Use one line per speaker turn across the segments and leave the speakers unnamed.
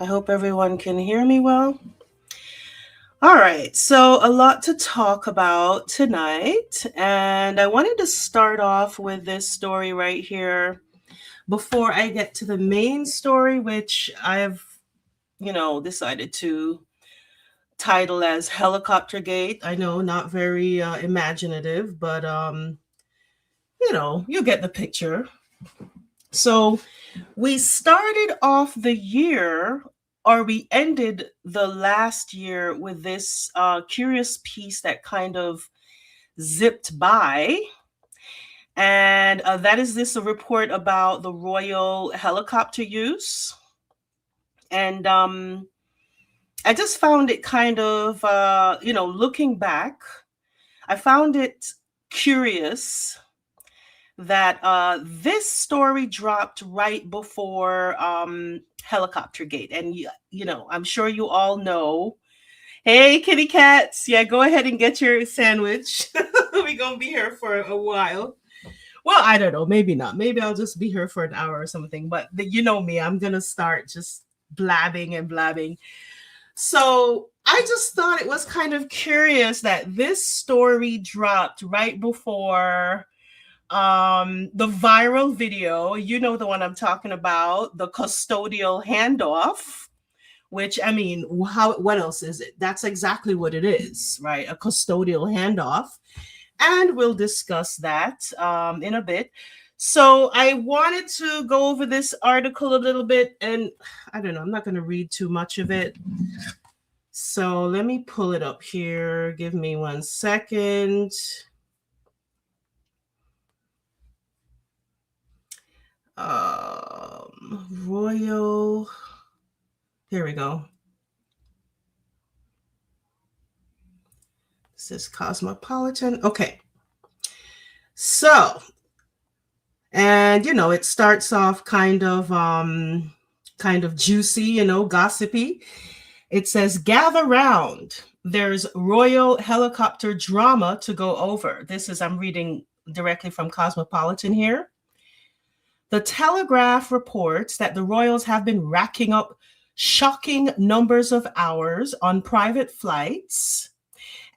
I hope everyone can hear me well. All right, so a lot to talk about tonight, and I wanted to start off with this story right here before I get to the main story, which I've, decided to title as Helicopter Gate. I know, not very imaginative, but you get the picture. So we started off the year, or we ended the last year with this curious piece that kind of zipped by. And that is this a report about the royal helicopter use. And I just found it kind of, looking back, I found it curious that this story dropped right before Helicopter Gate. And, I'm sure you all know. Hey, kitty cats. Yeah, go ahead and get your sandwich. We're going to be here for a while. Well, I don't know. Maybe not. Maybe I'll just be here for an hour or something. But you know me, I'm going to start just blabbing and blabbing. So I just thought it was kind of curious that this story dropped right before the viral video. You know the one I'm talking about, the custodial handoff, which, I mean, what else is it? That's exactly what it is, right? A custodial handoff. And we'll discuss that in a bit. So I wanted to go over this article a little bit, and I don't know, I'm not going to read too much of it. So let me pull it up here. Give me 1 second. Royal. Here we go. This is Cosmopolitan. Okay. So, and it starts off kind of juicy, gossipy. It says, gather round. There's royal helicopter drama to go over. I'm reading directly from Cosmopolitan here. The Telegraph reports that the royals have been racking up shocking numbers of hours on private flights.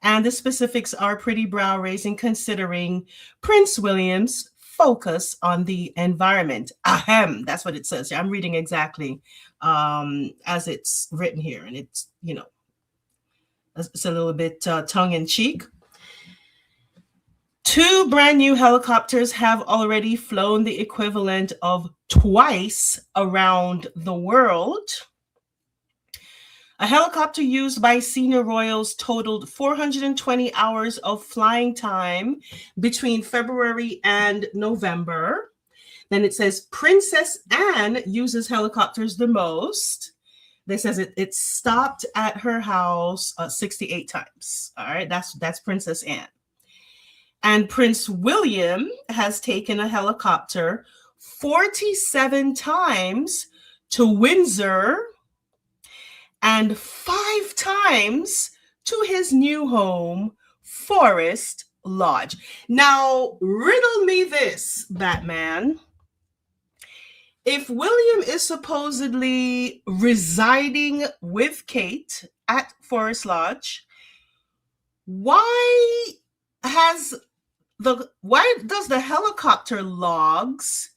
And the specifics are pretty brow-raising considering Prince William's focus on the environment. Ahem, that's what it says. I'm reading exactly as it's written here. And it's, it's a little bit tongue-in-cheek. 2 brand new helicopters have already flown the equivalent of twice around the world. A helicopter used by senior royals totaled 420 hours of flying time between February and November. Then it says Princess Anne uses helicopters the most. They says it stopped at her house 68 times. All right, that's Princess Anne. And Prince William has taken a helicopter 47 times to Windsor and 5 times to his new home, Forest Lodge. Now, riddle me this, Batman. If William is supposedly residing with Kate at Forest Lodge, why does the helicopter logs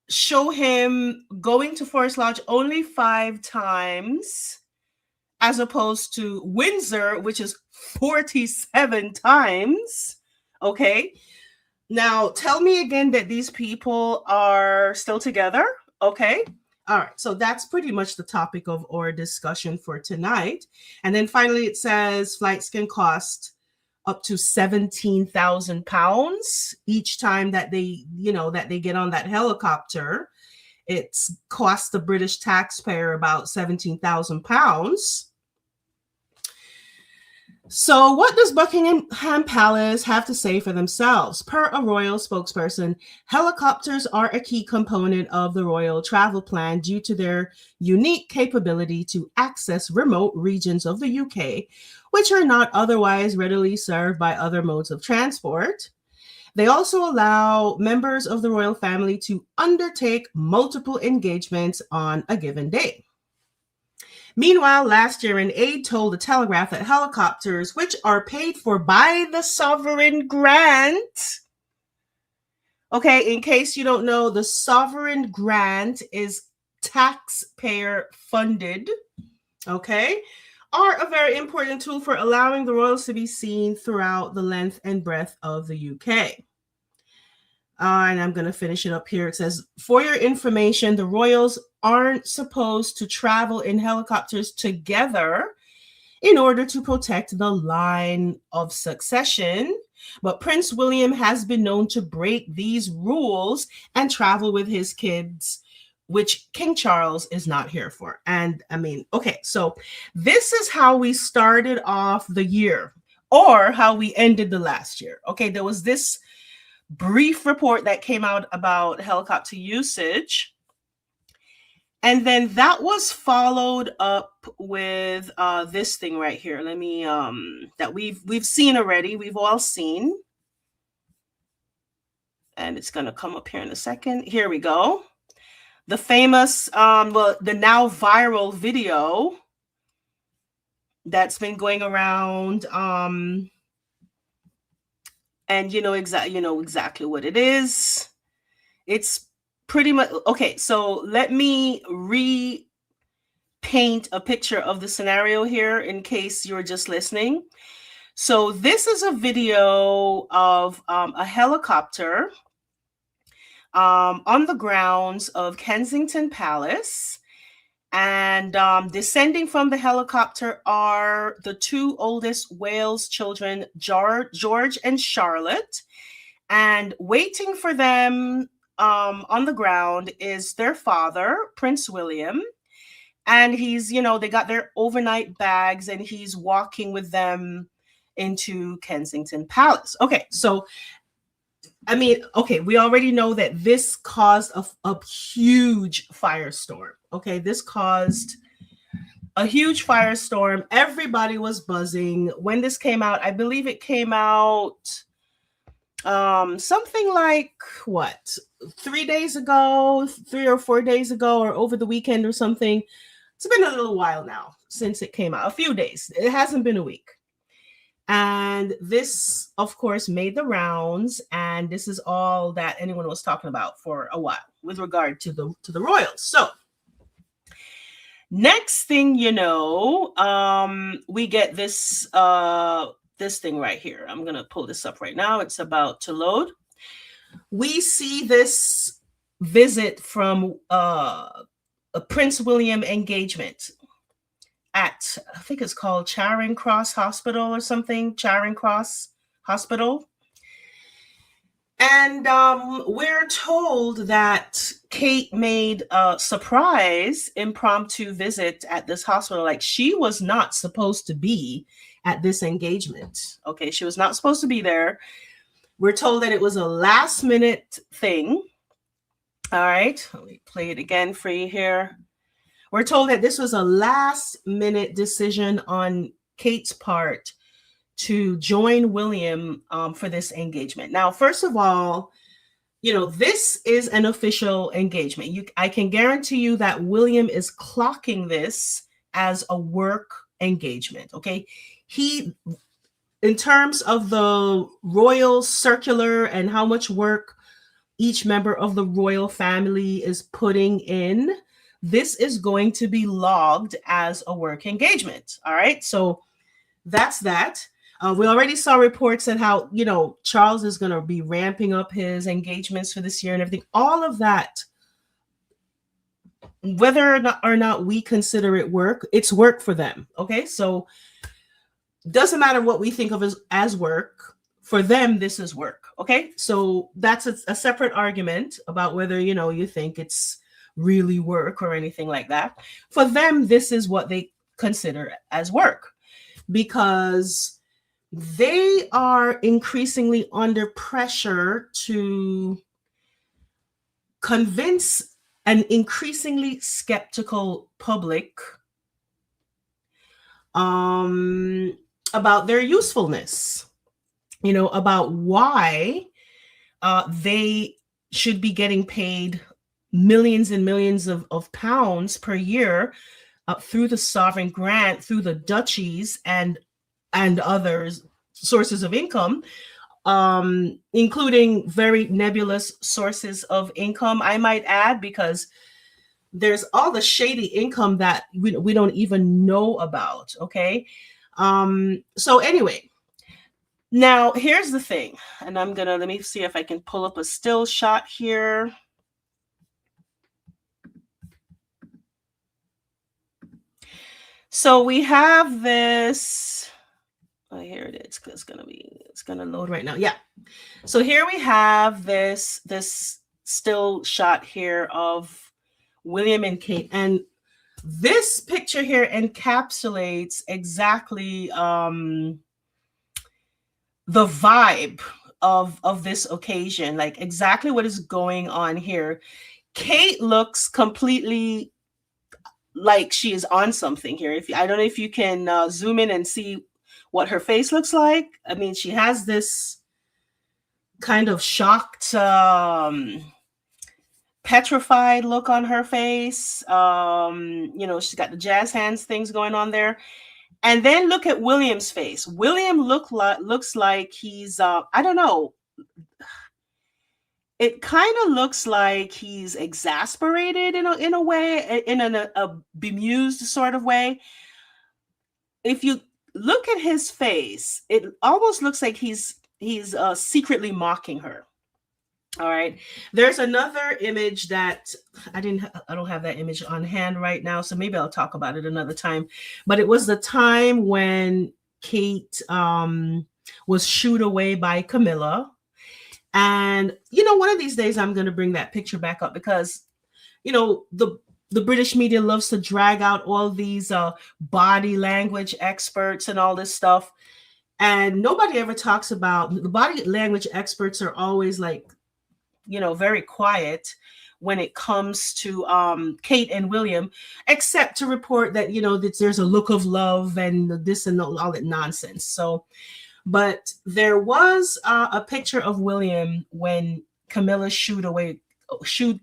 show him going to Forest Lodge only 5 times as opposed to Windsor, which is 47 times? Okay. Now, tell me again that these people are still together. Okay. All right. So that's pretty much the topic of our discussion for tonight. And then finally, it says flights can cost up to £17,000 each time that they get on that helicopter. It's cost the British taxpayer about £17,000. So what does Buckingham Palace have to say for themselves? Per a royal spokesperson, helicopters are a key component of the royal travel plan due to their unique capability to access remote regions of the UK, which are not otherwise readily served by other modes of transport. They also allow members of the royal family to undertake multiple engagements on a given day. Meanwhile, last year, an aide told the Telegraph that helicopters, which are paid for by the sovereign grant, okay, in case you don't know, the sovereign grant is taxpayer funded, okay, are a very important tool for allowing the royals to be seen throughout the length and breadth of the UK. And I'm going to finish it up here. It says, for your information, the royals aren't supposed to travel in helicopters together in order to protect the line of succession. But Prince William has been known to break these rules and travel with his kids, which King Charles is not here for. And I mean, okay, so this is how we started off the year, or how we ended the last year. Okay, there was this brief report that came out about helicopter usage. And then that was followed up with this thing right here. Let me that we've seen already. We've all seen. And it's going to come up here in a second. Here we go. The famous the now viral video that's been going around, and you know exactly what it is. It's pretty much okay. So let me repaint a picture of the scenario here in case you're just listening. So this is a video of a helicopter on the grounds of Kensington Palace. And descending from the helicopter are the two oldest Wales children, George and Charlotte. And waiting for them on the ground is their father, Prince William. And he's, they got their overnight bags and he's walking with them into Kensington Palace. Okay, so I mean, okay, we already know that this caused a huge firestorm. Okay, this caused a huge firestorm. Everybody was buzzing. When this came out, I believe it came out something like, 3 days ago, 3 or 4 days ago, or over the weekend or something. It's been a little while now since it came out, a few days. It hasn't been a week. And this, of course, made the rounds, and this is all that anyone was talking about for a while with regard to the royals. So next thing you know, we get this this thing right here. I'm gonna pull this up right now. It's about to load. We see this visit from a Prince William engagement at, I think it's called Charing Cross Hospital or something, Charing Cross Hospital. And we're told that Kate made a surprise impromptu visit at this hospital. Like, she was not supposed to be at this engagement. Okay, she was not supposed to be there. We're told that it was a last minute thing. All right, let me play it again for you here. We're told that this was a last-minute decision on Kate's part to join William for this engagement. Now, first of all, this is an official engagement. I can guarantee you that William is clocking this as a work engagement, okay? He, in terms of the royal circular and how much work each member of the royal family is putting in, this is going to be logged as a work engagement. All right. So that's that. We already saw reports that how, Charles is going to be ramping up his engagements for this year and everything. All of that, whether or not we consider it work, it's work for them. Okay. So doesn't matter what we think of as work. For them, this is work. Okay. So that's a separate argument about whether, you think it's really work or anything like that. For them, this is what they consider as work, because they are increasingly under pressure to convince an increasingly skeptical public about their usefulness, about why they should be getting paid millions and millions of pounds per year through the sovereign grant, through the duchies and other sources of income, including very nebulous sources of income, I might add, because there's all the shady income that we don't even know about. Okay. So anyway, now here's the thing, and let me see if I can pull up a still shot here. So we have this. Oh, here it is. It's gonna load right now. Yeah. So here we have this still shot here of William and Kate, and this picture here encapsulates exactly the vibe of this occasion, like exactly what is going on here. Kate looks completely like she is on something here. I don't know if you can zoom in and see what her face looks like. I mean, she has this kind of shocked, petrified look on her face. She's got the jazz hands things going on there. And then look at William's face. William looks like he's, I don't know. It kind of looks like he's exasperated in a way, in a bemused sort of way. If you look at his face, it almost looks like he's secretly mocking her. All right. There's another image that I don't have that image on hand right now, so maybe I'll talk about it another time. But it was the time when Kate was shooed away by Camilla. And one of these days I'm going to bring that picture back up, because the British media loves to drag out all these body language experts and all this stuff. And nobody ever talks about the body language experts. Are always like, very quiet when it comes to Kate and William, except to report that, that there's a look of love and this and all that nonsense. So, but there was a picture of William when Camilla shooed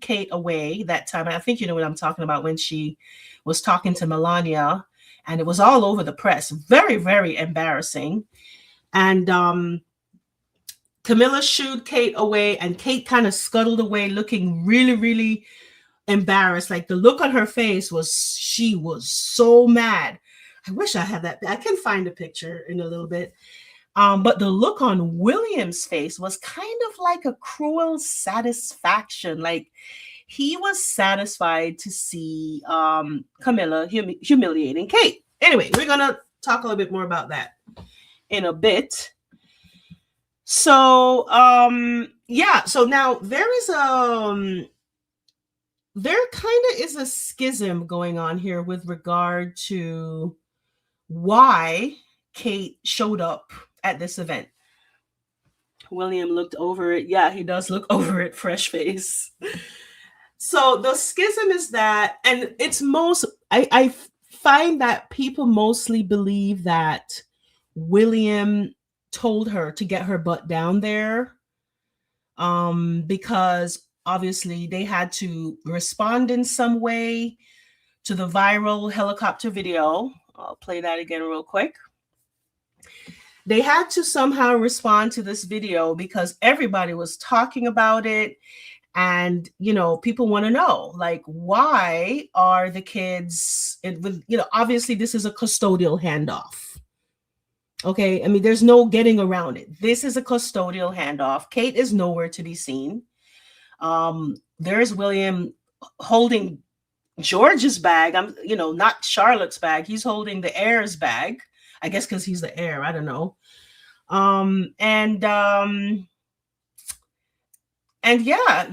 Kate away that time. I think you know what I'm talking about, when she was talking to Melania, and it was all over the press. Very, very embarrassing. And Camilla shooed Kate away, and Kate kind of scuttled away looking really, really embarrassed. Like, the look on her face she was so mad. I wish I had that. I can find a picture in a little bit. But the look on William's face was kind of like a cruel satisfaction. Like, he was satisfied to see Camilla humiliating Kate. Anyway, we're going to talk a little bit more about that in a bit. So, so now there kind of is a schism going on here with regard to why Kate showed up at this event. William looked over it. Yeah, he does look over it, fresh face. So the schism is that, and it's I find that people mostly believe that William told her to get her butt down there, because obviously they had to respond in some way to the viral helicopter video. I'll play that again real quick. They had to somehow respond to this video because everybody was talking about it. And, people want to know, like, why are the kids obviously this is a custodial handoff. Okay. I mean, there's no getting around it. This is a custodial handoff. Kate is nowhere to be seen. There's William holding George's bag. Not Charlotte's bag. He's holding the heir's bag, I guess, because he's the heir. I don't know. And yeah,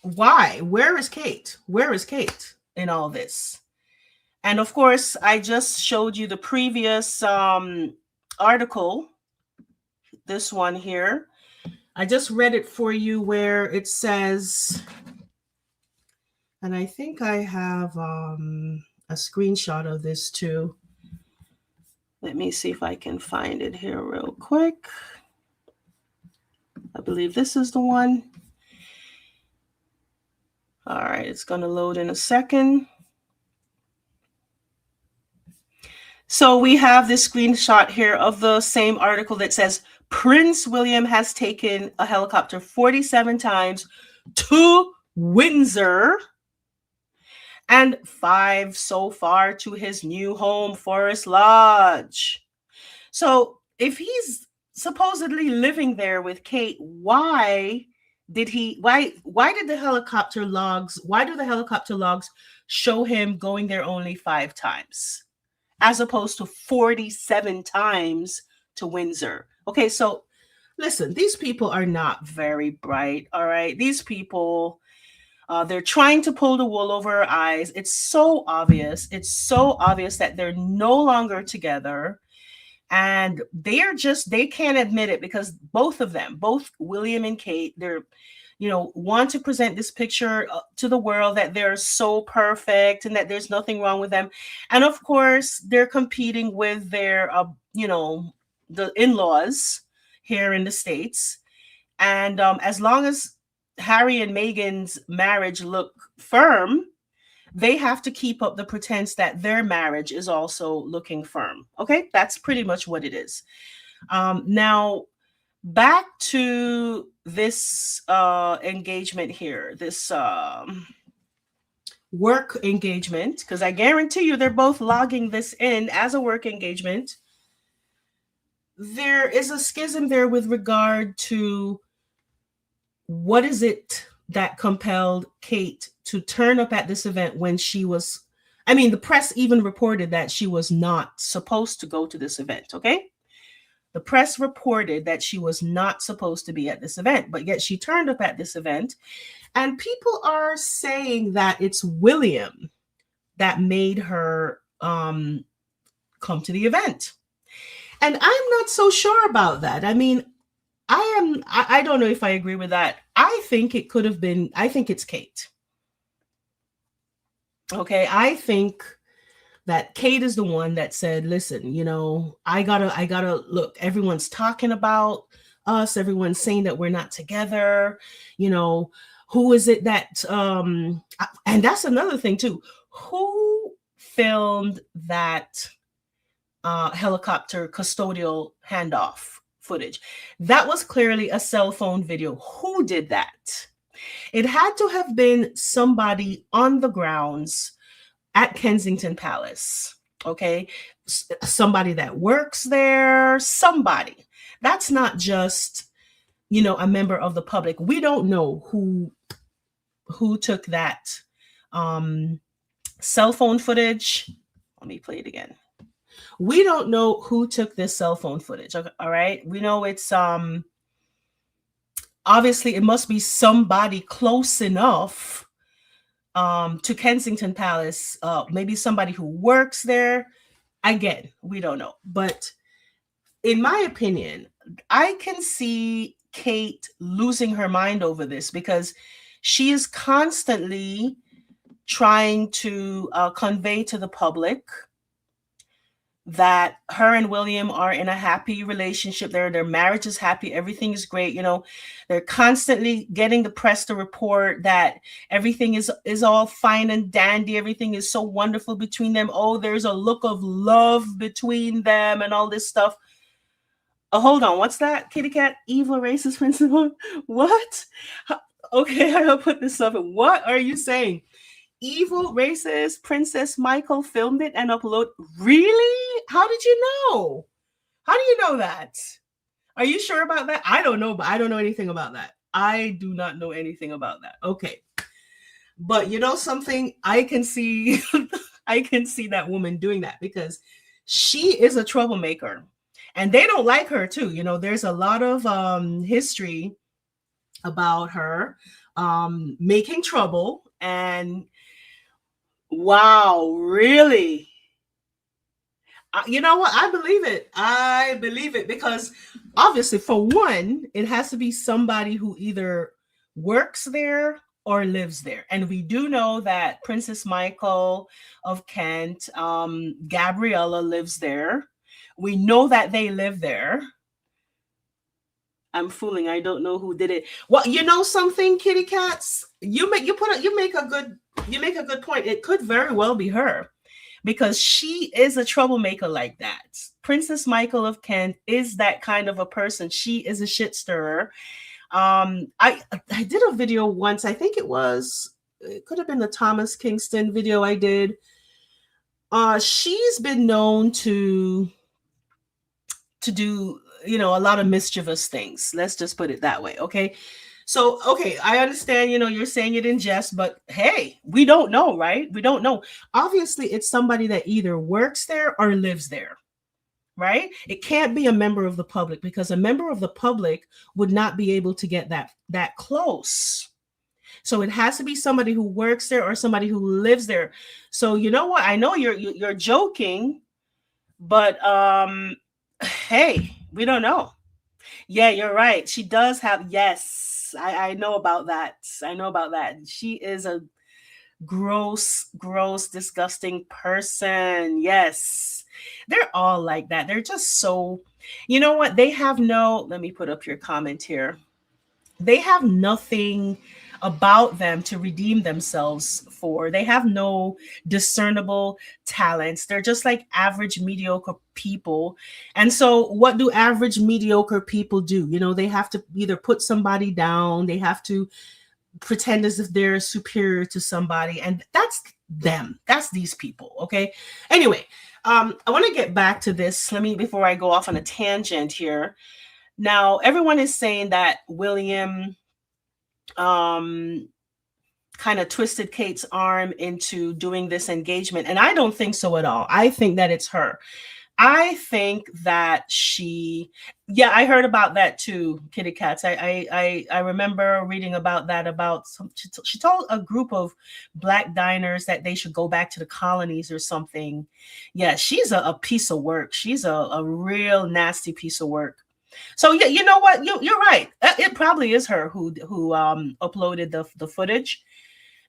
why? Where is Kate? Where is Kate in all this? And of course, I just showed you the previous article, this one here. I just read it for you, where it says, and I think I have a screenshot of this too. Let me see if I can find it here real quick. I believe this is the one. All right, it's going to load in a second. So we have this screenshot here of the same article that says Prince William has taken a helicopter 47 times to Windsor and 5 so far to his new home, Forest Lodge. So if he's supposedly living there with Kate, why did the helicopter logs, why do the helicopter logs show him going there only 5 times as opposed to 47 times to Windsor? Okay, so listen, these people are not very bright, all right? These people, they're trying to pull the wool over our eyes. It's so obvious. It's so obvious that they're no longer together. And they can't admit it because both of them, both William and Kate, they're, want to present this picture to the world that they're so perfect and that there's nothing wrong with them. And of course, they're competing with their, the in-laws here in the States. And as long as Harry and Meghan's marriage look firm, they have to keep up the pretense that their marriage is also looking firm. Okay, that's pretty much what it is. Now, back to this engagement here, this work engagement, because I guarantee you they're both logging this in as a work engagement. There is a schism there with regard to what is it that compelled Kate to turn up at this event when the press even reported that she was not supposed to go to this event, okay? The press reported that she was not supposed to be at this event, but yet she turned up at this event. And people are saying that it's William that made her come to the event. And I'm not so sure about that. I mean, I don't know if I agree with that. I think it's Kate. Okay, I think that Kate is the one that said, listen, I gotta look, everyone's talking about us, everyone's saying that we're not together, who is it that, and that's another thing too, who filmed that helicopter custodial handoff footage? That was clearly a cell phone video. Who did that? It had to have been somebody on the grounds at Kensington Palace, okay? Somebody that works there, somebody. That's not just, a member of the public. We don't know who took that cell phone footage. Let me play it again. We don't know who took this cell phone footage. Okay, all right. We know it's obviously it must be somebody close enough to Kensington Palace, maybe somebody who works there. Again, we don't know. But in my opinion, I can see Kate losing her mind over this because she is constantly trying to convey to the public that her and William are in a happy relationship. Their marriage is happy. Everything is great. They're constantly getting the press to report that everything is all fine and dandy. Everything is so wonderful between them. Oh, there's a look of love between them and all this stuff. Oh, hold on. What's that, kitty cat? Evil racist principal? What? Okay, I'll put this up. What are you saying? Evil racist Princess Michael filmed it and uploaded. Really? How did you know? How do you know that? Are you sure about that? I don't know, but I don't know anything about that. I do not know anything about that. Okay. But you know something? I can see that woman doing that because she is a troublemaker. And they don't like her too. There's a lot of history about her making trouble. And wow, really? You know what? I believe it because obviously, for one, it has to be somebody who either works there or lives there. And we do know that Princess Michael of Kent, Gabriella lives there. We know that they live there. I'm fooling. I don't know who did it. Well, you know something, kitty cats? You make a good point. It could very well be her. because she is a troublemaker like that. Princess Michael of Kent is that kind of a person. She is a shit stirrer. I did a video once. I think it could have been the Thomas Kingston video I did. She's been known to do, a lot of mischievous things. Let's just put it that way. Okay. So, okay, I understand, you're saying it in jest, but hey, we don't know, right? We don't know. Obviously, it's somebody that either works there or lives there, right? It can't be a member of the public, because a member of the public would not be able to get that close. So it has to be somebody who works there or somebody who lives there. So you know what? I know you're joking, but hey, we don't know. Yeah, you're right. She does have, yes, I know about that. I know about that. She is a gross, disgusting person. Yes. They're all like that. They're just so, you know what? They have let me put up your comment here. They have nothing about them to redeem themselves for. They have no discernible talents. They're just like average, mediocre people. And so, what do average, mediocre people do? They have to either put somebody down, they have to pretend as if they're superior to somebody. And that's them. That's these people. Okay. Anyway, I want to get back to this. Before I go off on a tangent here. Now, everyone is saying that William kind of twisted Kate's arm into doing this engagement. And I don't think so at all. I think that it's her. I think that I heard about that too, Kitty Cats. I remember reading about that, she told a group of Black diners that they should go back to the colonies or something. Yeah, she's a piece of work. She's a real nasty piece of work. So yeah, you know what? You're right. It probably is her who uploaded the footage,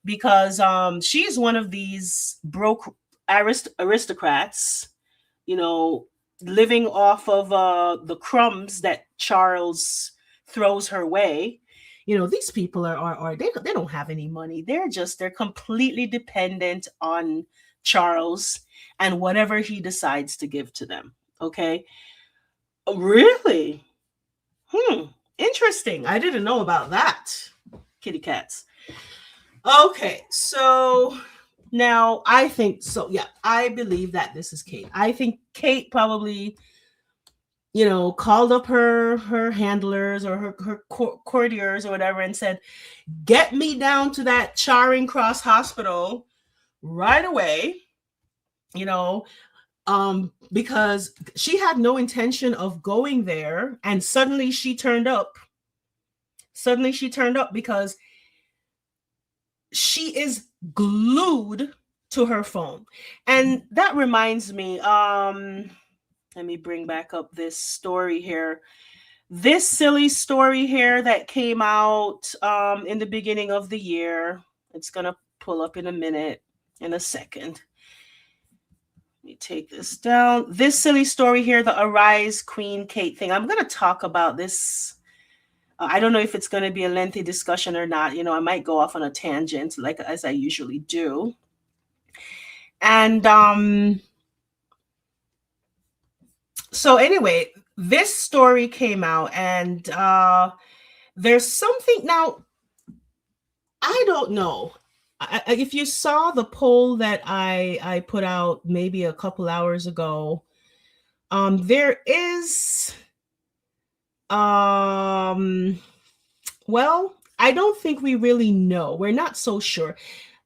because she's one of these broke aristocrats, living off of the crumbs that Charles throws her way. These people they don't have any money. They're completely dependent on Charles and whatever he decides to give to them. Okay. Really? Interesting. I didn't know about that. Kitty Cats. Okay, so now I think so. Yeah, I believe that this is Kate. I think Kate probably, called up her handlers or her courtiers or whatever and said, "Get me down to that Charing Cross Hospital right away." Because she had no intention of going there, and suddenly she turned up. Because she is glued to her phone. And that reminds me, let me bring back up this story here. This silly story here that came out in the beginning of the year. It's going to pull up in a second. Let me take this down. This silly story here, the Arise Queen Kate thing. I'm going to talk about this. I don't know if it's going to be a lengthy discussion or not. I might go off on a tangent, as I usually do. And so anyway, this story came out, and there's something now. I don't know. If you saw the poll that I put out maybe a couple hours ago, there is, well, I don't think we really know. We're not so sure.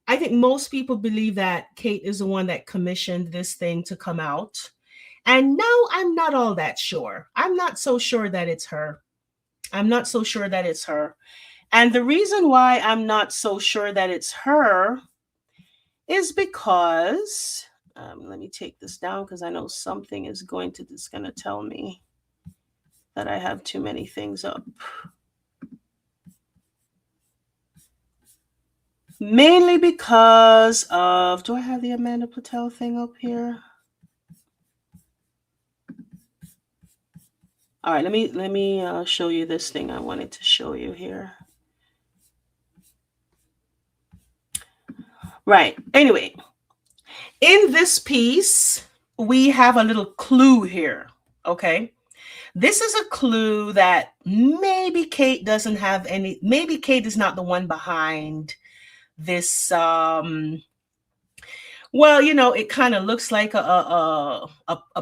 I think most people believe that Kate is the one that commissioned this thing to come out. And now I'm not all that sure. I'm not so sure that it's her. And the reason why I'm not so sure that it's her is because, let me take this down because I know something is going to tell me that I have too many things up. Mainly because of, do I have the Amanda Patel thing up here? All right, let me show you this thing I wanted to show you here. Right. Anyway, In this piece, we have a little clue here. Okay. This is a clue that maybe Kate doesn't have any, maybe Kate is not the one behind this. Well, it kind of looks like a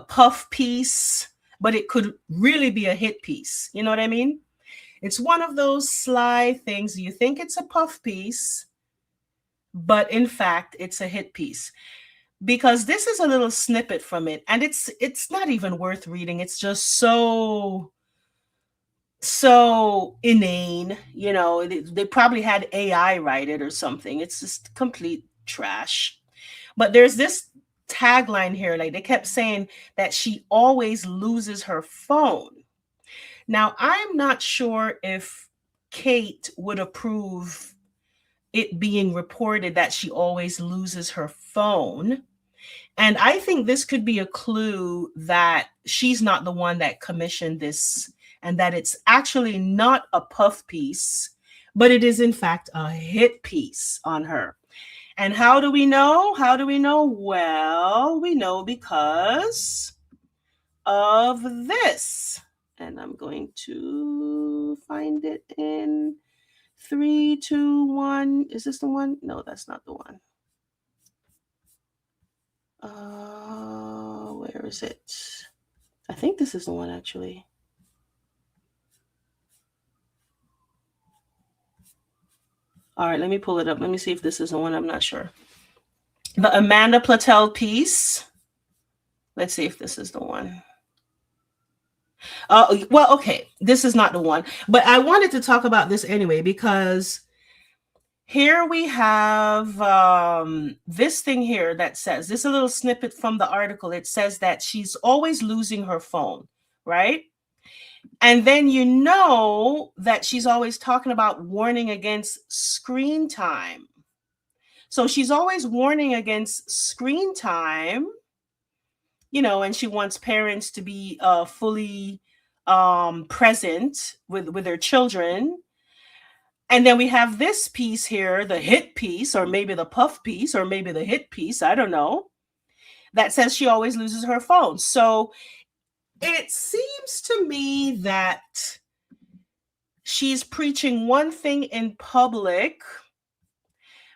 puff piece, but it could really be a hit piece. You know what I mean? It's one of those sly things. You think it's a puff piece, but in fact, it's a hit piece. Because this is a little snippet from it, and it's not even worth reading. It's just so inane. They probably had AI write it or something. It's just complete trash. But there's this tagline here, like they kept saying that she always loses her phone. Now, I'm not sure if Kate would approve it being reported that she always loses her phone. And I think this could be a clue that she's not the one that commissioned this, and that it's actually not a puff piece, but it is in fact a hit piece on her. And how do we know? How do we know? Well, we know because of this. And I'm going to find it in 3, 2, 1. Is this the one? No, that's not the one. Where is it? I think this is the one, actually. All right, let me pull it up. Let me see if this is the one. I'm not sure. The Amanda Platel piece. Let's see if this is the one. Well, okay, this is not the one, but I wanted to talk about this anyway, because here we have this thing here that says, this is a little snippet from the article. It says that she's always losing her phone, right? And then that she's always talking about warning against screen time. So she's always warning against screen time, and she wants parents to be fully present with their children. And then we have this piece here, the hit piece, or maybe the puff piece, or maybe the hit piece, I don't know, that says she always loses her phone. So it seems to me that she's preaching one thing in public,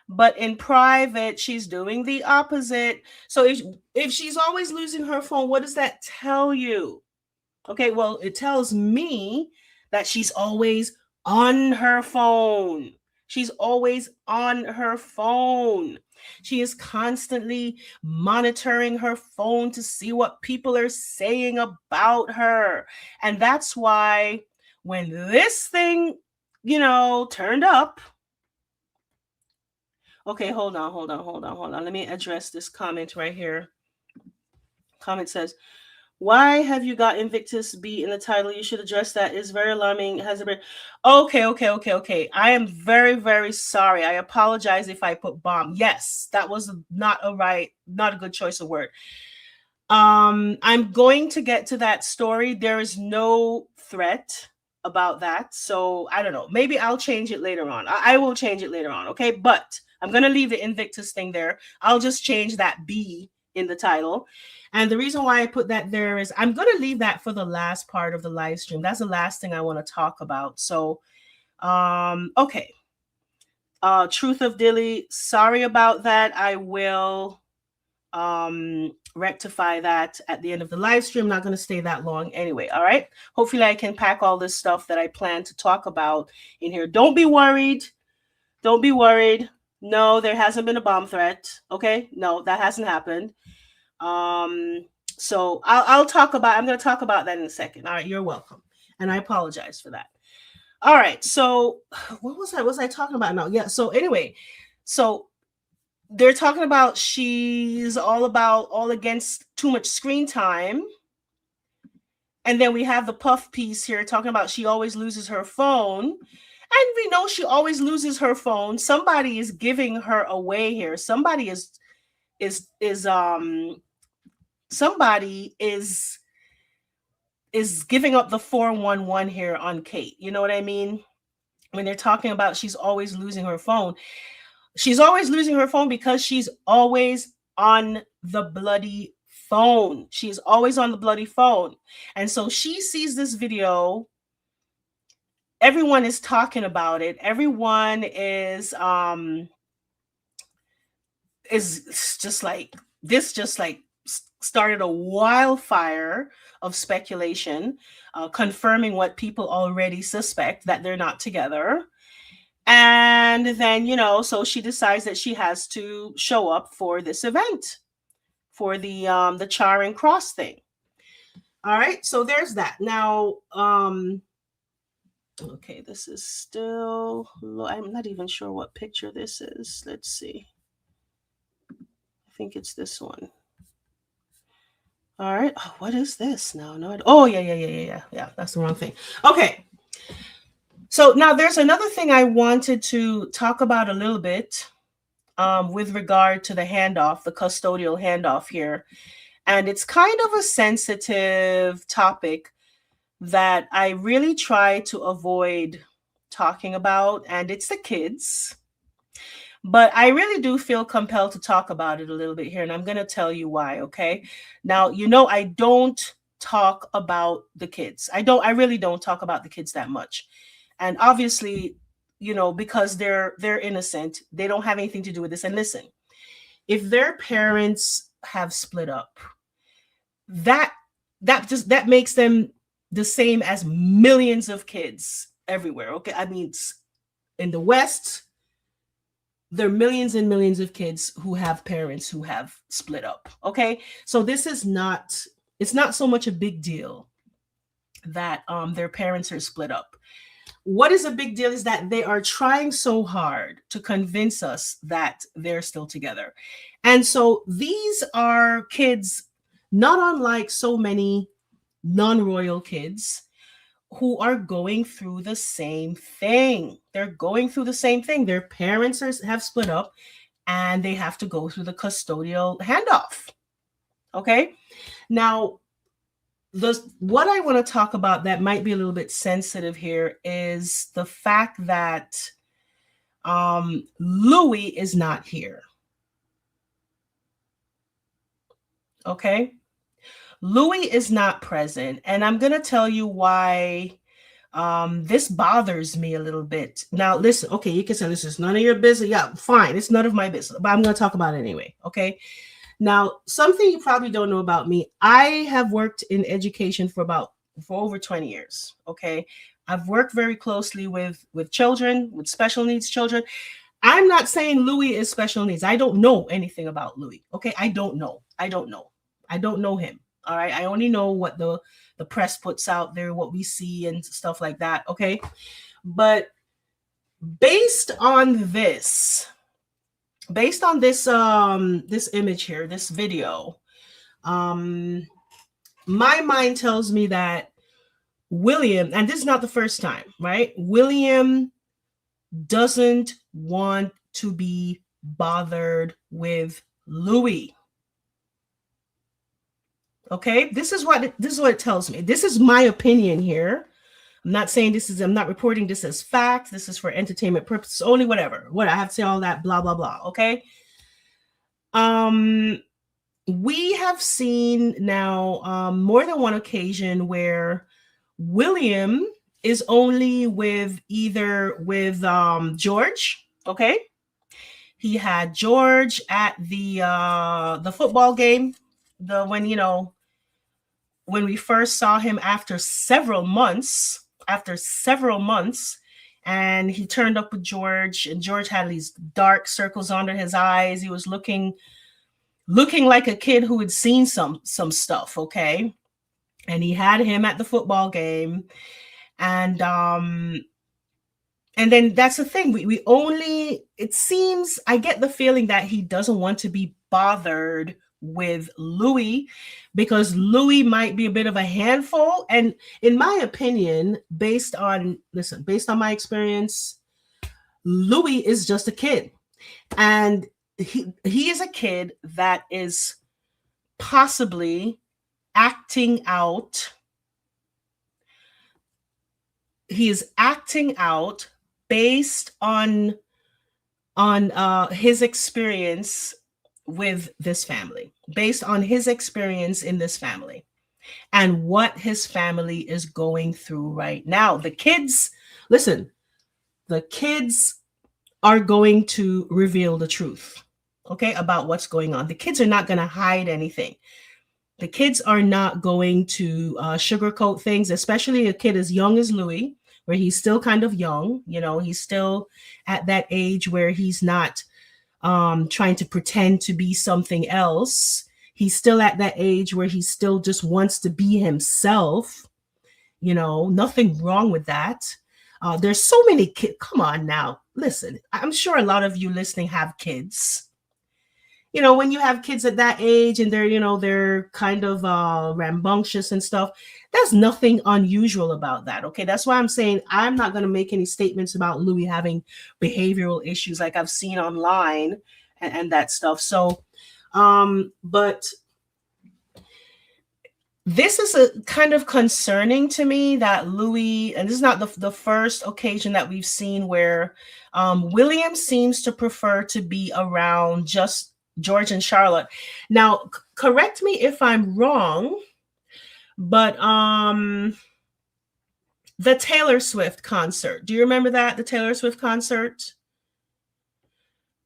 but in private, she's doing the opposite. So if she's always losing her phone, what does that tell you? Okay, well, it tells me that she's always on her phone. She's always on her phone. She is constantly monitoring her phone to see what people are saying about her. And that's why when this thing, turned up. Okay, hold on. Let me address this comment right here. Comment says, why have you got Invictus B in the title? You should address that. It's very alarming. Has it been? Okay. I am very, very sorry. I apologize if I put bomb. Yes, that was not a good choice of word. I'm going to get to that story. There is no threat about that. So I don't know. Maybe I'll change it later on. I will change it later on. Okay. But I'm going to leave the Invictus thing there. I'll just change that B in the title. And the reason why I put that there is I'm going to leave that for the last part of the live stream. That's the last thing I want to talk about. So, okay. Truth of Dilly, sorry about that. I will rectify that at the end of the live stream. Not going to stay that long anyway. All right. Hopefully I can pack all this stuff that I plan to talk about in here. Don't be worried. Don't be worried. No, there hasn't been a bomb threat. Okay. No, that hasn't happened. So I'm going to talk about that in a second. All right. You're welcome. And I apologize for that. All right. So what was I talking about now? Yeah. So anyway, so they're talking about she's all against too much screen time. And then we have the puff piece here talking about she always loses her phone. And we know she always loses her phone. Somebody is giving her away here. Somebody is giving up the 411 here on Kate. You know what I mean? When they're talking about she's always losing her phone. She's always losing her phone because she's always on the bloody phone. She's always on the bloody phone. And so she sees this video. Everyone is talking about it. Everyone is just like, this just like started a wildfire of speculation, confirming what people already suspect, that they're not together. And then, so she decides that she has to show up for this event, for the Charing Cross thing. All right, so there's that. Now, okay, this is still, I'm not even sure what picture this is. Let's see. I think it's this one. All right. Oh, what is this now? No. Oh, yeah. That's the wrong thing. Okay. So now there's another thing I wanted to talk about a little bit, with regard to the handoff, the custodial handoff here. And it's kind of a sensitive topic that I really try to avoid talking about, and it's the kids. But I really do feel compelled to talk about it a little bit here, and I'm going to tell you why, okay? Now, I don't talk about the kids. I really don't talk about the kids that much. And obviously, because they're innocent, they don't have anything to do with this. And listen, if their parents have split up, that makes them the same as millions of kids everywhere, okay? I mean, in the West, there are millions and millions of kids who have parents who have split up, okay? So this is not, it's not so much a big deal that their parents are split up. What is a big deal is that they are trying so hard to convince us that they're still together. And so these are kids, not unlike so many non-royal kids, who are going through the same thing. They're going through the same thing. Their parents have split up, and they have to go through the custodial handoff. Okay? Now, what I want to talk about that might be a little bit sensitive here is the fact that Louis is not here. Okay? Louis is not present, and I'm going to tell you why this bothers me a little bit. Now, listen, okay, you can say this is none of your business. Yeah, fine, it's none of my business, but I'm going to talk about it anyway, okay? Now, something you probably don't know about me, I have worked in education for over 20 years, okay? I've worked very closely with children, with special needs children. I'm not saying Louis is special needs. I don't know anything about Louis, okay? I don't know him. All right. I only know what the press puts out there, what we see and stuff like that. Okay. But based on this this image here, this video, my mind tells me that William, and this is not the first time, right? William doesn't want to be bothered with Louis. Okay, this is what it tells me. This is my opinion here. I'm not saying I'm not reporting this as fact. This is for entertainment purposes only, whatever. What I have to say, all that, blah, blah, blah. Okay. We have seen now more than one occasion where William is only with George. Okay. He had George at the football game, when we first saw him after several months, and he turned up with George, and George had these dark circles under his eyes. He was looking like a kid who had seen some stuff, okay? And he had him at the football game. And then that's the thing. It seems, I get the feeling that he doesn't want to be bothered with Louis because Louis might be a bit of a handful. And in my opinion, based on my experience, Louis is just a kid. And he is a kid that is possibly acting out. He is acting out based on his experience with this family based on his experience in this family and what his family is going through right now. The kids, listen, the kids are going to reveal the truth, okay, about what's going on. The kids are not going to hide anything. The kids are not going to sugarcoat things, especially a kid as young as Louis, where he's still kind of young. You know, he's still at that age where he's not trying to pretend to be something else. He's still at that age where he still just wants to be himself. You know, nothing wrong with that. There's so many kids. Come on now. Listen, I'm sure a lot of you listening have kids. You know, when you have kids at that age and they're, you know, they're kind of rambunctious and stuff, there's nothing unusual about that. Okay. That's why I'm saying I'm not going to make any statements about Louis having behavioral issues like I've seen online and that stuff. So, but this is a kind of concerning to me that Louis, and this is not the first occasion that we've seen where William seems to prefer to be around just George and Charlotte. Now, correct me if I'm wrong, but the Taylor Swift concert. Do you remember that? The Taylor Swift concert?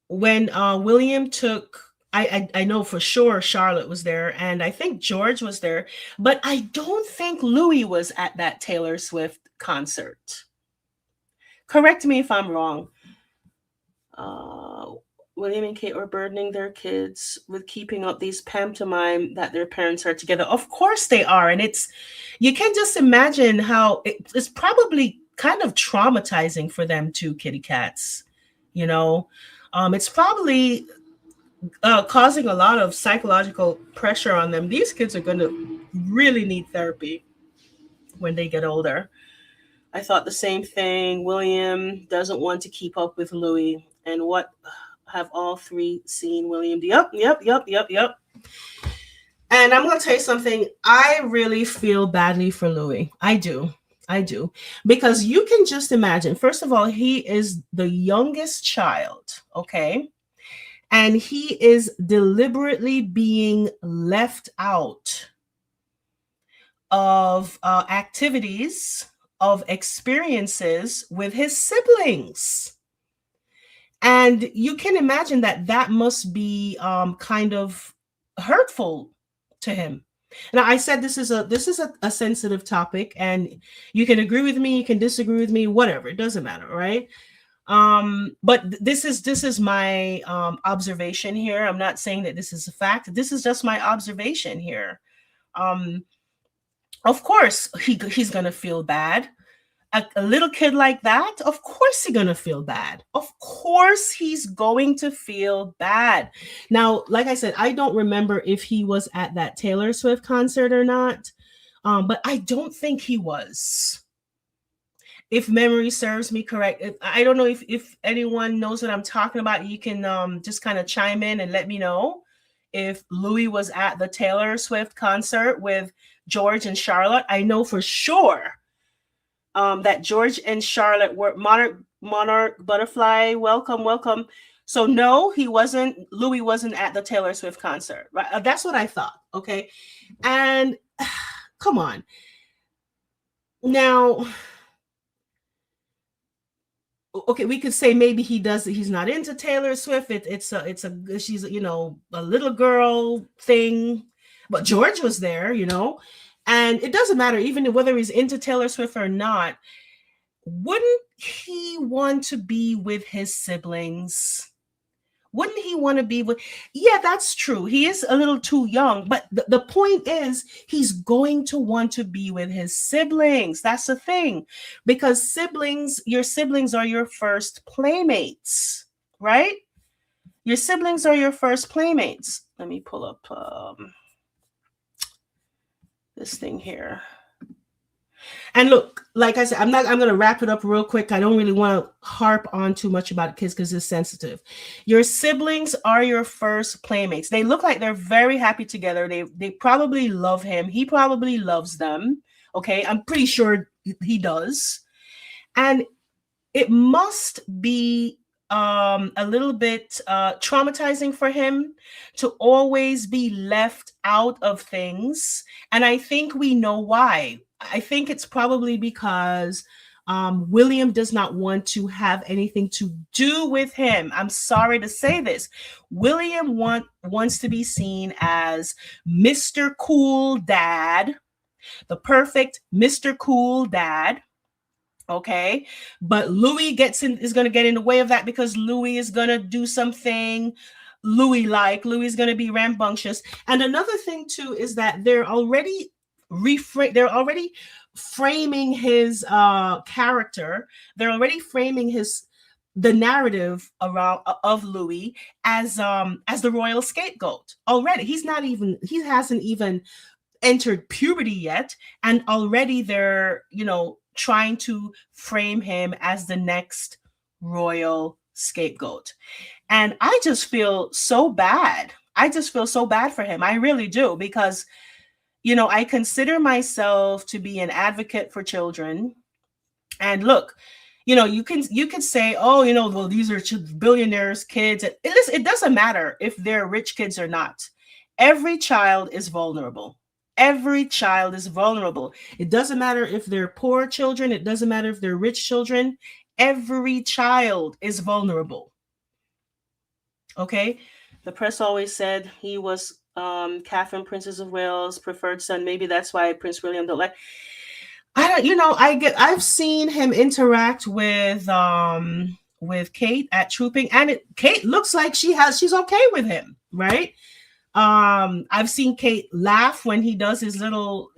When William took, I know for sure Charlotte was there, and I think George was there, but I don't think Louis was at that Taylor Swift concert. Correct me if I'm wrong. William and Kate were burdening their kids with keeping up these pantomime that their parents are together. Of course they are. And you can just imagine how it's probably kind of traumatizing for them too, kitty cats. You know, it's probably causing a lot of psychological pressure on them. These kids are going to really need therapy when they get older. I thought the same thing. William doesn't want to keep up with Louis. And what have all three seen William? Yep. And I'm going to tell you something. I really feel badly for Louis. I do. Because you can just imagine, first of all, he is the youngest child, okay? And he is deliberately being left out of activities, of experiences with his siblings. And you can imagine that must be kind of hurtful to him. Now, I said this is a sensitive topic, and you can agree with me, you can disagree with me, whatever. It doesn't matter, right? But this is my observation here. I'm not saying that this is a fact. This is just my observation here. Of course, he's gonna feel bad. A little kid like that, of course he's gonna feel bad. Of course he's going to feel bad. Now, like I said, I don't remember if he was at that Taylor Swift concert or not, but I don't think he was. If memory serves me correct. I don't know if anyone knows what I'm talking about. You can just kind of chime in and let me know if Louis was at the Taylor Swift concert with George and Charlotte. I know for sure that George and Charlotte were Monarch Butterfly. Welcome. So no, he wasn't. Louis wasn't at the Taylor Swift concert. Right? That's what I thought. Okay, and come on. Now, okay, we could say maybe he's not into Taylor Swift. She's, you know, a little girl thing, but George was there, you know. And it doesn't matter, even whether he's into Taylor Swift or not. Wouldn't he want to be with his siblings? Wouldn't he want to be with? Yeah, that's true. He is a little too young. But the point is, he's going to want to be with his siblings. That's the thing. Because your siblings are your first playmates, right? Your siblings are your first playmates. Let me pull up this thing here. And look, like I said, I'm going to wrap it up real quick. I don't really want to harp on too much about kids because it's sensitive. Your siblings are your first playmates. They look like they're very happy together. They probably love him. He probably loves them. Okay. I'm pretty sure he does. And it must be a little bit traumatizing for him to always be left out of things. And I think we know why. I think it's probably because William does not want to have anything to do with him. I'm sorry to say this. William wants to be seen as Mr. Cool Dad, the perfect Mr. Cool Dad. Okay, but Louis is going to get in the way of that because Louis is going to do something Louis is going to be rambunctious. And another thing too is that they're already framing his character. They're already framing the narrative around of Louis as the royal scapegoat already. He hasn't even entered puberty yet, and already they're trying to frame him as the next royal scapegoat. And I just feel so bad. I just feel so bad for him. I really do, because I consider myself to be an advocate for children. And look, you can say, oh, well, these are billionaires' kids. It doesn't matter if they're rich kids or not. Every child is vulnerable. Every child is vulnerable. It doesn't matter if they're poor children. It doesn't matter if they're rich children. Every child is vulnerable. Okay? The press always said he was Catherine, Princess of Wales' preferred son. Maybe that's why Prince William don't like. I've seen him interact with Kate at Trooping, and Kate looks like she's okay with him, right? I've seen Kate laugh when he does his little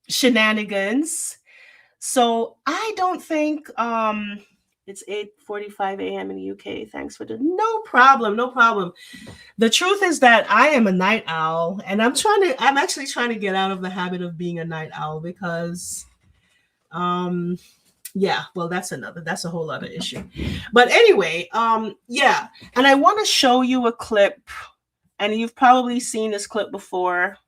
shenanigans. So I don't think it's 8:45 a.m. in the UK. Thanks for no problem. The truth is that I am a night owl, and I'm actually trying to get out of the habit of being a night owl because yeah, well, that's a whole other issue. But anyway, yeah, and I want to show you a clip, and you've probably seen this clip before.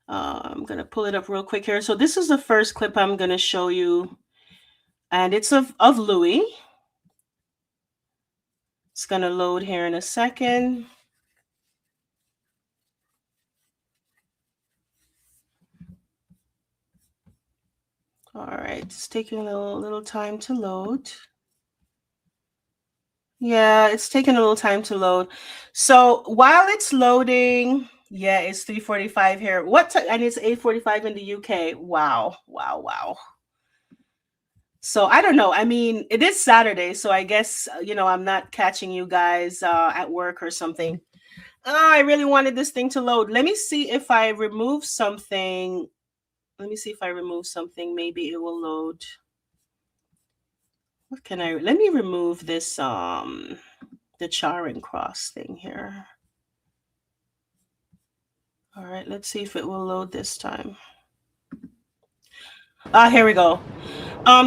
I'm gonna pull it up real quick here. So this is the first clip I'm gonna show you, and it's of Louis. It's gonna load here in a second. All right, it's taking a little time to load. Yeah, it's taking a little time to load. So while it's loading, yeah, it's 3:45 here. And it's 8:45 in the UK. Wow. So I don't know. I mean, it is Saturday, so I guess I'm not catching you guys at work or something. I really wanted this thing to load. Let me see if I remove something. Maybe it will load. Let me remove this the Charing Cross thing here. All right, let's see if it will load this time. Here we go.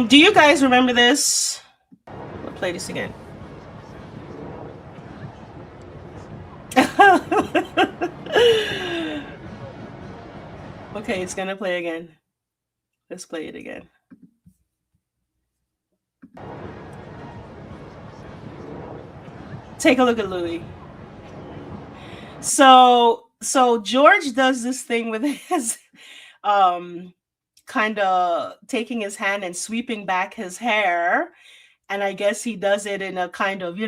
Do you guys remember this? We'll play this again. Okay, it's gonna play again. Let's play it again. Take a look at Louis. So George does this thing with his kind of taking his hand and sweeping back his hair, and I guess he does it in a kind of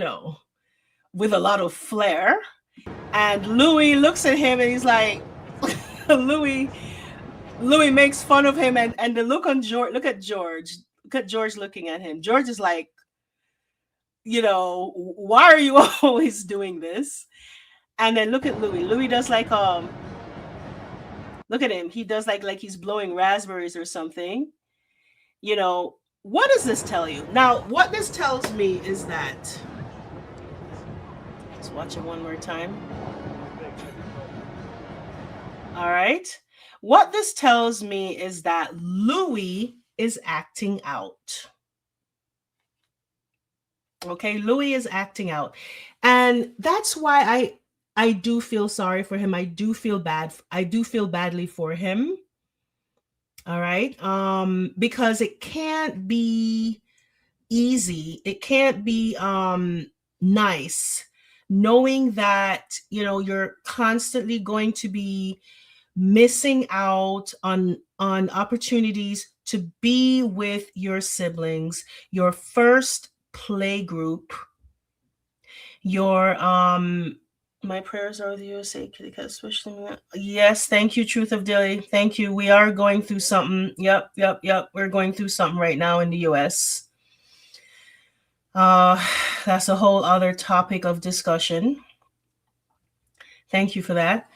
with a lot of flair. And Louis looks at him and he's like, Louis makes fun of him, and the look on George. Look at George looking at him. George is like, why are you always doing this? And then look at Louis. Louis does like look at him. He does like he's blowing raspberries or something. What does this tell you? Now, what this tells me is that, let's watch it one more time. All right. What this tells me is that Louis is acting out. Okay, Louis is acting out. And that's why I do feel sorry for him. I do feel badly for him. All right. Because it can't be easy. It can't be nice knowing that, you know, you're constantly going to be missing out on opportunities to be with your siblings, your first play group, your my prayers are with you, say Kitty Cat, especially. Yes, thank you, Truth of Daily. Thank you. We are going through something. Yep. We're going through something right now in the US. That's a whole other topic of discussion. Thank you for that.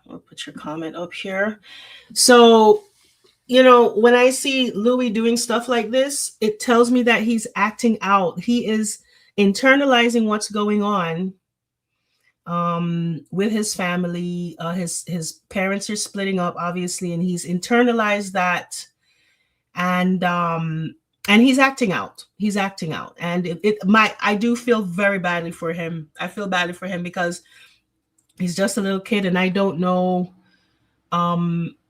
I'll put your comment up here. So, you know, when I see Louis doing stuff like this, it tells me that he's acting out. He is internalizing what's going on with his family. His parents are splitting up, obviously, and he's internalized that, and he's acting out. He's acting out, and I do feel very badly for him. I feel badly for him because he's just a little kid, and I don't know.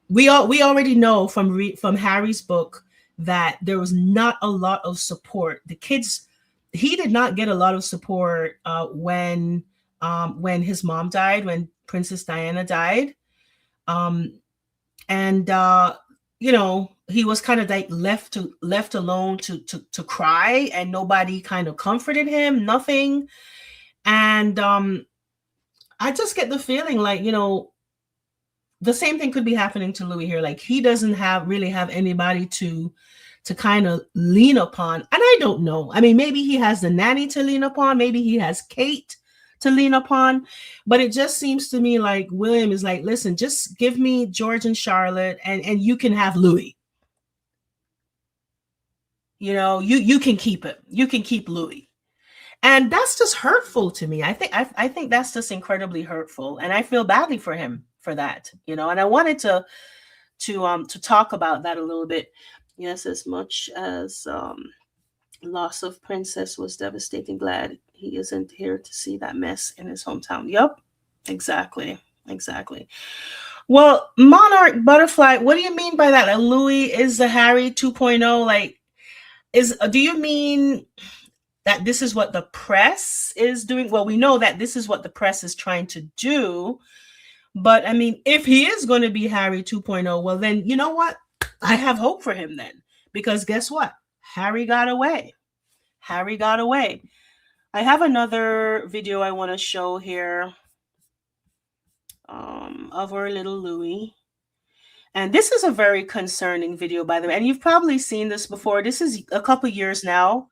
We already know from Harry's book that there was not a lot of support. The kids, he did not get a lot of support when his mom died, when Princess Diana died, and you know, he was kind of like left alone to cry, and nobody kind of comforted him, nothing. And I just get the feeling like, you know, the same thing could be happening to Louis here. Like, he doesn't really have anybody to kind of lean upon. And I don't know. I mean, maybe he has the nanny to lean upon. Maybe he has Kate to lean upon. But it just seems to me like William is like, listen, just give me George and Charlotte, and you can have Louis. You know, you can keep it. You can keep Louis. And that's just hurtful to me. I think that's just incredibly hurtful. And I feel badly for him for that, you know. And I wanted to talk about that a little bit. Yes, as much as loss of Princess was devastating, glad he isn't here to see that mess in his hometown. Yep, exactly. Well, Monarch Butterfly, what do you mean by that? Like, Louis is the Harry 2.0? Like, do you mean that this is what the press is doing? Well, we know that this is what the press is trying to do. But I mean, if he is going to be Harry 2.0, well, then, you know what? I have hope for him then. Because guess what? Harry got away. I have another video I want to show here of our little Louis. And this is a very concerning video, by the way. And you've probably seen this before. This is a couple years now.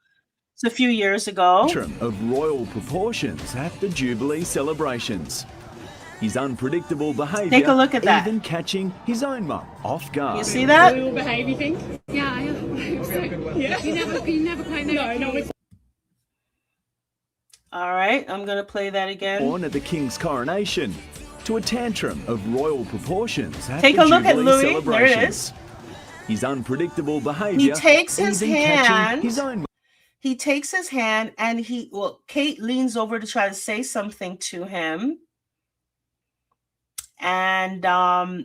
It's a few years ago.
Of royal proportions at the Jubilee celebrations. His unpredictable behaviour,
take a look at that,
even catching his own mum off guard.
You see that?
Will behave, you think?
Yeah, I hope so. Yeah. You never quite know.
No, it's...
All right, I'm going to play that again.
Born at the King's coronation to a tantrum of royal proportions at
take
the
a look
Jubilee
at Louis.
celebrations.
There it is.
His unpredictable behaviour.
He takes his hand.
His own.
He takes his hand, and Kate leans over to try to say something to him. And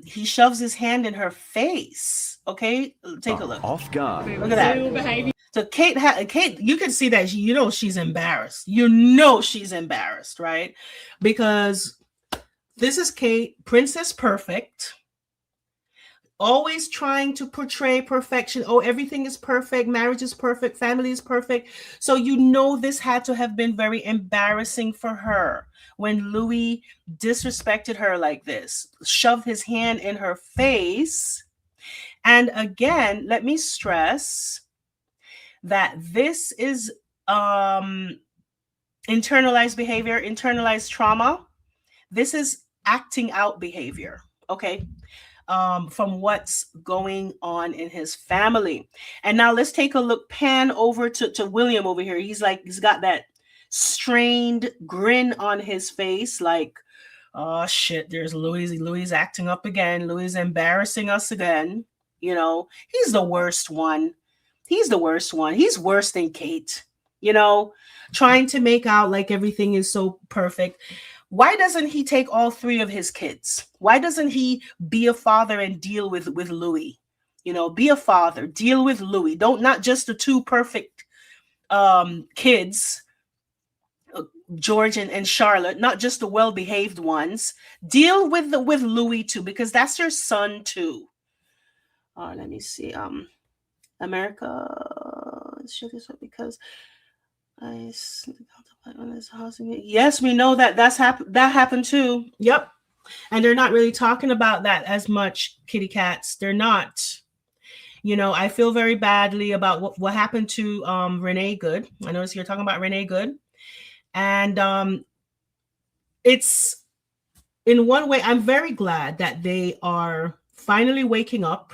he shoves his hand in her face. Okay, take a look.
Off guard.
Look at that. So Kate, you can see that she's embarrassed. You know she's embarrassed, right? Because this is Kate, Princess Perfect, always trying to portray perfection. Oh, everything is perfect. Marriage is perfect. Family is perfect. So you know this had to have been very embarrassing for her when Louis disrespected her like this, shoved his hand in her face. And again, let me stress that this is internalized behavior, internalized trauma. This is acting out behavior, okay, from what's going on in his family. And now let's take a look, pan over to William over here. He's got that strained grin on his face, like, oh shit, there's Louis acting up again. Louis embarrassing us again. You know, he's the worst one. He's worse than Kate, you know, trying to make out like everything is so perfect. Why doesn't he take all three of his kids? Why doesn't he be a father and deal with Louis? Be a father, deal with Louis. Don't, not just the two perfect kids, George and Charlotte, not just the well-behaved ones. Deal with Louis too, because that's your son too. Let me see. America, shit is because I on this housing. Yes, we know that that happened too. Yep. And they're not really talking about that as much, kitty cats. They're not. I feel very badly about what happened to Renee Good. I notice you're talking about Renee Good. And it's, in one way, I'm very glad that they are finally waking up,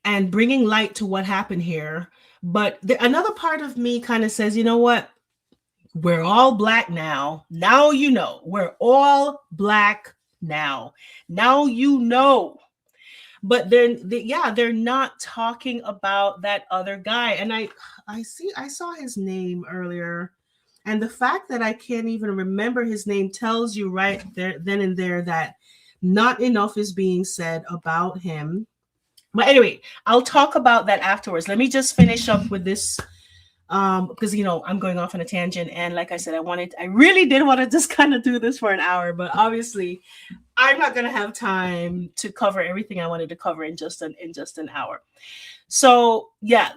and bringing light to what happened here. But another part of me kind of says, you know what? We're all black now. Now we're all black now. Now. But they're not talking about that other guy. And I saw his name earlier. And the fact that I can't even remember his name tells you right there, then and there, that not enough is being said about him. But anyway, I'll talk about that afterwards. Let me just finish up with this, because I'm going off on a tangent, and like I said, I really did want to just kind of do this for an hour, but obviously I'm not going to have time to cover everything I wanted to cover in just an hour. So yeah,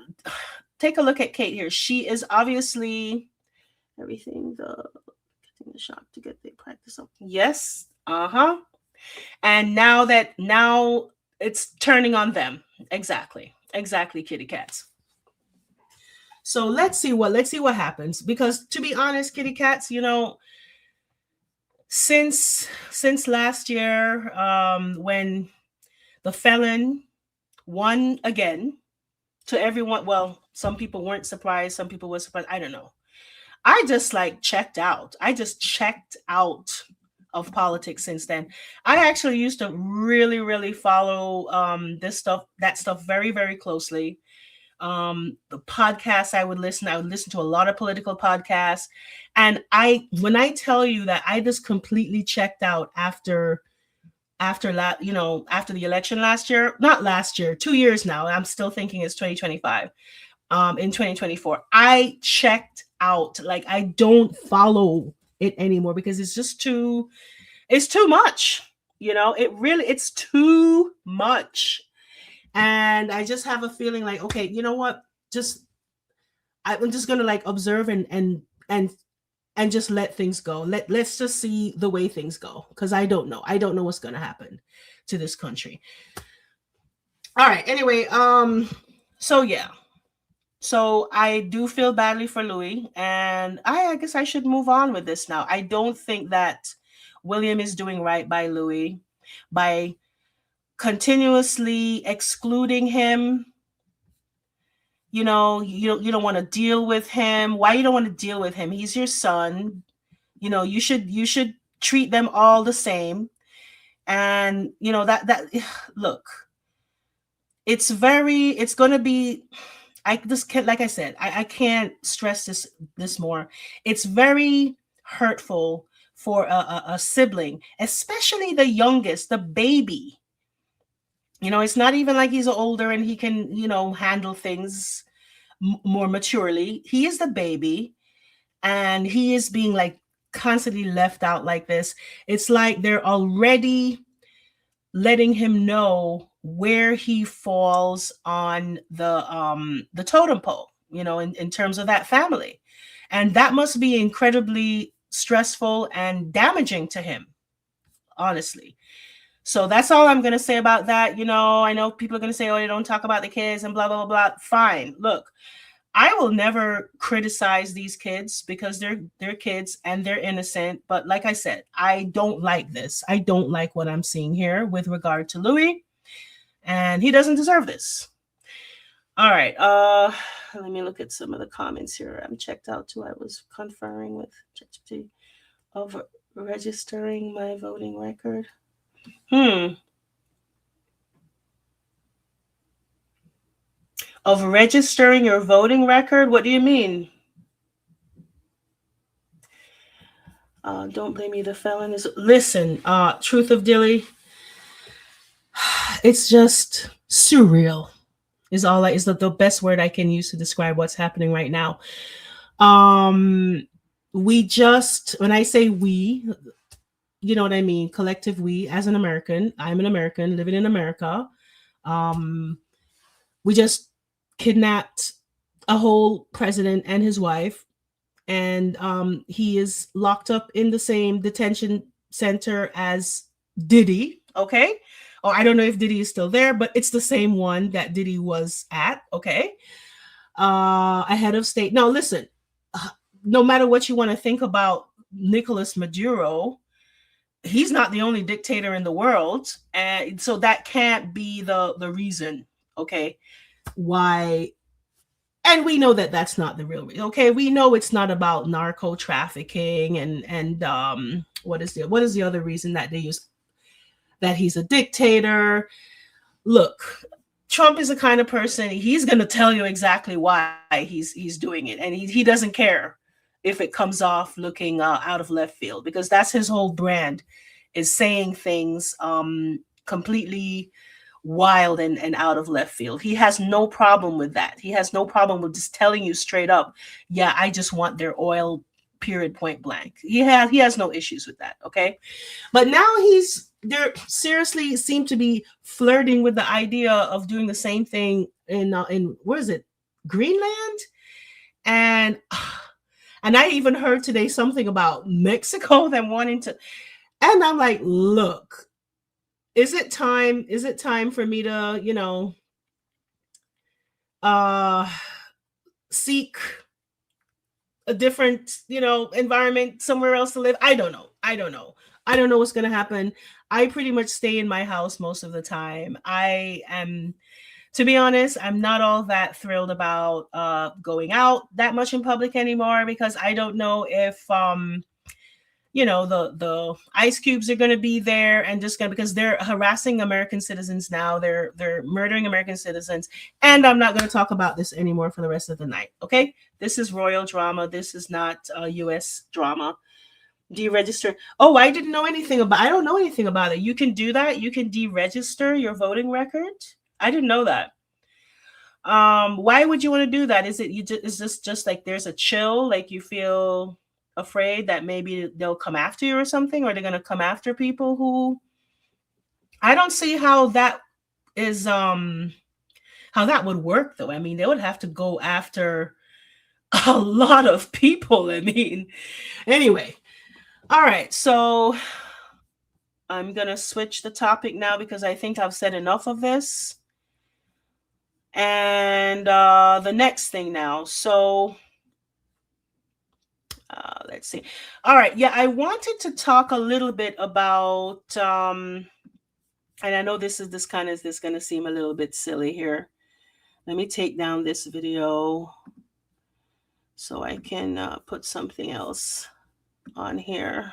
take a look at Kate here. She is obviously everything, getting the shot to get the practice up. Yes. And now it's turning on them. Exactly, kitty cats. So let's see what happens, because to be honest, kitty cats, since last year, when the felon won again, to everyone, well, some people weren't surprised, some people were surprised, I don't know. I just checked out. I just checked out of politics since then. I actually used to really, really follow that stuff very, very closely. The podcasts I would listen to a lot of political podcasts. And when I tell you that I just completely checked out after the election last year, not last year, 2 years now, I'm still thinking it's 2025. In 2024, I checked out. I don't follow it anymore because it's too much. It's too much. And I just have a feeling okay, you know what? I'm just gonna observe and just let things go. Let's just see the way things go, because I don't know what's gonna happen to this country. All right. Anyway, so yeah. So I do feel badly for Louis, and I guess I should move on with this now. I don't think that William is doing right by Louis by continuously excluding him. You don't want to deal with him. Why you don't want to deal with him? He's your son. You should treat them all the same. And that look, it's going to be, I just can't, like I said, I can't stress this more. It's very hurtful for a sibling, especially the youngest, the baby. It's not even like he's older and he can, handle things more maturely. He is the baby, and he is being constantly left out like this. It's like they're already letting him know where he falls on the totem pole, in terms of that family. And that must be incredibly stressful and damaging to him, honestly. So that's all I'm going to say about that. I know people are going to say, oh, you don't talk about the kids and blah, blah, blah, blah. Fine. Look, I will never criticize these kids because they're kids and they're innocent. But like I said, I don't like this. I don't like what I'm seeing here with regard to Louis, and he doesn't deserve this. All right. Let me look at some of the comments here. I'm checked out too. I was conferring with ChatGPT of registering my voting record. Of registering your voting record? What do you mean? Don't blame me, the felon is. Listen, truth of Dilly, it's just surreal. Is the best word I can use to describe what's happening right now. We just, when I say we, you know what I mean, collective we, as an American, I'm an American living in America. We just kidnapped a whole president and his wife, and he is locked up in the same detention center as Diddy. Okay. Or I don't know if Diddy is still there, but it's the same one that Diddy was at. Okay. A head of state. Now, listen, no matter what you want to think about Nicolas Maduro, he's not the only dictator in the world. And so that can't be the reason, okay, why. And we know that that's not the real reason. Okay, we know it's not about narco trafficking and what is the other reason that they use, that he's a dictator. Look, Trump is the kind of person, he's going to tell you exactly why he's doing it, and he doesn't care if it comes off looking out of left field, because that's his whole brand, is saying things completely wild and out of left field. He has no problem with that. He has no problem with just telling you straight up, yeah, I just want their oil, period, point blank. He has no issues with that. Okay. But now they're seriously seem to be flirting with the idea of doing the same thing in what is it, Greenland, and I even heard today something about Mexico, them wanting to, and I'm like, look, is it time for me to seek a different environment somewhere else to live? I don't know what's going to happen. I pretty much stay in my house most of the time. To be honest, I'm not all that thrilled about going out that much in public anymore, because I don't know if the ice cubes are going to be there, and just because they're harassing American citizens now, they're murdering American citizens. And I'm not going to talk about this anymore for the rest of the night. Okay, this is royal drama. This is not U.S. drama. Deregister. Oh, I don't know anything about it. You can do that. You can deregister your voting record. I didn't know that. Why would you want to do that? Is this just like there's a chill, like you feel afraid that maybe they'll come after you or something, or they're going to come after people who, I don't see how that is how that would work though. I mean, they would have to go after a lot of people. I mean, anyway. All right, so I'm going to switch the topic now because I think I've said enough of this. And the next thing now. So let's see. All right. Yeah, I wanted to talk a little bit about, and I know this is going to seem a little bit silly here. Let me take down this video so I can put something else on here.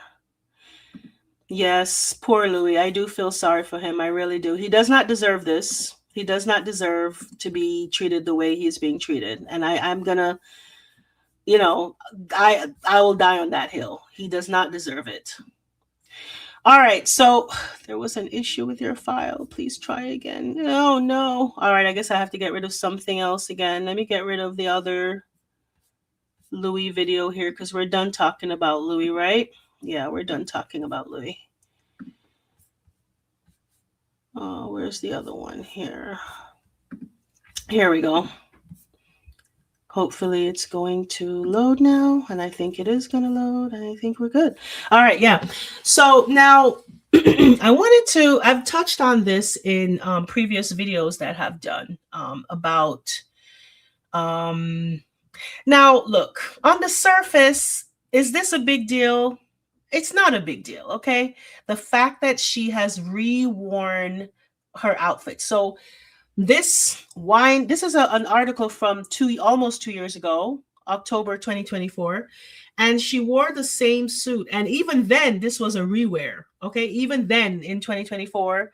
Yes, poor Louis. I do feel sorry for him. I really do. He does not deserve this. He does not deserve to be treated the way he's being treated. And I'm gonna, I will die on that hill. He does not deserve it. All right. So there was an issue with your file. Please try again. Oh no. All right. I guess I have to get rid of something else again. Let me get rid of the other Louis video here, because we're done talking about Louis, right? Yeah, we're done talking about Louis. Where's the other one here? Here we go. Hopefully it's going to load now, and I think it is going to load, and I think we're good. All right, yeah. So now I've touched on this in previous videos that I've done about, now look, on the surface, is this a big deal? It's not a big deal, okay? The fact that she has reworn her outfit. So this is an article from almost 2 years ago, October 2024, and she wore the same suit. And even then, this was a rewear, okay? Even then, in 2024,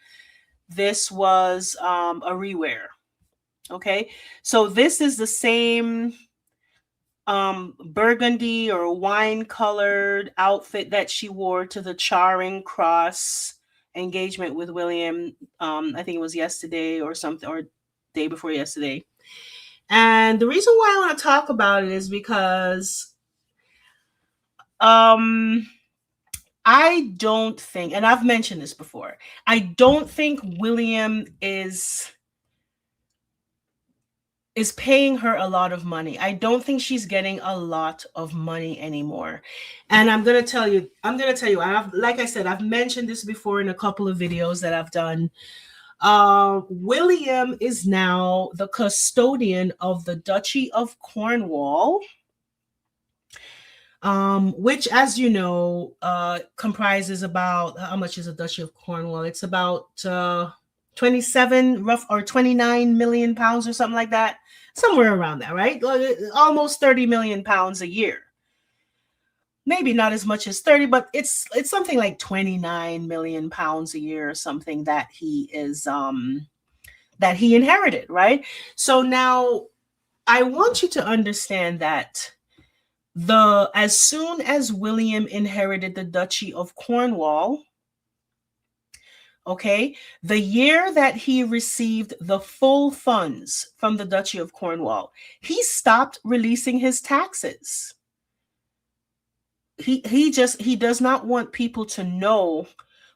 this was a rewear, okay? So this is the same burgundy or wine colored outfit that she wore to the Charing Cross engagement with William. I think it was yesterday or something, or day before yesterday. And the reason why I want to talk about it is because I don't think, and I've mentioned this before, I don't think William is paying her a lot of money. I don't think she's getting a lot of money anymore. And I'm going to tell you, like I said, I've mentioned this before in a couple of videos that I've done. William is now the custodian of the Duchy of Cornwall, which, as you know, comprises about, how much is a Duchy of Cornwall? It's about 29 million pounds or something like that. Somewhere around that, right? Almost 30 million pounds a year. Maybe not as much as 30, but it's something like 29 million pounds a year or something that he is that he inherited, right? So now I want you to understand that as soon as William inherited the Duchy of Cornwall, okay, the year that he received the full funds from the Duchy of Cornwall, he stopped releasing his taxes. He does not want people to know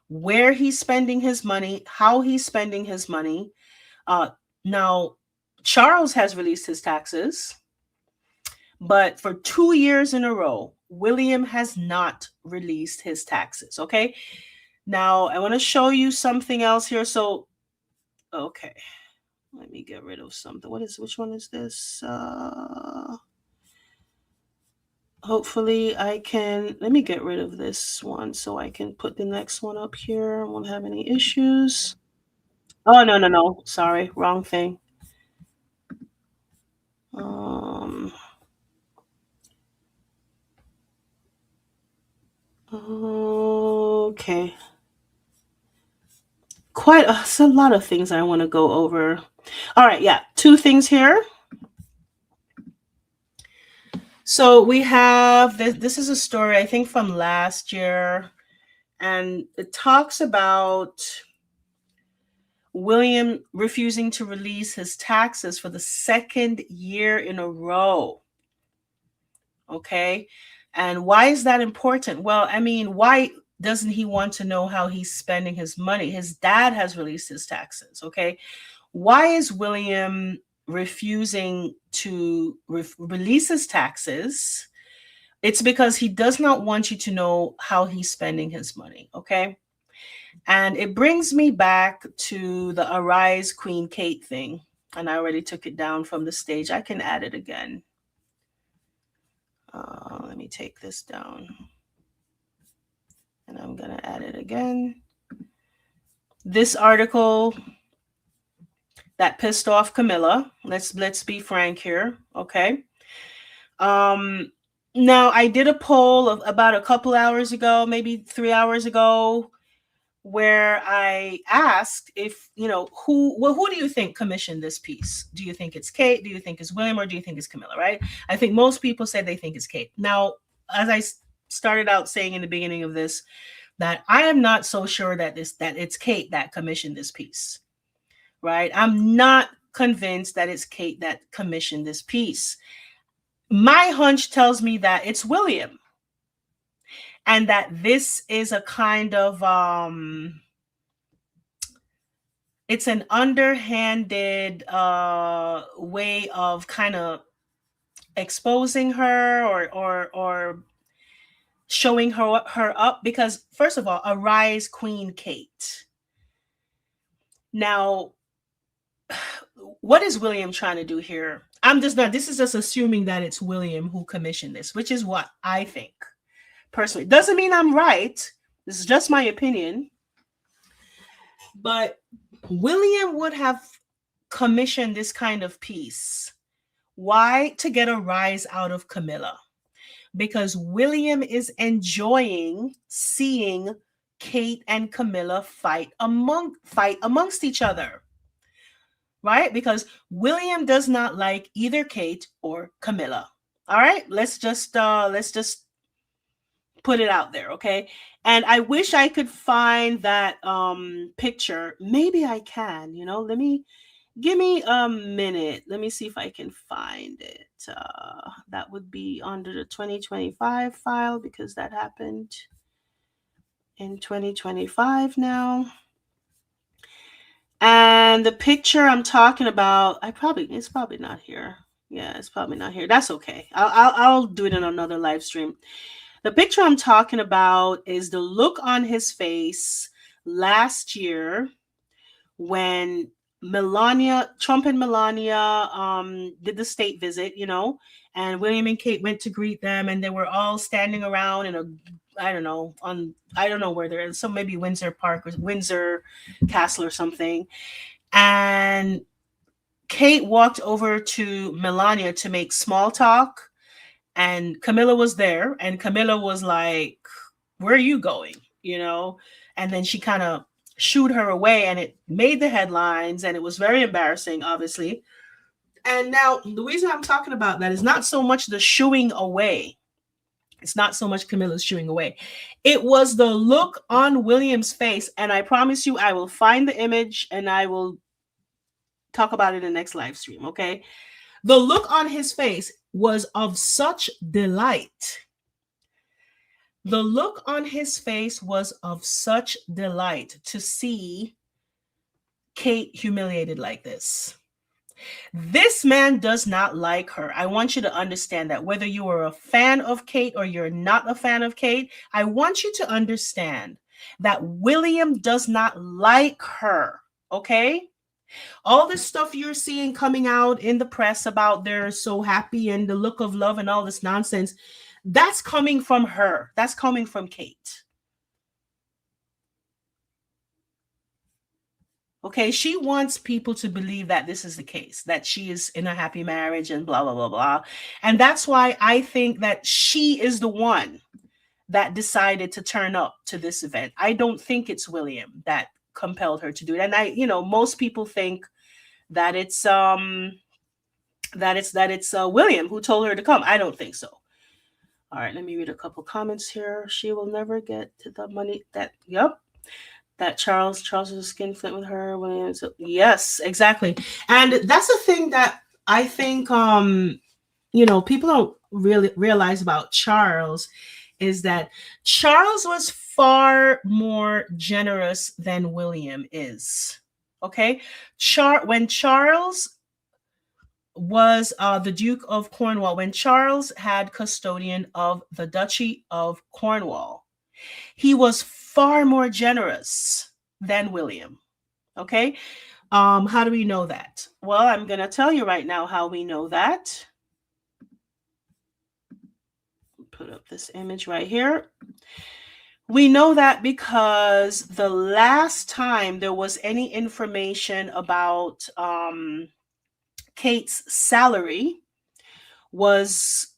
where he's spending his money, how he's spending his money. Now, Charles has released his taxes, but for 2 years in a row, William has not released his taxes, okay? Now, I want to show you something else here. So, okay, let me get rid of something. Which one is this? Hopefully I can, let me get rid of this one so I can put the next one up here. I won't have any issues. Oh, no. Sorry, wrong thing. Okay. It's a lot of things I want to go over. All right, yeah, 2 things here. So we have this is a story, I think, from last year, and it talks about William refusing to release his taxes for the 2nd year in a row. Okay. And why is that important? Well, I mean, why doesn't he want to know how he's spending his money? His dad has released his taxes. Okay. Why is William refusing to release his taxes? It's because he does not want you to know how he's spending his money. Okay. And it brings me back to the Arise Queen Kate thing. And I already took it down from the stage. I can add it again. Let me take this down. And I'm going to add it again. This article that pissed off Camilla. Let's be frank here. Okay. Now, I did a poll of about a couple hours ago, maybe 3 hours ago, where I asked if, who do you think commissioned this piece? Do you think it's Kate? Do you think it's William? Or do you think it's Camilla, right? I think most people said they think it's Kate. Now, as I started out saying in the beginning of this, that I am not so sure that it's Kate that commissioned this piece, right? I'm not convinced that it's Kate that commissioned this piece. My hunch tells me that it's William. And that this is a kind of, it's an underhanded way of kind of exposing her or showing her up. Because, first of all, Arise Queen Kate. Now, what is William trying to do here? This is just assuming that it's William who commissioned this, which is what I think. Personally, doesn't mean I'm right. This is just my opinion. But William would have commissioned this kind of piece. Why? To get a rise out of Camilla. Because William is enjoying seeing Kate and Camilla fight amongst each other. Right? Because William does not like either Kate or Camilla. All right, let's just put it out there, okay? And I wish I could find that picture. Maybe I can, give me a minute. Let me see if I can find it. That would be under the 2025 file because that happened in 2025 now. And the picture I'm talking about, it's probably not here. Yeah, it's probably not here. That's okay. I'll do it in another live stream. The picture I'm talking about is the look on his face last year when Trump and Melania did the state visit, and William and Kate went to greet them, and they were all standing around in I don't know where they're in, so maybe Windsor Park or Windsor Castle or something. And Kate walked over to Melania to make small talk, and Camilla was there, and Camilla was like, "Where are you going?" And then she kind of shooed her away, and it made the headlines, and it was very embarrassing, obviously. And now the reason I'm talking about that is not so much the shooing away. It's not so much Camilla's shooing away. It was the look on William's face, and I promise you, I will find the image and I will talk about it in the next live stream, okay? The look on his face was of such delight. The look on his face was of such delight to see Kate humiliated like this. This man does not like her. I want you to understand that. Whether you are a fan of Kate or you're not a fan of Kate, I want you to understand that William does not like her, okay? All this stuff you're seeing coming out in the press about they're so happy and the look of love and all this nonsense, that's coming from her. That's coming from Kate. Okay, she wants people to believe that this is the case, that she is in a happy marriage and blah, blah, blah, blah. And that's why I think that she is the one that decided to turn up to this event. I don't think it's William that compelled her to do it. And most people think that it's William who told her to come. I don't think so. All right, let me read a couple comments here. She will never get to the money that Charles's skin flint with her. Yes, exactly. And that's the thing that I think people don't really realize about Charles is that Charles was far more generous than William is. Okay? When Charles was the Duke of Cornwall, when Charles had custodian of the Duchy of Cornwall, he was far more generous than William. Okay? How do we know that? Well, I'm going to tell you right now how we know that. Put up this image right here. We know that because the last time there was any information about Kate's salary was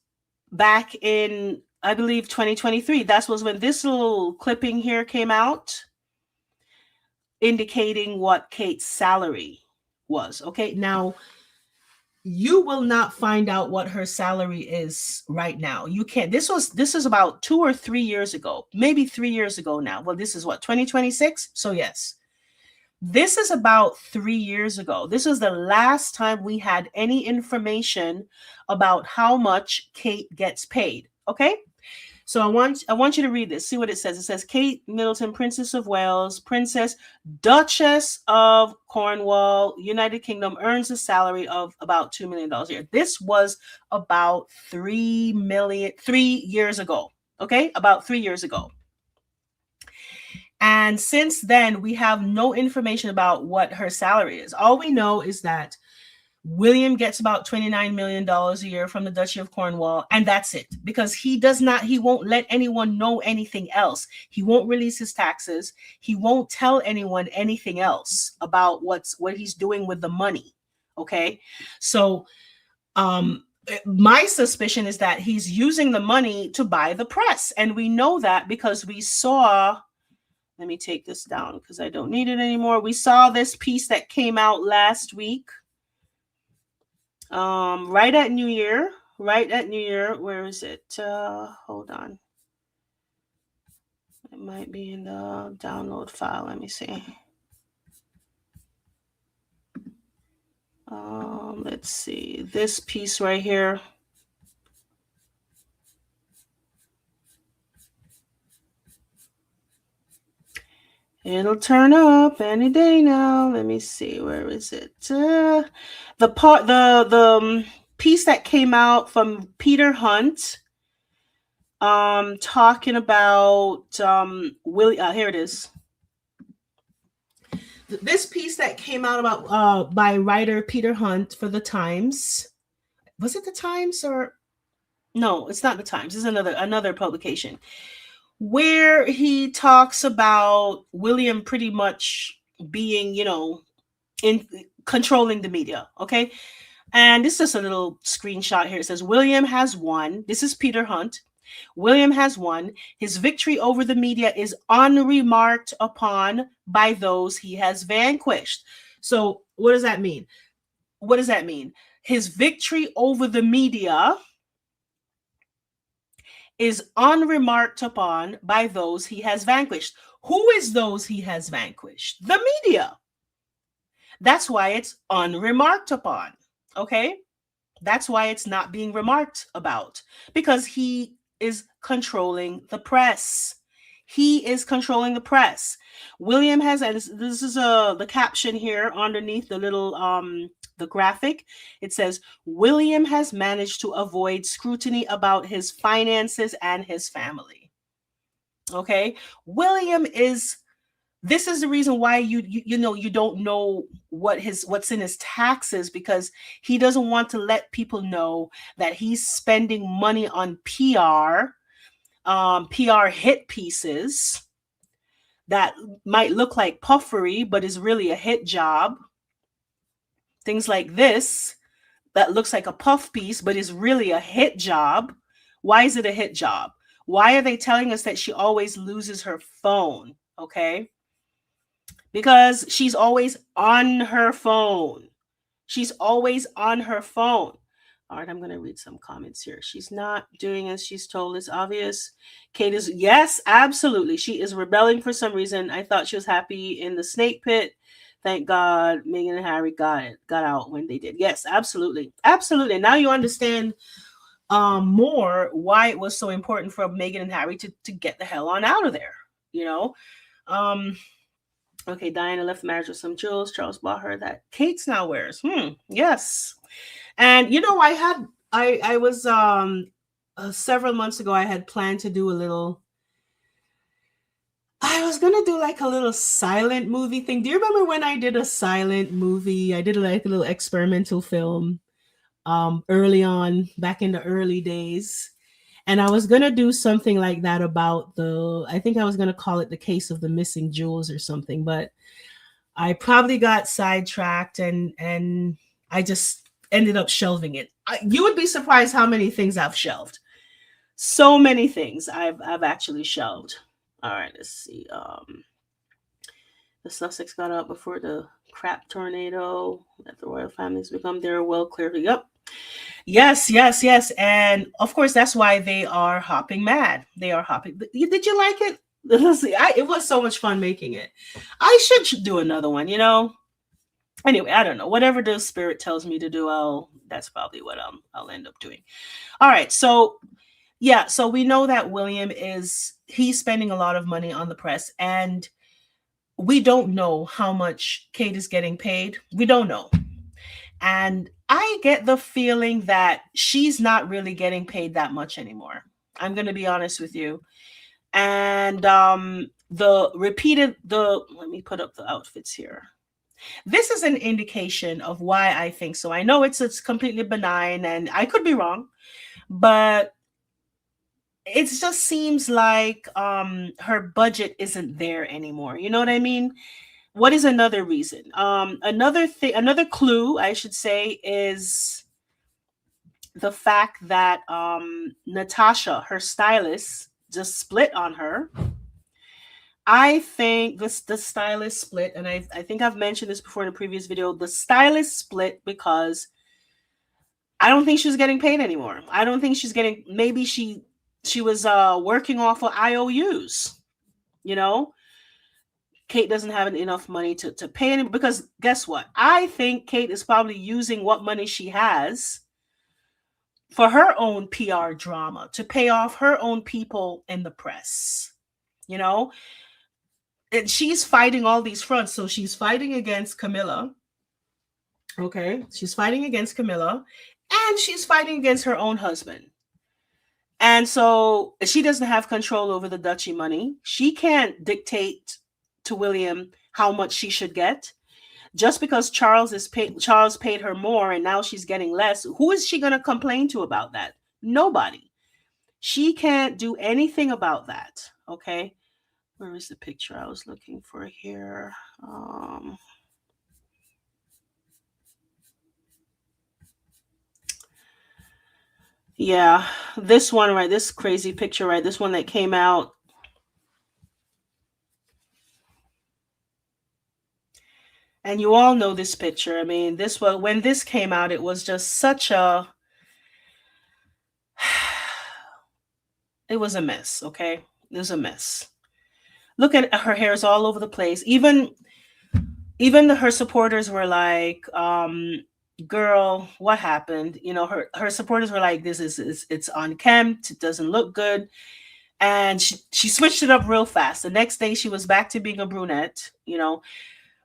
back in, I believe, 2023. That was when this little clipping here came out indicating what Kate's salary was. Okay, now you will not find out what her salary is right now. You can't. This is about 2 or 3 years ago, maybe 3 years ago now. Well, this is what, 2026? So yes, this is about 3 years ago. This was the last time we had any information about how much Kate gets paid. Okay, so I want you to read this. See what it says. It says Kate Middleton, Princess of Wales, Princess Duchess of Cornwall, United Kingdom, earns a salary of about $2 million a year. This was about 3 years ago. Okay, about 3 years ago. And since then, we have no information about what her salary is. All we know is that William gets about $29 million a year from the Duchy of Cornwall, and that's it. Because he won't let anyone know anything else. He won't release his taxes. He won't tell anyone anything else about what he's doing with the money. Okay? So, my suspicion is that he's using the money to buy the press. And we know that because we saw, let me take this down because I don't need it anymore. We saw this piece that came out last week. Right at New Year, right at New Year. Where is it? Hold on. It might be in the download file. Let me see. Let's see. This piece right here. It'll turn up any day now. Let me see. Where is it? The piece that came out from Peter Hunt, talking about here it is. This piece that came out about by writer Peter Hunt for the Times. Was it the Times or no? It's not the Times. It's another publication, where he talks about William pretty much being, in controlling the media. Okay. And this is just a little screenshot here. It says, William has won. This is Peter Hunt. William has won. His victory over the media is unremarked upon by those he has vanquished. So what does that mean? What does that mean? His victory over the media is unremarked upon by those he has vanquished. Who is those he has vanquished? The media. That's why it's unremarked upon. Okay? That's why it's not being remarked about, because he is controlling the press. He is controlling the press. William has, and this is the caption here underneath the little the graphic. It says, William has managed to avoid scrutiny about his finances and his family. Okay, William is. This is the reason why you don't know what's in his taxes, because he doesn't want to let people know that he's spending money on PR hit pieces that might look like puffery, but is really a hit job. Things like this that looks like a puff piece, but is really a hit job. Why is it a hit job? Why are they telling us that she always loses her phone? Okay. Because she's always on her phone. She's always on her phone. All right, I'm going to read some comments here. She's not doing as she's told. It's obvious. Kate is, yes, absolutely. She is rebelling for some reason. I thought she was happy in the snake pit. Thank God Meghan and Harry got out when they did. Yes, absolutely. Absolutely. Now you understand more why it was so important for Meghan and Harry to get the hell on out of there. Okay, Diana left the marriage with some jewels. Charles bought her that Kate's now wears. Yes. And I was several months ago, I had planned to do I was gonna do like a little silent movie thing. Do you remember when I did a silent movie? I did like a little experimental film early on, back in the early days. And I was going to do something like that about I think I was going to call it The Case of the Missing Jewels or something, but I probably got sidetracked and I just ended up shelving it. You would be surprised how many things I've shelved. So many things I've actually shelved. All right, let's see. The Sussex got up before the crap tornado that the royal families become. They're well clear. Yep. Yes. And of course, that's why they are hopping mad. They are hopping. Did you like it? It was so much fun making it. I should do another one, Anyway, I don't know. Whatever the spirit tells me to do, that's probably what I'll end up doing. All right. So, yeah. So we know that William he's spending a lot of money on the press, and we don't know how much Kate is getting paid. We don't know. And I get the feeling that she's not really getting paid that much anymore. I'm going to be honest with you. And let me put up the outfits here. This is an indication of why I think so. I know it's completely benign and I could be wrong, but it just seems like her budget isn't there anymore. You know what I mean? What is another reason? Another clue, I should say, is the fact that Natasha, her stylist, just split on her. I think the stylist split, and I think I've mentioned this before in a previous video. The stylist split because I don't think she's getting paid anymore. I don't think she's getting. Maybe she was working off of IOUs. You know, Kate doesn't have enough money to pay him, because guess what? I think Kate is probably using what money she has for her own PR drama to pay off her own people in the press. You know, and she's fighting all these fronts. So she's fighting against Camilla. Okay, she's fighting against Camilla, and she's fighting against her own husband. And so she doesn't have control over the duchy money. She can't dictate to William how much she should get. Just because Charles paid her more and now she's getting less, who is she going to complain to about that? Nobody. She can't do anything about that. Okay. Where is the picture I was looking for here? Yeah, this one, right? This crazy picture, right? This one that came out. And you all know this picture. I mean, this was when this came out, it was just such a it was a mess, okay? It was a mess. Look at her hair's all over the place. Even her supporters were like, girl, what happened? You know, her supporters were like, this is it's unkempt, it doesn't look good. And she switched it up real fast. The next day she was back to being a brunette, you know.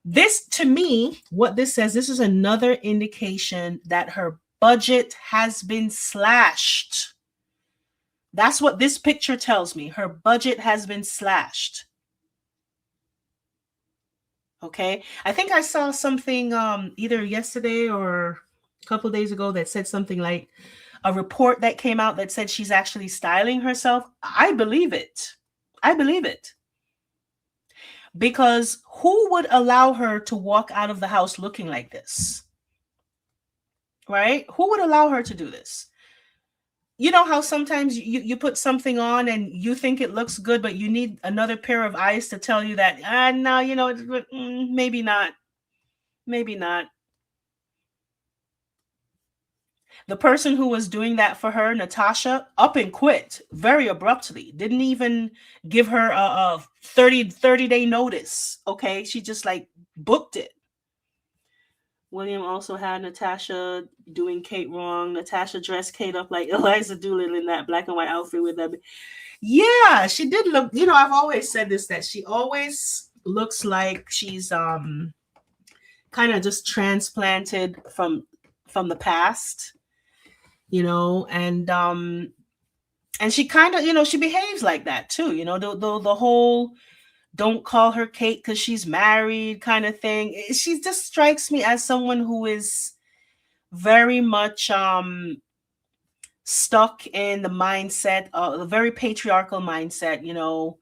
This, to me, what this says, this is another indication that her budget has been slashed. That's what this picture tells me. Her budget has been slashed. Okay. I think I saw something either yesterday or a couple days ago that said something like a report that came out that said she's actually styling herself. I believe it. I believe it. Because who would allow her to walk out of the house looking like this? Right? Who would allow her to do this? You know how sometimes you put something on and you think it looks good, but you need another pair of eyes to tell you that, no, you know, maybe not. Maybe not. The person who was doing that for her, Natasha, up and quit very abruptly. Didn't even give her a 30-day notice. Okay. She just like booked it. William also had Natasha doing Kate wrong. Natasha dressed Kate up like Eliza Doolittle in that black and white outfit with that. Yeah, she did look, you know, I've always said this, that she always looks like she's kind of just transplanted from the past, you know, and she kind of, you know, she behaves like that too, you know, the whole don't call her Kate because she's married kind of thing. She just strikes me as someone who is very much stuck in the mindset, the very patriarchal mindset, you know,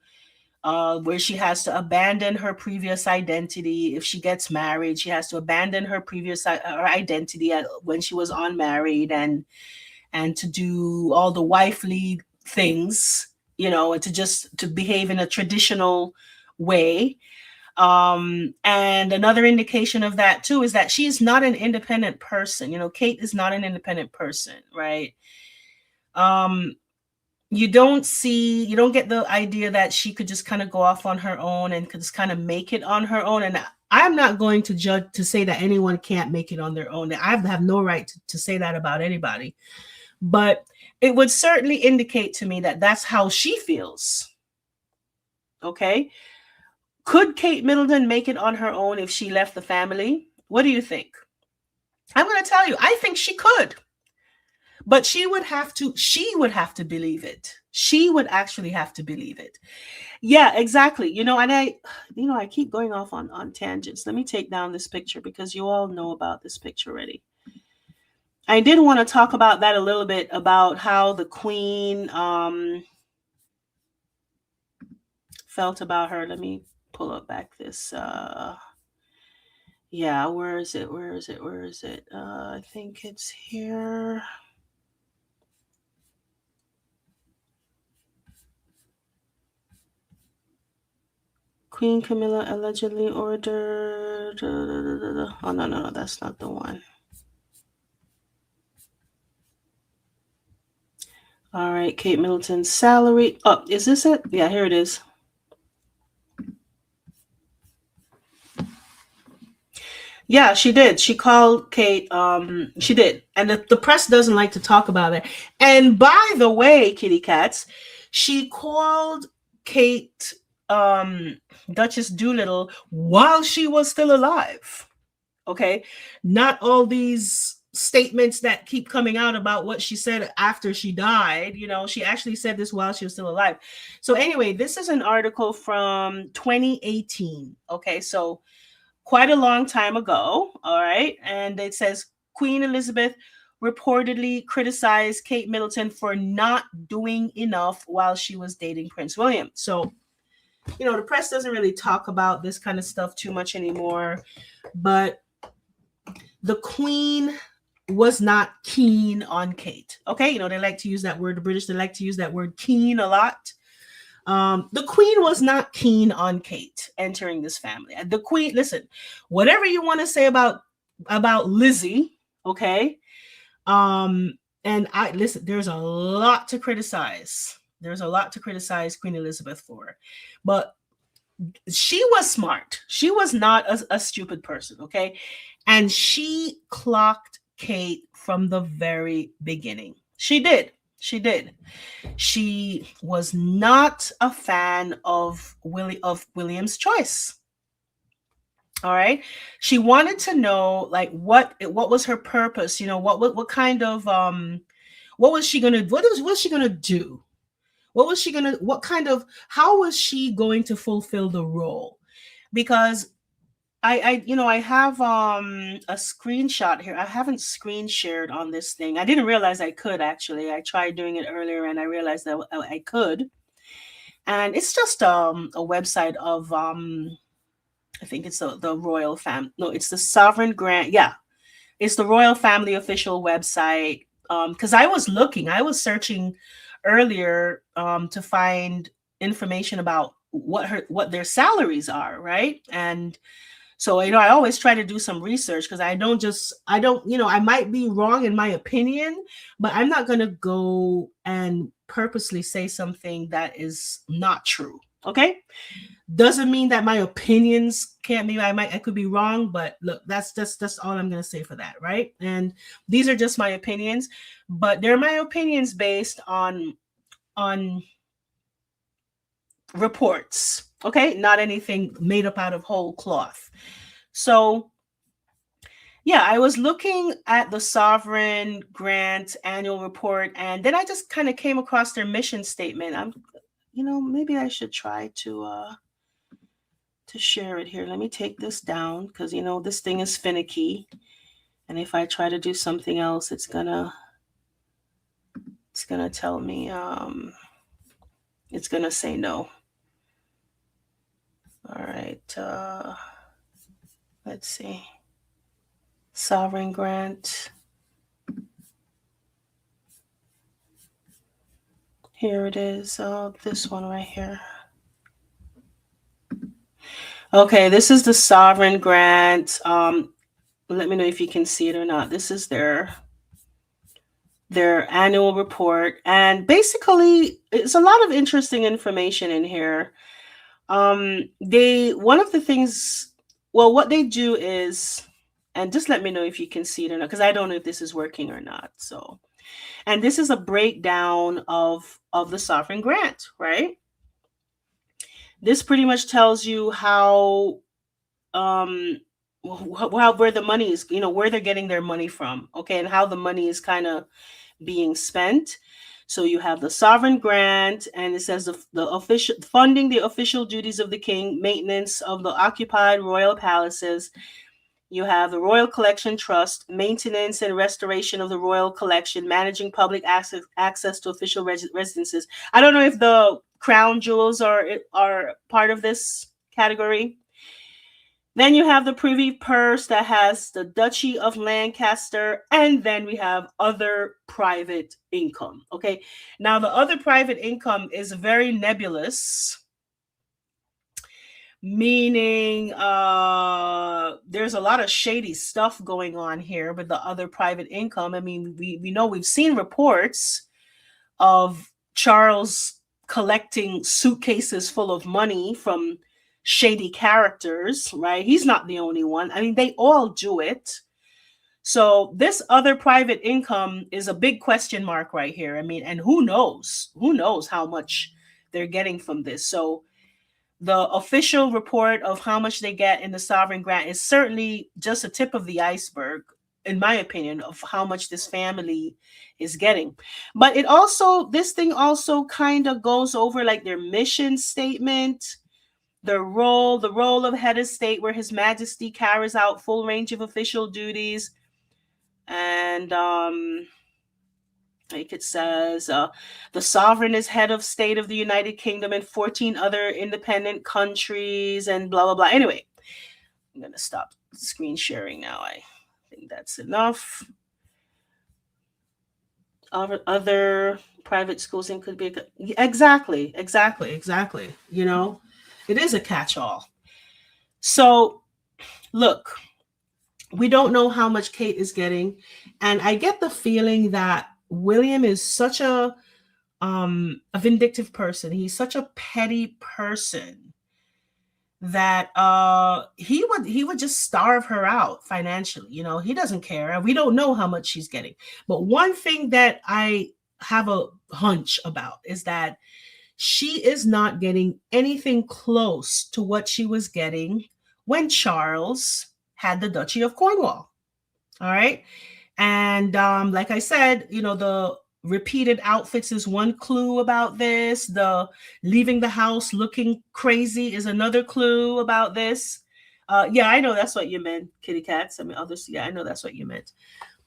where she has to abandon her previous identity. If she gets married, she has to abandon her previous identity when she was unmarried, and to do all the wifely things, you know, and to behave in a traditional way. And another indication of that too is that she is not an independent person. You know, Kate is not an independent person, right? You don't get the idea that she could just kind of go off on her own and could just kind of make it on her own. And I'm not going to say that anyone can't make it on their own. I have no right to say that about anybody. But it would certainly indicate to me that that's how she feels. Okay. Could Kate Middleton make it on her own if she left the family? What do you think? I'm going to tell you, I think she could. But she would have to believe it. She would actually have to believe it. Yeah, exactly. You know, and I keep going off on tangents. Let me take down this picture because you all know about this picture already. I did want to talk about that a little bit, about how the Queen felt about her. Let me pull up back this. Yeah, where is it? I think it's here. Queen Camilla allegedly ordered. Oh, no, that's not the one. All right, Kate Middleton's salary. Oh, is this it? Yeah, here it is. Yeah, she did. She called Kate. She did. And the press doesn't like to talk about it. And by the way, kitty cats, she called Kate Duchess Doolittle while she was still alive. Okay. Not all these statements that keep coming out about what she said after she died. You know, she actually said this while she was still alive. So, anyway, this is an article from 2018. Okay. So, quite a long time ago. All right. And it says Queen Elizabeth reportedly criticized Kate Middleton for not doing enough while she was dating Prince William. So, you know, the press doesn't really talk about this kind of stuff too much anymore. But the Queen was not keen on Kate. Okay. You know, they like to use that word. The British, they like to use that word keen a lot. The Queen was not keen on Kate entering this family. The Queen, listen, whatever you want to say about Lizzie, okay? And I listen, there's a lot to criticize. There's a lot to criticize Queen Elizabeth for. But she was smart. She was not a stupid person, okay? And she clocked Kate from the very beginning. She did. She did. She was not a fan of William's choice. All right. She wanted to know like what was her purpose, you know, what kind of what was she gonna what was she gonna do? What was she gonna what kind of how was she going to fulfill the role? Because I you know I have a screenshot here. I haven't screen shared on this thing. I didn't realize I could actually. I tried doing it earlier and I realized that I could. And it's just a website of I think it's the royal fam. No, it's the Sovereign Grant. Yeah, it's the royal family official website. Because I was searching earlier to find information about what their salaries are, right? And so, you know, I always try to do some research because I don't, you know, I might be wrong in my opinion, but I'm not going to go and purposely say something that is not true. Okay. Doesn't mean that my opinions can't be, I could be wrong, but look, that's all I'm going to say for that. Right. And these are just my opinions, but they're my opinions based on reports. Okay. Not anything made up out of whole cloth. So, yeah, I was looking at the Sovereign Grant annual report, and then I just kind of came across their mission statement. You know, maybe I should try to share it here. Let me take this down because you know this thing is finicky, and if I try to do something else, it's gonna tell me it's gonna say no. All right, let's see. Sovereign Grant. Here it is. This one right here. Okay, this is the Sovereign Grant. Let me know if you can see it or not. This is their annual report, and basically, it's a lot of interesting information in here. One of the things, well, what they do is, and just let me know if you can see it or not, because I don't know if this is working or not. So, and this is a breakdown of the Sovereign Grant, right? This pretty much tells you how where the money is, you know, where they're getting their money from, okay, and how the money is kind of being spent. So you have the Sovereign Grant, and it says the official funding the official duties of the king, maintenance of the occupied royal palaces. You have the Royal Collection Trust, maintenance and restoration of the royal collection, managing public access to official residences. I don't know if the crown jewels are part of this category. Then you have the Privy Purse that has the Duchy of Lancaster, and then we have other private income. Okay, now the other private income is very nebulous, meaning there's a lot of shady stuff going on here with the other private income. I mean, we know we've seen reports of Charles collecting suitcases full of money from shady characters, right? He's not the only one. I mean, they all do it. So this other private income is a big question mark right here. I mean, and who knows? Who knows how much they're getting from this? So the official report of how much they get in the sovereign grant is certainly just a tip of the iceberg, in my opinion, of how much this family is getting. But this thing also kind of goes over like their mission statement, the role of head of state, where His Majesty carries out full range of official duties. And like it says, the sovereign is head of state of the United Kingdom and 14 other independent countries, and blah, blah, blah. Anyway, I'm going to stop screen sharing now. I think that's enough. Other private schools and could be exactly. You know, it is a catch-all. So look, we don't know how much Kate is getting, and I get the feeling that William is such a vindictive person. He's such a petty person that he would just starve her out financially. You know, he doesn't care. We don't know how much she's getting. But one thing that I have a hunch about is that she is not getting anything close to what she was getting when Charles had the Duchy of Cornwall. All right. And like I said, you know, the repeated outfits is one clue about this. The leaving the house looking crazy is another clue about this. Yeah, I know that's what you meant, kitty cats. I mean, others. Yeah, I know that's what you meant.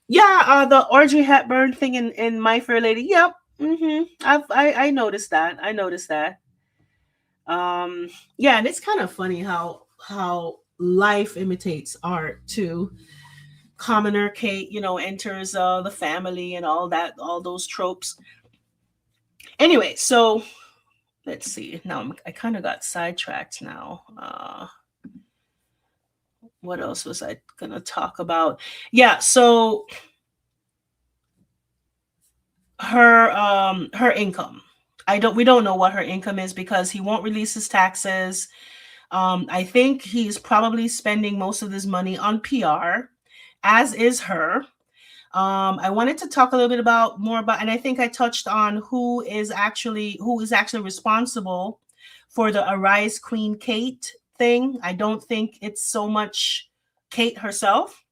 Yeah, the Audrey Hepburn thing in My Fair Lady. Yep. I noticed that. Yeah, and it's kind of funny how life imitates art too. Commoner Kate, you know, enters the family and all that, all those tropes. Anyway, so let's see. Now I kind of got sidetracked now. What else was I gonna talk about? Yeah, so her income. We don't know what her income is because he won't release his taxes. I think he's probably spending most of his money on PR, as is her. I wanted to talk a little bit more about, and I think I touched on who is actually responsible for the Arise Queen Kate thing. I don't think it's so much Kate herself.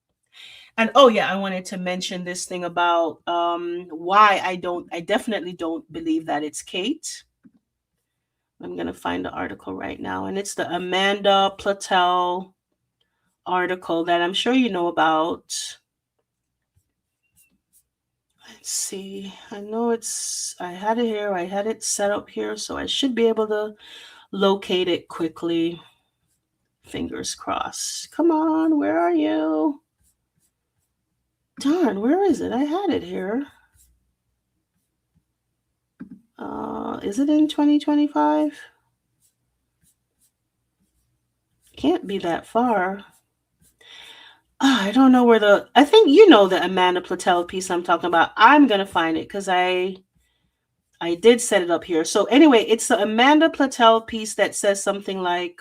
And oh yeah, I wanted to mention this thing about why I definitely don't believe that it's Kate. I'm gonna find the article right now, and it's the Amanda Platel article that I'm sure you know about. Let's see. I know I had it here. I had it set up here, so I should be able to locate it quickly. Fingers crossed. Come on, where are you? Darn, where is it? I had it here. Is it in 2025? Can't be that far. I don't know where I think you know the Amanda Platel piece I'm talking about. I'm going to find it because I did set it up here. So anyway, it's the Amanda Platel piece that says something like,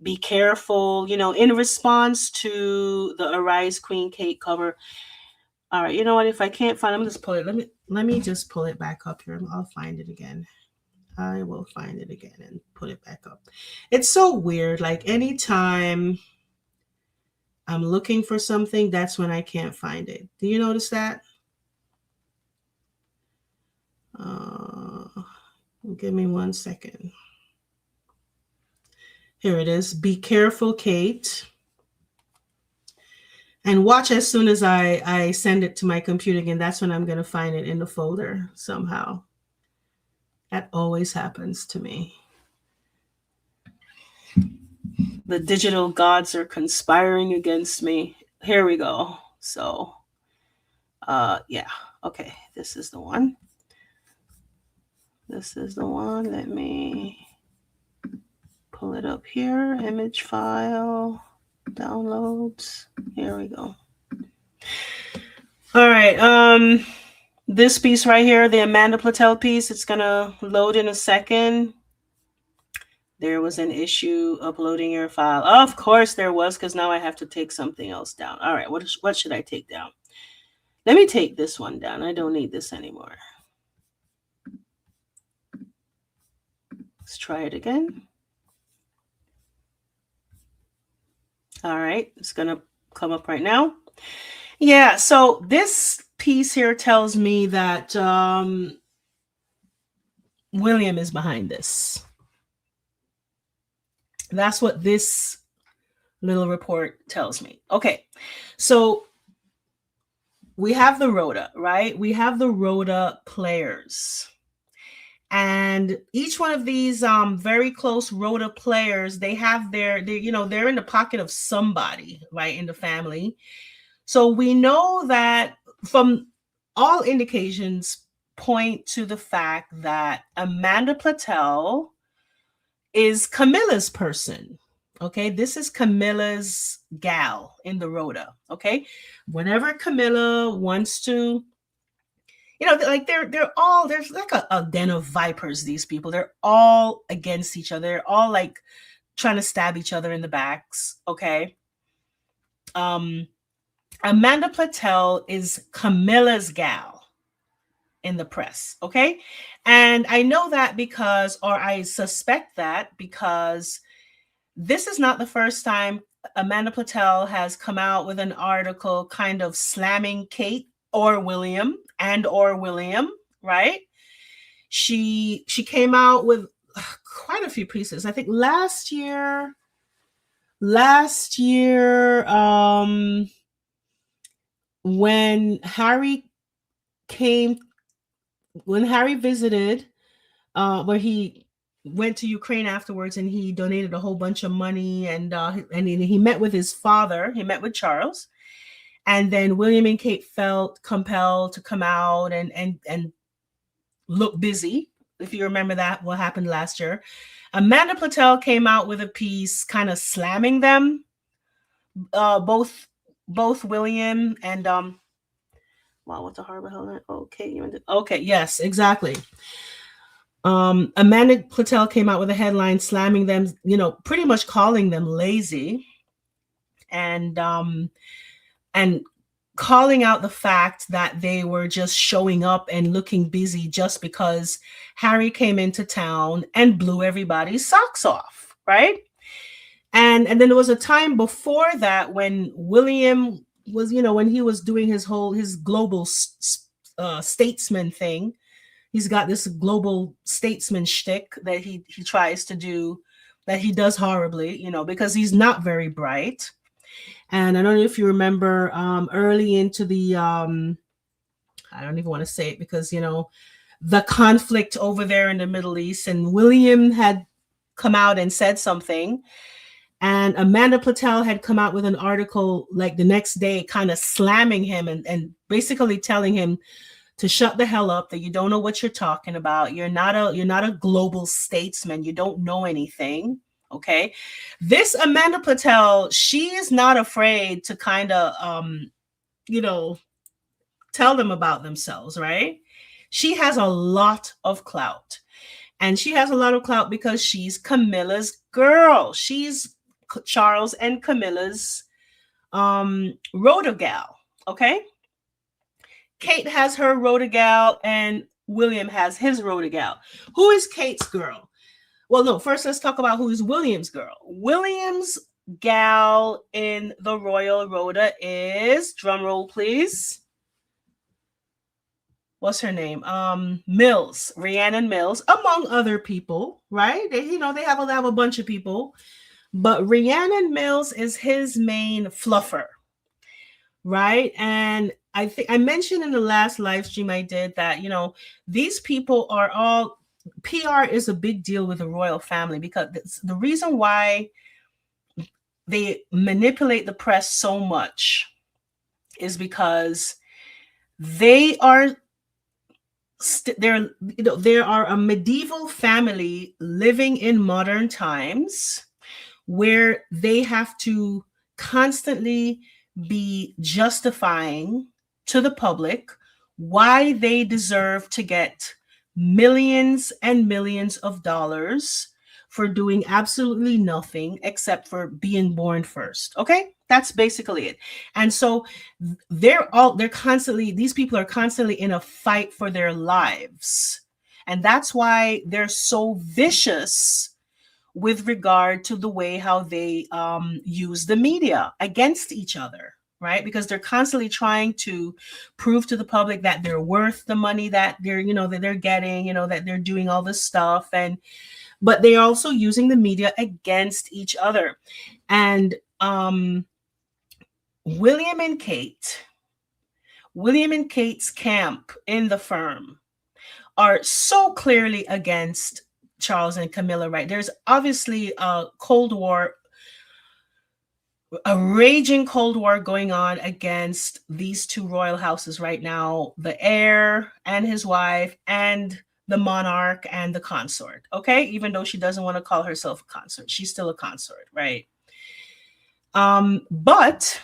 be careful, you know, in response to the Arise Queen Kate cover. All right, you know what? If I can't find it, I'm just pull it. Let me just pull it back up here. I'll find it again. I will find it again and put it back up. It's so weird. Like anytime I'm looking for something, that's when I can't find it. Do you notice that? Give me 1 second. Here it is. Be careful, Kate. And watch as soon as I send it to my computer again, that's when I'm going to find it in the folder somehow. That always happens to me. The digital gods are conspiring against me. Here we go. So, yeah. Okay, this is the one. Let me pull it up here. Image file, downloads. Here we go. All right. This piece right here, the Amanda Platel piece, it's gonna load in a second. There was an issue uploading your file. Of course there was, because now I have to take something else down. All right, what should I take down? Let me take this one down. I don't need this anymore. Let's try it again. All right, it's gonna come up right now. Yeah, so this piece here tells me that William is behind this. That's what this little report tells me. Okay, so we have the Rhoda, right? We have the Rhoda players. And each one of these very close Rhoda players, they have they're in the pocket of somebody, right, in the family. So we know that from all indications point to the fact that Amanda Platel is Camilla's person. Okay, this is Camilla's gal in the Rhoda. Okay, whenever Camilla wants to, like they're all, there's like a den of vipers. These people, they're all against each other. They're all like trying to stab each other in the backs. Okay, Amanda Platel is Camilla's gal in the press. Okay, and I know that because, or I suspect that because this is not the first time Amanda Platel has come out with an article kind of slamming Kate or William, right? She came out with quite a few pieces. I think last year, when Harry visited, where he went to Ukraine afterwards, and he donated a whole bunch of money, and he met with his father. He met with Charles, and then William and Kate felt compelled to come out and look busy. If you remember that, what happened last year, Amanda Platel came out with a piece kind of slamming them, both William and wow, what's a horrible hell? Okay, yes, exactly. Amanda Platel came out with a headline slamming them, pretty much calling them lazy, and calling out the fact that they were just showing up and looking busy just because Harry came into town and blew everybody's socks off, right? And then there was a time before that when William was, when he was doing his global statesman thing. He's got this global statesman shtick that he tries to do, that he does horribly, because he's not very bright. And I don't know if you remember early into the, I don't even want to say it because, the conflict over there in the Middle East, and William had come out and said something, and Amanda Platel had come out with an article like the next day kind of slamming him and basically telling him to shut the hell up, that you don't know what you're talking about. You're not a global statesman. You don't know anything. Okay. This Amanda Platel, she is not afraid to kind of, tell them about themselves, right? She has a lot of clout, and she has a lot of clout because she's Camilla's girl. She's Charles and Camilla's Rhoda gal. Okay. Kate has her Rhoda gal, and William has his Rhoda gal. Who is Kate's girl? Well, no, first let's talk about who's William's girl. William's gal in the Royal Rhoda is, drum roll please, what's her name? Mills, Rhiannon Mills, among other people, right? They have a bunch of people, but Rhiannon Mills is his main fluffer, right? And I think I mentioned in the last live stream I did that, these people are all, PR is a big deal with the royal family, because the reason why they manipulate the press so much is because they are a medieval family living in modern times, where they have to constantly be justifying to the public why they deserve to get millions and millions of dollars for doing absolutely nothing except for being born first. Okay? That's basically it. And so these people are constantly in a fight for their lives. And that's why they're so vicious with regard to the way how they use the media against each other, right? Because they're constantly trying to prove to the public that they're worth the money that they're getting, that they're doing all this stuff. But they're also using the media against each other. And William and Kate's camp in the firm are so clearly against Charles and Camilla, right? There's obviously a raging Cold War going on against these two royal houses right now, the heir and his wife, and the monarch and the consort, okay? Even though she doesn't want to call herself a consort, she's still a consort, right? But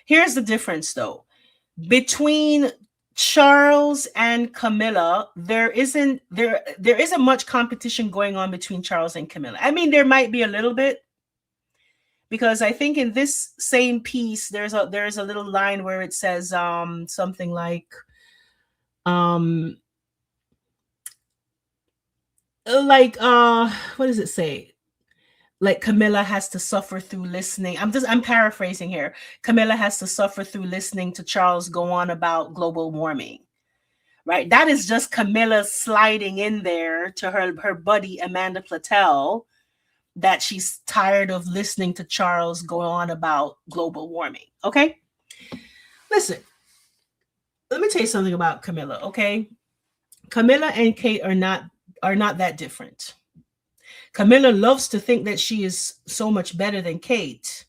here's the difference, though. Between Charles and Camilla, there isn't much competition going on between Charles and Camilla. I mean, there might be a little bit, because I think in this same piece there's a little line where it says something like what does it say? Like Camilla has to suffer through listening. I'm paraphrasing here. Camilla has to suffer through listening to Charles go on about global warming, right? That is just Camilla sliding in there to her buddy Amanda Platel, that she's tired of listening to Charles go on about global warming. Okay, listen. Let me tell you something about Camilla. Okay, Camilla and Kate are not that different. Camilla loves to think that she is so much better than Kate,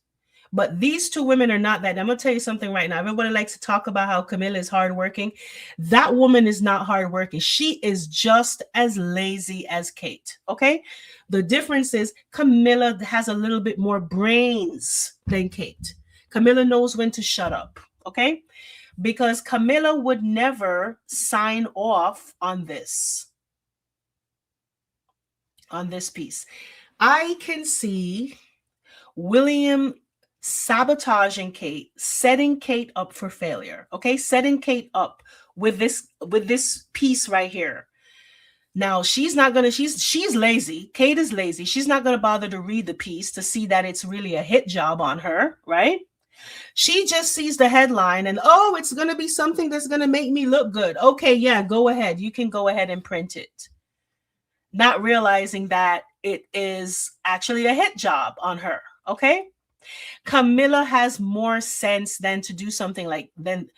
but these two women are not that. I'm going to tell you something right now. Everybody likes to talk about how Camilla is hardworking. That woman is not hardworking. She is just as lazy as Kate, okay? The difference is Camilla has a little bit more brains than Kate. Camilla knows when to shut up, okay? Because Camilla would never sign off on this piece. I can see William sabotaging Kate, setting Kate up for failure. Okay, setting Kate up with this piece right here. Now she's lazy. Kate is lazy. She's not gonna bother to read the piece to see that it's really a hit job on her, right? She just sees the headline and, oh, it's gonna be something that's gonna make me look good. Okay, yeah, go ahead. You can go ahead and print it. Not realizing that it is actually a hit job on her. Okay, Camilla has more sense than to do something like than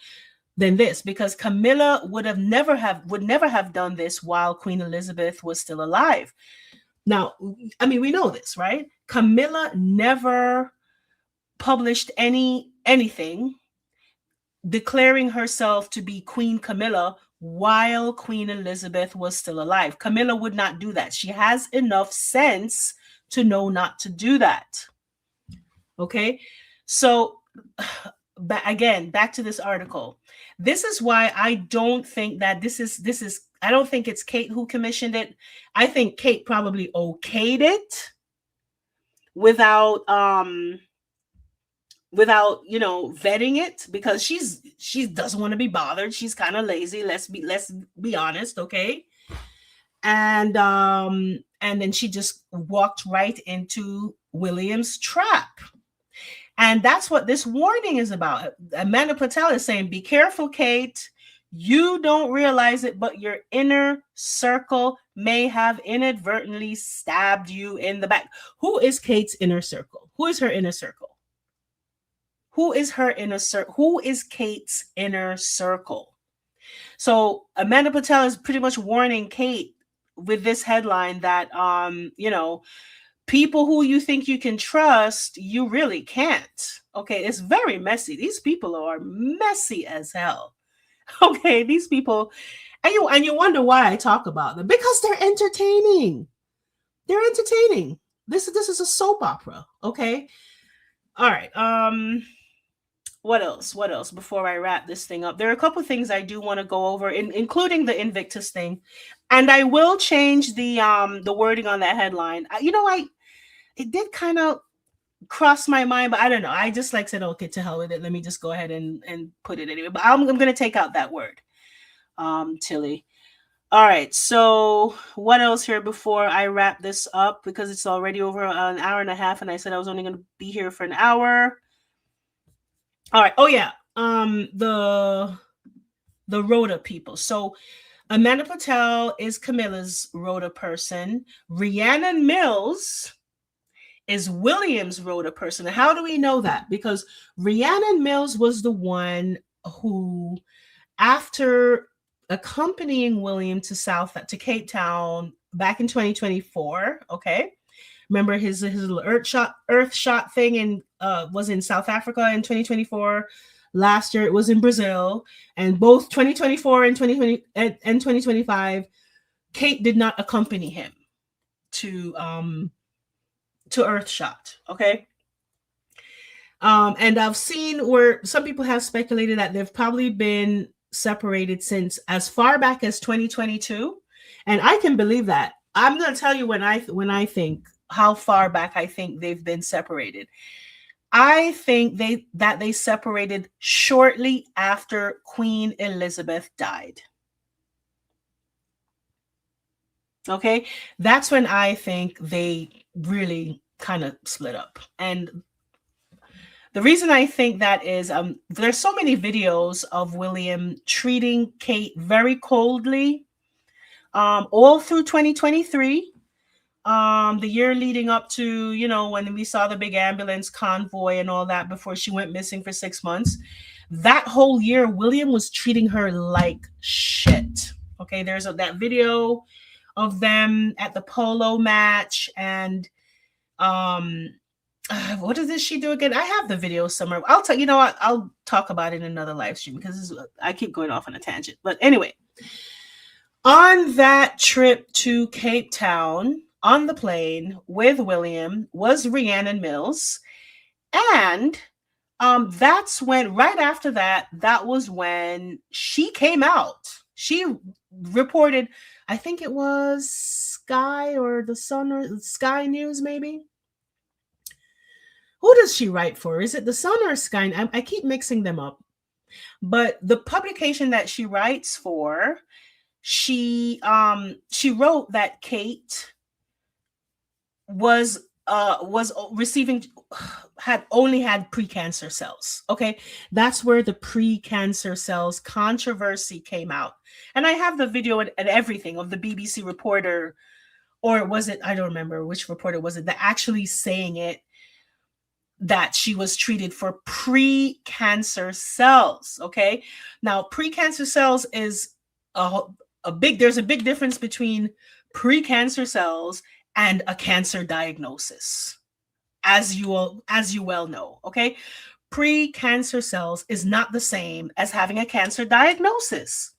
this, because Camilla would never have done this while Queen Elizabeth was still alive. Now, I mean, we know this, right? Camilla never published anything declaring herself to be Queen Camilla while Queen Elizabeth was still alive. Camilla would not do that. She has enough sense to know not to do that. Okay, so again, back to this article. This is why I don't think that this is. I don't think it's Kate who commissioned it. I think Kate probably okayed it without vetting it, because she doesn't want to be bothered. She's kind of lazy. Let's be honest, okay? And then she just walked right into William's trap. And that's what this warning is about. Amanda Patel is saying, be careful, Kate. You don't realize it, but your inner circle may have inadvertently stabbed you in the back. Who is Kate's inner circle? Who is her inner circle? Who is her inner circle? Who is Kate's inner circle? So Amanda Patel is pretty much warning Kate with this headline that, people who you think you can trust, you really can't. Okay, it's very messy. These people are messy as hell. Okay, these people, and you wonder why I talk about them, because they're entertaining. They're entertaining. This is a soap opera. Okay. All right. What else? What else? Before I wrap this thing up, there are a couple things I do want to go over, including the Invictus thing, and I will change the wording on that headline. It did kind of cross my mind, but I don't know. I just like said, okay, to hell with it. Let me just go ahead and put it anyway. But I'm going to take out that word, Tilly. All right. So what else here before I wrap this up, because it's already over an hour and a half, and I said I was only going to be here for an hour. All right. Oh yeah. The Rhoda people. So Amanda Patel is Camilla's Rhoda person. Rhiannon Mills is William's Rhoda person. And how do we know that? Because Rhiannon Mills was the one who, after accompanying William to Cape Town back in 2024, okay? Remember his little earth shot thing was in South Africa in 2024. Last year it was in Brazil, and both 2024 and 2025, Kate did not accompany him to Earthshot, okay? And I've seen where some people have speculated that they've probably been separated since as far back as 2022, and I can believe that. I'm going to tell you when I think how far back I think they've been separated. I think they separated shortly after Queen Elizabeth died. Okay, that's when I think they really kind of split up. And the reason I think that is there's so many videos of William treating Kate very coldly all through 2023. The year leading up to, when we saw the big ambulance convoy and all that before she went missing for 6 months, that whole year, William was treating her like shit. Okay, there's that video of them at the polo match, and what did she do again? I have the video somewhere. I'll tell you know what, I'll talk about it in another live stream because I keep going off on a tangent. But anyway, on that trip to Cape Town on the plane with William was Rhiannon Mills, and that's when, right after that was when she came out. She reported, I think it was Sky or the Sun or Sky News, maybe. Who does she write for? Is it the Sun or Sky? I keep mixing them up. But the publication that she writes for, she wrote that Kate was receiving, had only had precancer cells. Okay, that's where the precancer cells controversy came out. And I have the video and everything of the BBC reporter, or was it, I don't remember which reporter was it, that actually saying it, that she was treated for precancer cells. Okay, now precancer cells is there's a big difference between precancer cells and a cancer diagnosis, as you well know. Okay, precancer cells is not the same as having a cancer diagnosis.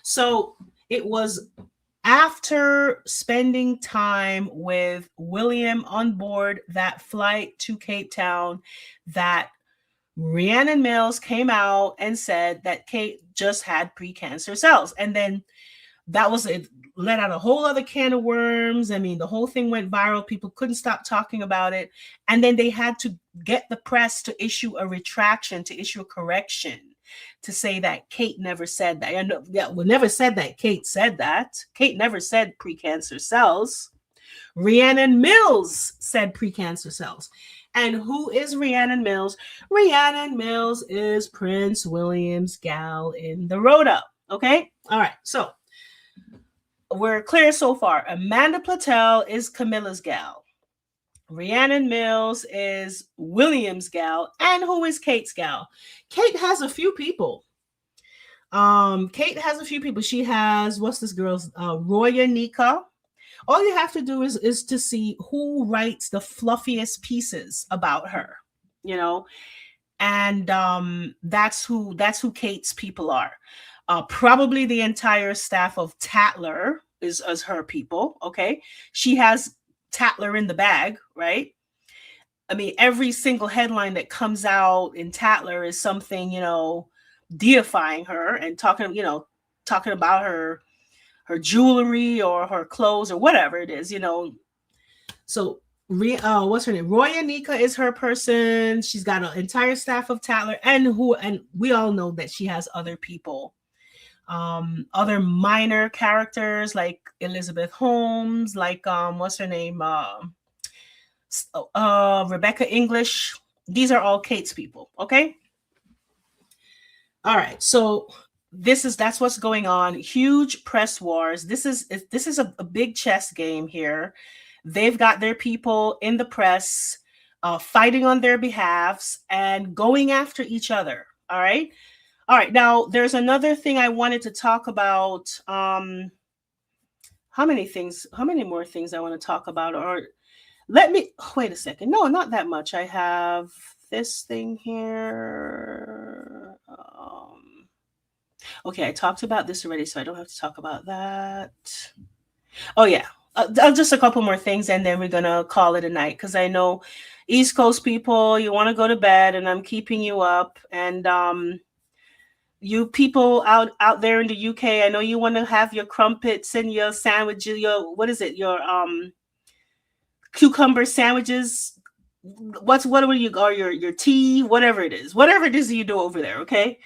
So it was after spending time with William on board that flight to Cape Town that Rhiannon Mills came out and said that Kate just had precancer cells. And then it let out a whole other can of worms. I mean, the whole thing went viral. People couldn't stop talking about it. And then they had to get the press to issue a retraction, to issue a correction, to say that Kate never said that. And we never said that Kate said that. Kate never said precancer cells. Rhiannon Mills said precancer cells. And who is Rhiannon Mills? Rhiannon Mills is Prince William's gal in the Rhoda. Okay? All right. So we're clear so far. Amanda Patel is Camilla's gal. Rhiannon Mills is William's gal. And who is Kate's gal? Kate has a few people. She has, what's this girl's? Roya Nika. All you have to do is to see who writes the fluffiest pieces about her, and that's who Kate's people are. Probably the entire staff of Tatler is her people. Okay, she has Tatler in the bag, right? I mean, every single headline that comes out in Tatler is something, deifying her and talking about her jewelry or her clothes or whatever it is, So, what's her name? Roya Nika is her person. She's got an entire staff of Tatler, and we all know that she has other people, other minor characters like Elizabeth Holmes, like what's her name? Rebecca English. These are all Kate's people. Okay. All right. So that's what's going on. Huge press wars. This is a big chess game here. They've got their people in the press fighting on their behalves and going after each other. All right. All right. Now, there's another thing I wanted to talk about. How many more things I want to talk about? Or wait a second. No, not that much. I have this thing here. Okay, I talked about this already, so I don't have to talk about that. Oh, yeah. Just a couple more things, and then we're going to call it a night, because I know East Coast people, you want to go to bed, and I'm keeping you up. And you people out there in the UK, I know you want to have your crumpets and your sandwiches, your cucumber sandwiches. What are you, or your tea, whatever it is you do over there. Okay.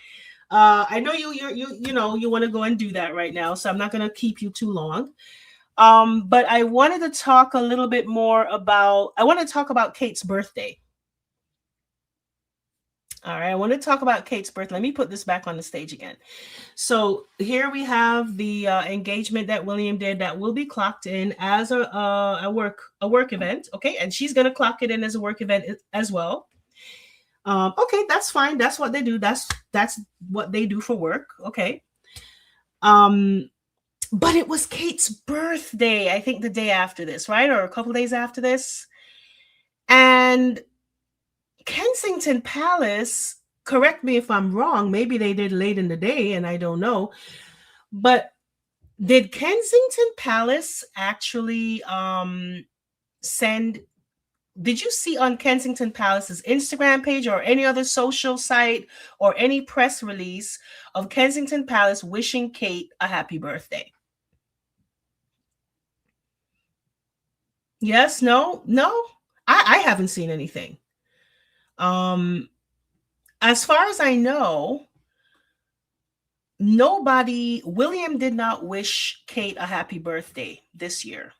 I know you want to go and do that right now, so I'm not going to keep you too long. But I wanted to talk a little bit more about Kate's birthday. All right, I want to talk about Kate's birthday. Let me put this back on the stage again. So here we have the engagement that William did that will be clocked in as a work event. Okay, and she's gonna clock it in as a work event as well. Okay, that's fine. That's what they do. That's what they do for work. Okay. But it was Kate's birthday, I think the day after this, right? Or a couple days after this. And Kensington Palace, correct me if I'm wrong, maybe they did late in the day and I don't know, but did Kensington Palace actually did you see on Kensington Palace's Instagram page or any other social site or any press release of Kensington Palace wishing Kate a happy birthday? Yes, no, I haven't seen anything. As far as I know, William did not wish Kate a happy birthday this year.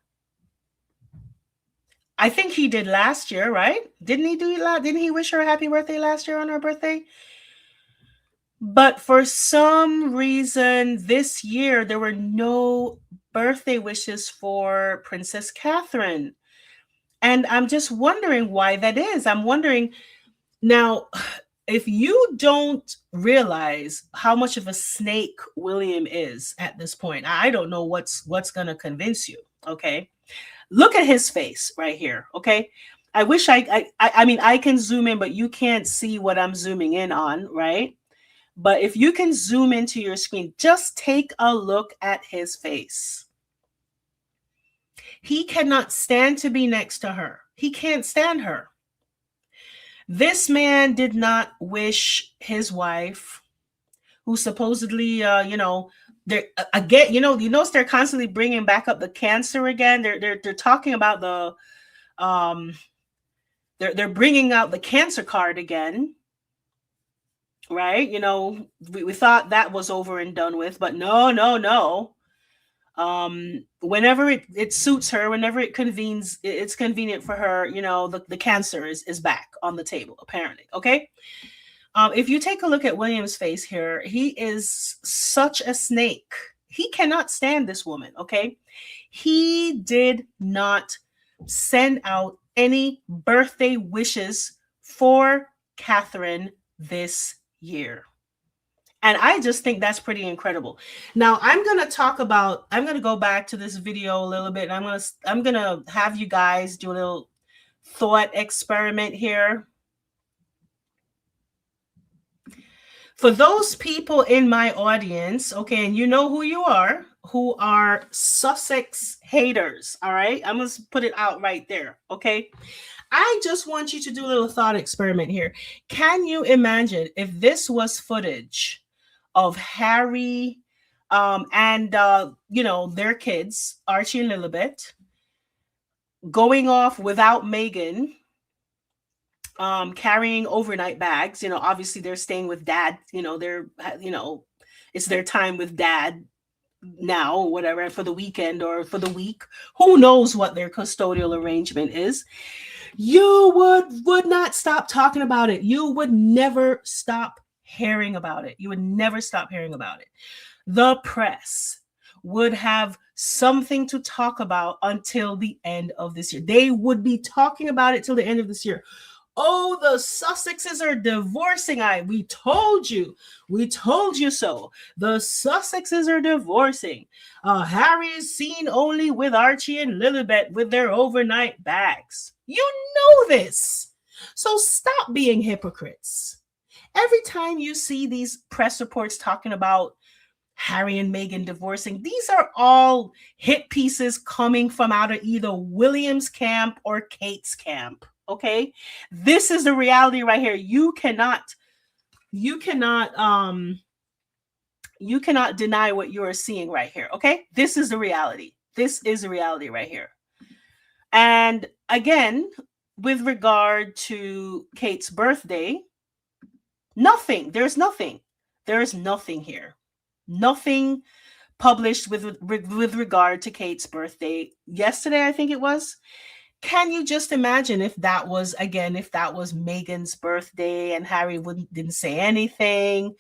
I think he did last year, right? Didn't he wish her a happy birthday last year on her birthday? But for some reason this year, there were no birthday wishes for Princess Catherine. And I'm just wondering why that is. I'm wondering now, if you don't realize how much of a snake William is at this point, I don't know what's going to convince you. Okay. Look at his face right here. Okay. I wish I mean, I can zoom in, but you can't see what I'm zooming in on, right? But if you can zoom into your screen, just take a look at his face. He cannot stand to be next to her. He can't stand her. This man did not wish his wife, who supposedly, they're again, notice they're constantly bringing back up the cancer again. They're talking about they're bringing out the cancer card again, right? We thought that was over and done with, but no. Whenever it suits her, whenever it's convenient for her, the cancer is back on the table, apparently. Okay. If you take a look at William's face here, he is such a snake. He cannot stand this woman. Okay. He did not send out any birthday wishes for Catherine this year. And I just think that's pretty incredible. Now I'm going to go back to this video a little bit. And I'm going to have you guys do a little thought experiment here. For those people in my audience, okay, and you know who you are, who are Sussex haters, all right? I'm going to put it out right there, okay? I just want you to do a little thought experiment here. Can you imagine if this was footage of Harry and their kids, Archie and Lilibet, going off without Meghan, carrying overnight bags? Obviously they're staying with dad. It's their time with dad now, whatever, for the weekend or for the week. Who knows what their custodial arrangement is? You would not stop talking about it. You would never stop hearing about it. You would never stop hearing about it. The press would have something to talk about until the end of this year. They would be talking about it till the end of this year. Oh, the Sussexes are divorcing. We told you so. The Sussexes are divorcing. Harry is seen only with Archie and Lilibet with their overnight bags. You know this. So stop being hypocrites. Every time you see these press reports talking about Harry and Meghan divorcing, these are all hit pieces coming from out of either William's camp or Kate's camp. Okay, this is the reality right here. You cannot deny what you are seeing right here. Okay, this is the reality. This is the reality right here. And again, with regard to Kate's birthday, there's nothing here. Nothing published with regard to Kate's birthday. Yesterday, I think it was. Can you just imagine if that was Meghan's birthday and Harry didn't say anything?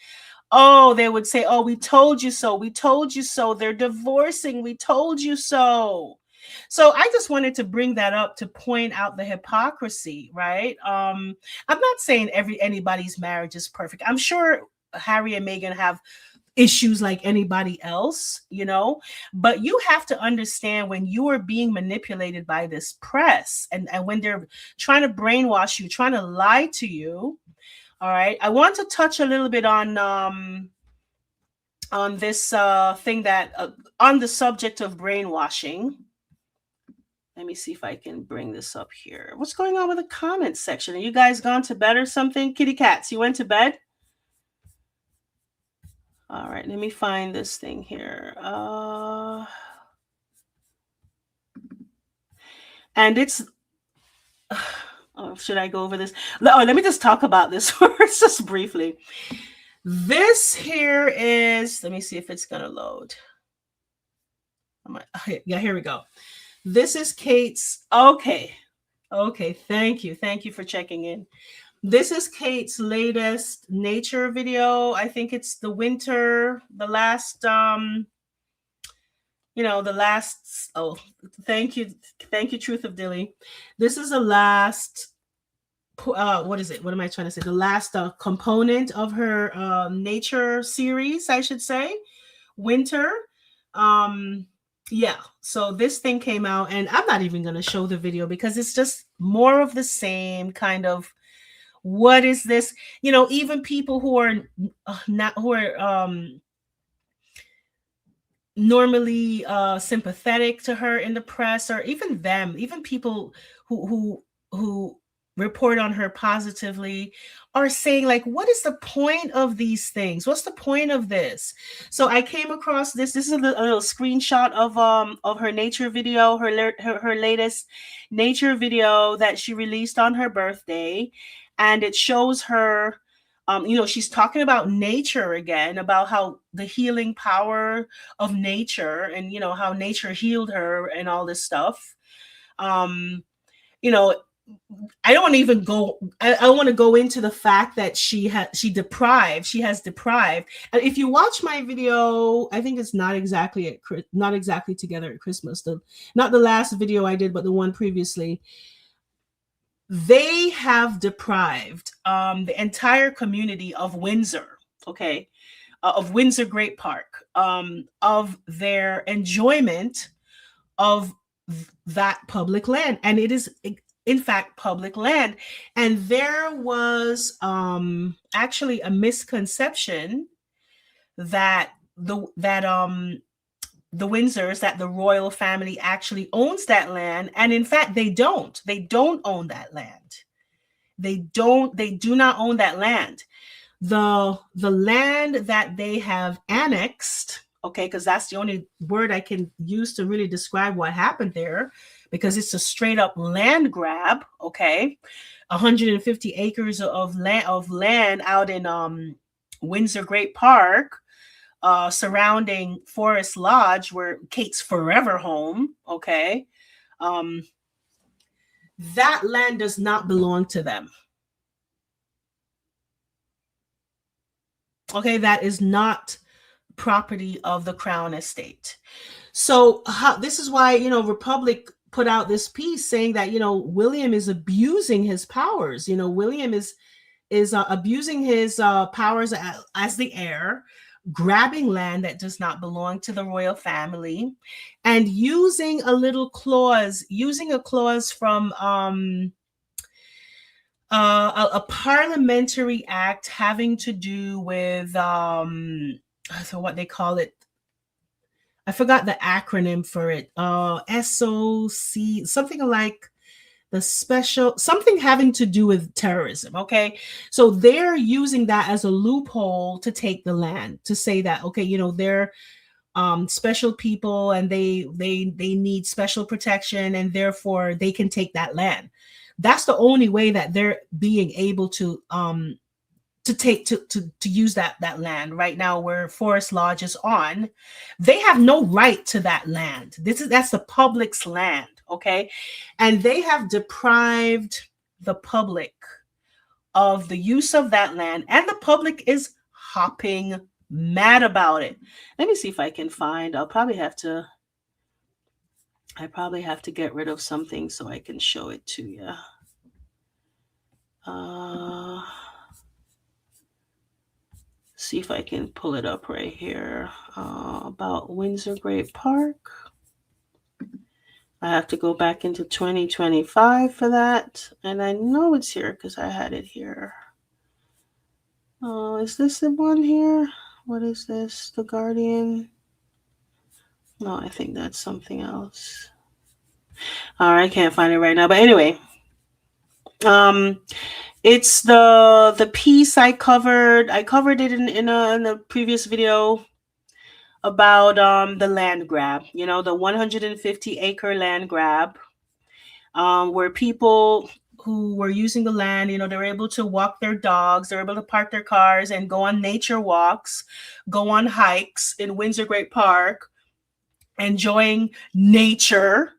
Oh, they would say, oh, we told you so. We told you so. They're divorcing. We told you so. So I just wanted to bring that up to point out the hypocrisy, right? I'm not saying anybody's marriage is perfect. I'm sure Harry and Meghan have issues like anybody else, but you have to understand when you are being manipulated by this press and when they're trying to brainwash you, trying to lie to you. All right. I want to touch a little bit on this thing that on the subject of brainwashing. Let me see if I can bring this up here. What's going on with the comments section? Are you guys gone to bed or something? Kitty cats, you went to bed? All right, let me find this thing here. And it's, should I go over this? Let me just talk about this first, just briefly. This here is, let me see if it's going to load. Yeah, here we go. This is Kate's, okay, thank you for checking in. This is Kate's latest nature video. I think it's the winter, the last, thank you, Truth of Dilly. This is the last, what is it? What am I trying to say? The last component of her nature series, I should say, winter. Yeah, so this thing came out, and I'm not even going to show the video because it's just more of the same kind of, what is this? Even people who are normally sympathetic to her in the press, or even people who report on her positively, are saying, like, what is the point of these things? What's the point of this? So I came across this. This is a little screenshot of her nature video, her latest nature video that she released on her birthday. And it shows her, she's talking about nature again, about how the healing power of nature, and, how nature healed her and all this stuff. I don't want to even go. I want to go into the fact that she has deprived. And if you watch my video, I think it's not exactly together at Christmas. Not the last video I did, but the one previously. They have deprived the entire community of Windsor, of Windsor Great Park, of their enjoyment of that public land. And it is, in fact, public land. And there was actually a misconception that the Windsors that the royal family actually owns that land, and in fact they don't. They don't own that land. They do not own that land. The land that they have annexed, okay, because that's the only word I can use to really describe what happened there, because it's a straight up land grab, okay? 150 acres of land out in Windsor Great Park, surrounding Forest Lodge, where Kate's forever home, okay? That land does not belong to them. Okay, that is not property of the Crown Estate. So this is why, Republic put out this piece saying that, William is abusing his powers. William is abusing his powers as the heir, grabbing land that does not belong to the royal family, and using a clause from a parliamentary act having to do with so what they call it, I forgot the acronym for it, SOC, something like the special, something having to do with terrorism. Okay, so they're using that as a loophole to take the land, to say that, okay, they're special people and they need special protection, and therefore they can take that land. That's the only way that they're being able to use that land right now, where Forest Lodge is on. They have no right to that land. That's the public's land, okay? And they have deprived the public of the use of that land, and the public is hopping mad about it. Let me see if I can find. I probably have to get rid of something so I can show it to you. See if I can pull it up right here, about Windsor Great Park. I have to go back into 2025 for that, and I know it's here because I had it here. Is this the one here? What is this? The Guardian? No, I think that's something else. All right, I can't find it right now, but anyway, it's the piece I covered. I covered it in a previous video about the land grab. The 150 acre land grab, where people who were using the land, they were able to walk their dogs, they were able to park their cars and go on nature walks, go on hikes in Windsor Great Park, enjoying nature.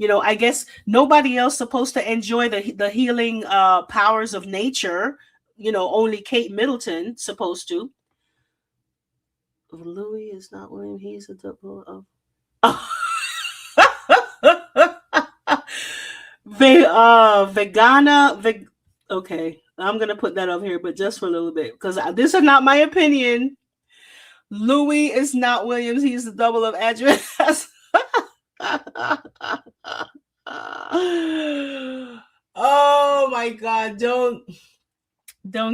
I guess nobody else supposed to enjoy the healing powers of nature. Only Kate Middleton supposed to. Louis is not William. He's a double of. Vegana. Okay, I'm gonna put that up here, but just for a little bit, because this is not my opinion. Louis is not Williams. He's the double of address. Oh my God! Don't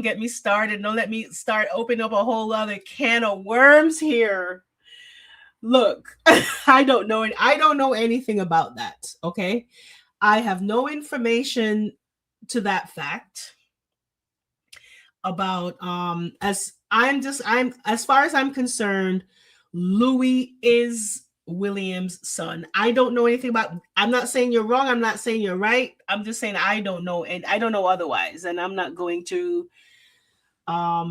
get me started. Don't let me start opening up a whole other can of worms here. Look, I don't know anything about that. Okay, I have no information to that fact about as far as I'm concerned, Louis is William's son. I don't know anything about. I'm not saying you're wrong. I'm not saying you're right. I'm just saying I don't know, and I don't know otherwise, and I'm not going to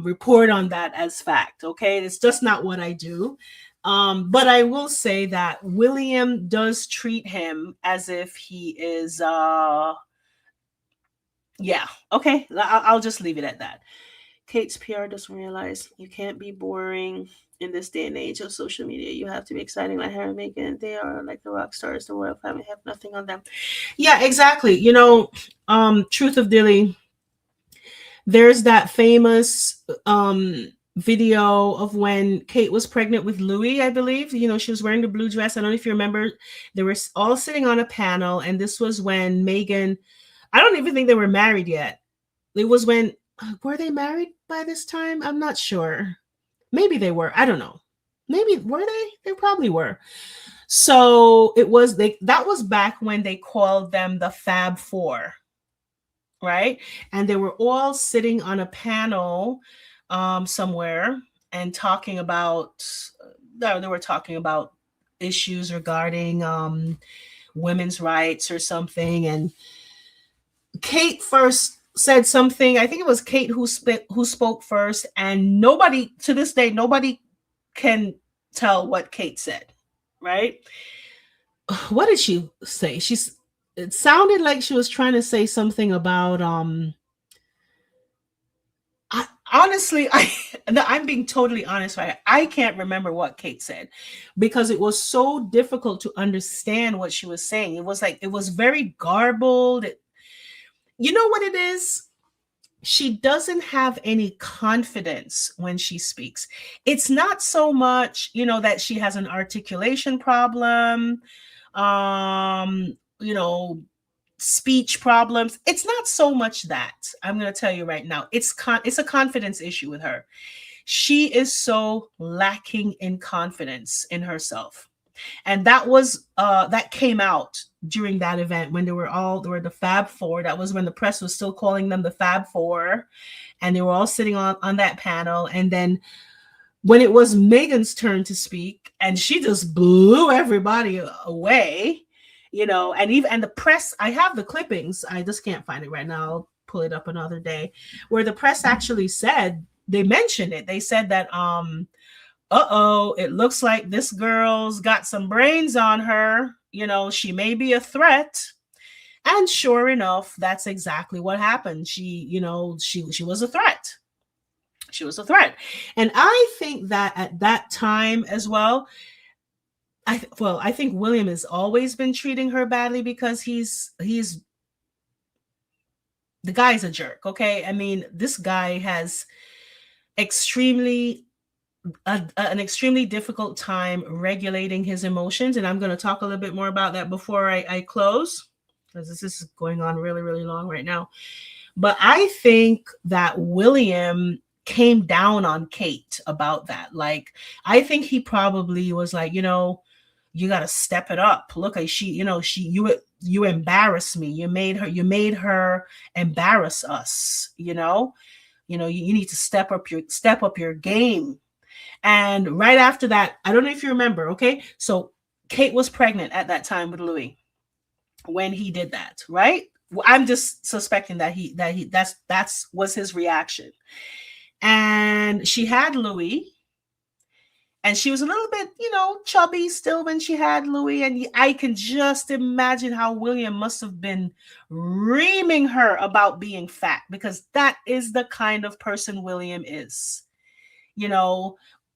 report on that as fact. Okay, it's just not what I do. But I will say that William does treat him as if he is. Yeah. Okay. I'll just leave it at that. Kate's PR doesn't realize you can't be boring in this day and age of social media. You have to be exciting like Harry and Meghan. They are like the rock stars. The royal family have nothing on them. Yeah, exactly. Truth of Dilly. There's that famous video of when Kate was pregnant with Louis, I believe. She was wearing the blue dress. I don't know if you remember. They were all sitting on a panel, and this was when Meghan, I don't even think they were married yet. It was were they married by this time? I'm not sure. Maybe they were. I don't know. Maybe were they? They probably were. So it was that was back when they called them the Fab Four, right? And they were all sitting on a panel somewhere and talking about they were talking about issues regarding women's rights or something. And Kate first said something. I think it was Kate who spoke first, and nobody to this day, nobody can tell what Kate said, right? What did she say? It sounded like she was trying to say something about I'm being totally honest, right? I can't remember what Kate said because it was so difficult to understand what she was saying. It was like it was very garbled. You know what it is? She doesn't have any confidence when she speaks. It's not so much, that she has an articulation problem, speech problems. It's not so much that. I'm going to tell you right now. It's a confidence issue with her. She is so lacking in confidence in herself. And that came out during that event when they were the Fab Four. That was when the press was still calling them the Fab Four, and they were all sitting on that panel. And then when it was Megan's turn to speak, and she just blew everybody away, and the press, I have the clippings, I just can't find it right now. I'll pull it up another day, where the press actually said, they mentioned it. They said that it looks like this girl's got some brains on her. She may be a threat. And sure enough, that's exactly what happened. She was a threat. She was a threat. And I think that at that time as well, I think William has always been treating her badly because he's the guy's a jerk. Okay. I mean, this guy has an extremely difficult time regulating his emotions. And I'm going to talk a little bit more about that before I close, because this is going on really, really long right now. But I think that William came down on Kate about that. Like, I think he probably was like, you got to step it up. Look, you embarrass me. You made her embarrass us. You need to step up your game. And right after that, I don't know if you remember, okay? So Kate was pregnant at that time with Louis when he did that, right? I'm just suspecting that was his reaction. And she had Louis, and she was a little bit, chubby still when she had Louis. And I can just imagine how William must have been reaming her about being fat, because that is the kind of person William is.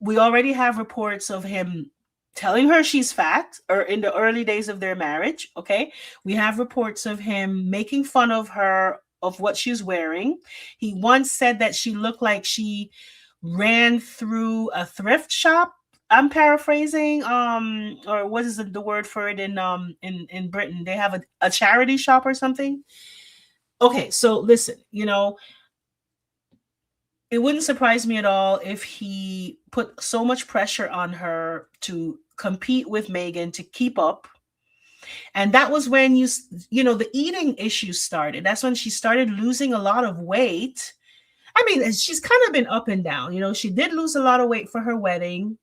We already have reports of him telling her she's fat, or in the early days of their marriage. Okay. We have reports of him making fun of her, of what she's wearing. He once said that she looked like she ran through a thrift shop. I'm paraphrasing, or what is the word for it in Britain? They have a charity shop or something. Okay. So listen, it wouldn't surprise me at all if he put so much pressure on her to compete with Megan to keep up. And that was when the eating issues started. That's when she started losing a lot of weight. I mean, she's kind of been up and down. She did lose a lot of weight for her wedding,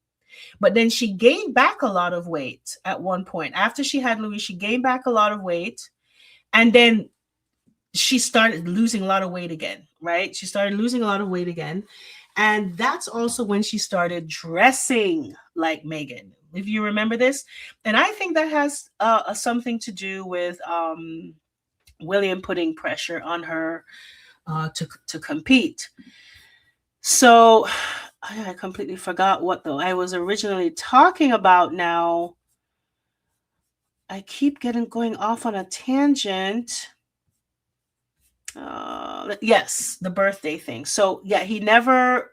but then she gained back a lot of weight at one point. After she had Louis, she gained back a lot of weight. And then she started losing a lot of weight again, right? She started losing a lot of weight again. And that's also when she started dressing like Megan, if you remember this. And I think that has something to do with William putting pressure on her to compete. So I completely forgot what though I was originally talking about now. I keep going off on a tangent. Yes, the birthday thing. So yeah, he never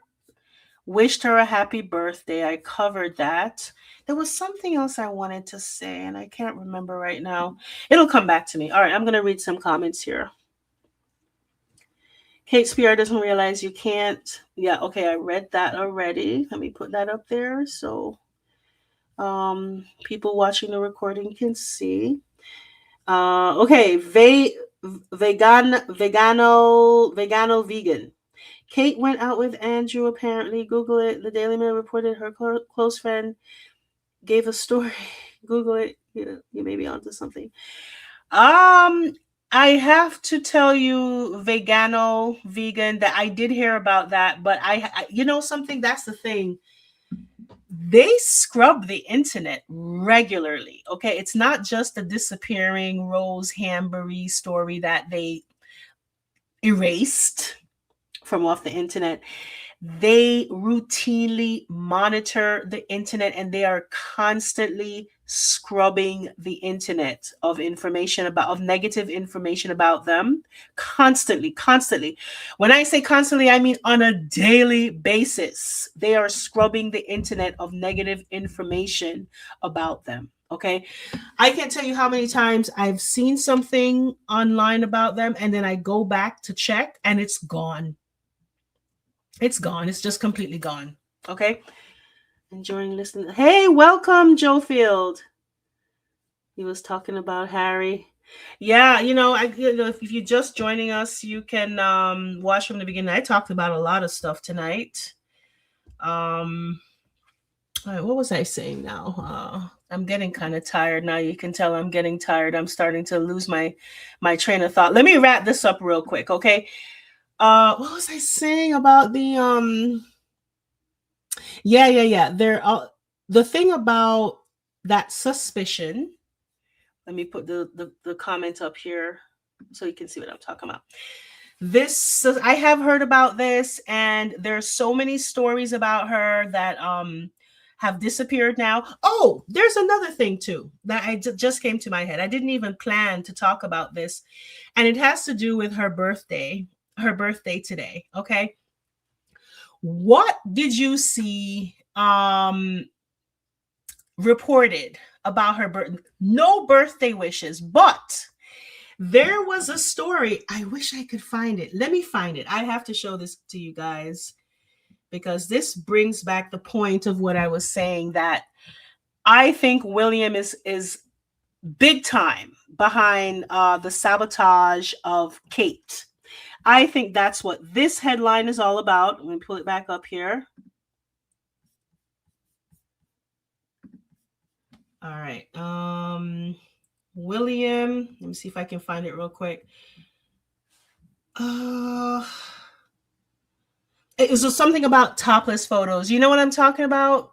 wished her a happy birthday. I covered that. There was something else I wanted to say, and I can't remember right now. It'll come back to me. All right, I'm going to read some comments here. Kate's PR doesn't realize you can't. Yeah, okay, I read that already. Let me put that up there. So People watching the recording can see. Okay, vegan. Kate went out with Andrew, apparently. Google it. The Daily Mail reported her close friend gave a story. Google it. You may be onto something. I have to tell you, vegan, that I did hear about that, but I something, that's the thing. They scrub the internet regularly. Okay, it's not just the disappearing Rose Hambury story that they erased from off the internet. They routinely monitor the internet, and they are constantly scrubbing the internet of negative information about them. Constantly. When I say constantly, I mean on a daily basis. They are scrubbing the internet of negative information about them. Okay, I can't tell you how many times I've seen something online about them, and then I go back to check, and it's gone. It's gone. It's just completely gone. Okay. Enjoying listening. Hey, welcome, Joe Field. He was talking about Harry. Yeah, if you're just joining us, you can watch from the beginning. I talked about a lot of stuff tonight. What was I saying now? I'm getting kind of tired now. You can tell I'm getting tired. I'm starting to lose my train of thought. Let me wrap this up real quick, okay? What was I saying about the Yeah. The thing about that suspicion. Let me put the comment up here so you can see what I'm talking about. I have heard about this, and there's so many stories about her that have disappeared now. Oh, there's another thing too that just came to my head. I didn't even plan to talk about this, and it has to do with her birthday. Her birthday today. Okay. What did you see reported about her birthday? No birthday wishes, but there was a story. I wish I could find it. Let me find it. I have to show this to you guys, because this brings back the point of what I was saying, that I think William is big time behind the sabotage of Kate. I think that's what this headline is all about. Let me pull it back up here. All right. William, let me see if I can find it real quick. It was something about topless photos. You know what I'm talking about?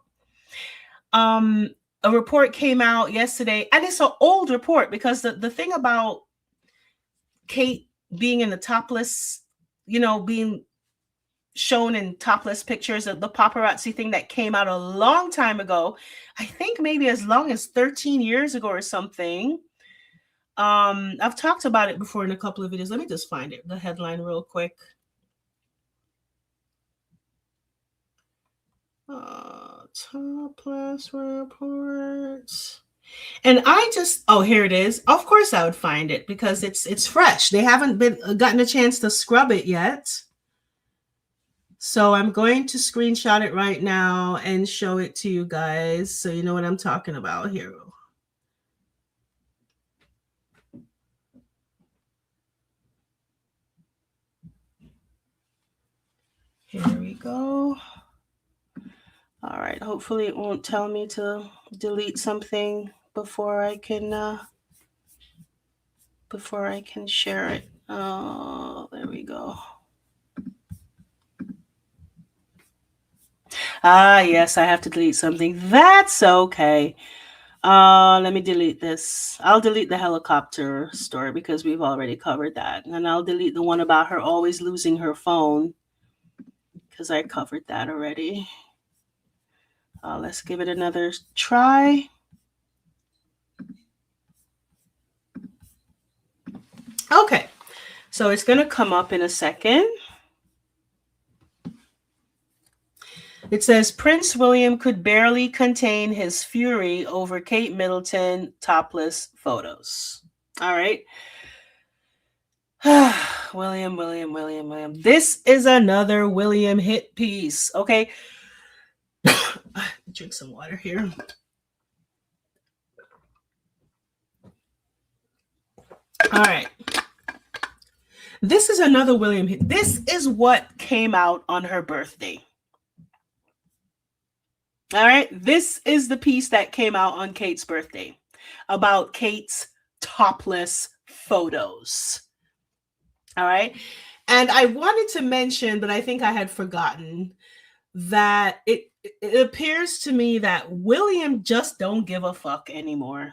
A report came out yesterday, and it's an old report, because the thing about Kate being in the topless, being shown in topless pictures, of the paparazzi thing that came out a long time ago, I think maybe as long as 13 years ago or something. I've talked about it before in a couple of videos. Let me just find it, the headline real quick. Topless reports. And here it is. Of course I would find it, because it's fresh. They haven't gotten a chance to scrub it yet. So I'm going to screenshot it right now and show it to you guys, so you know what I'm talking about here. Here we go. All right. Hopefully it won't tell me to delete something before I can share it. Oh, there we go. Yes, I have to delete something. That's okay. Let me delete this. I'll delete the helicopter story, because we've already covered that. And I'll delete the one about her always losing her phone, because I covered that already. Let's give it another try. Okay, so it's going to come up in a second. It says Prince William could barely contain his fury over Kate Middleton topless photos. All right. William. This is another William hit piece. Okay. Drink some water here. All right. This is another William. This is what came out on her birthday. All right. This is the piece that came out on Kate's birthday about Kate's topless photos. All right. And I wanted to mention, but I think I had forgotten, that it appears to me that William just don't give a fuck anymore.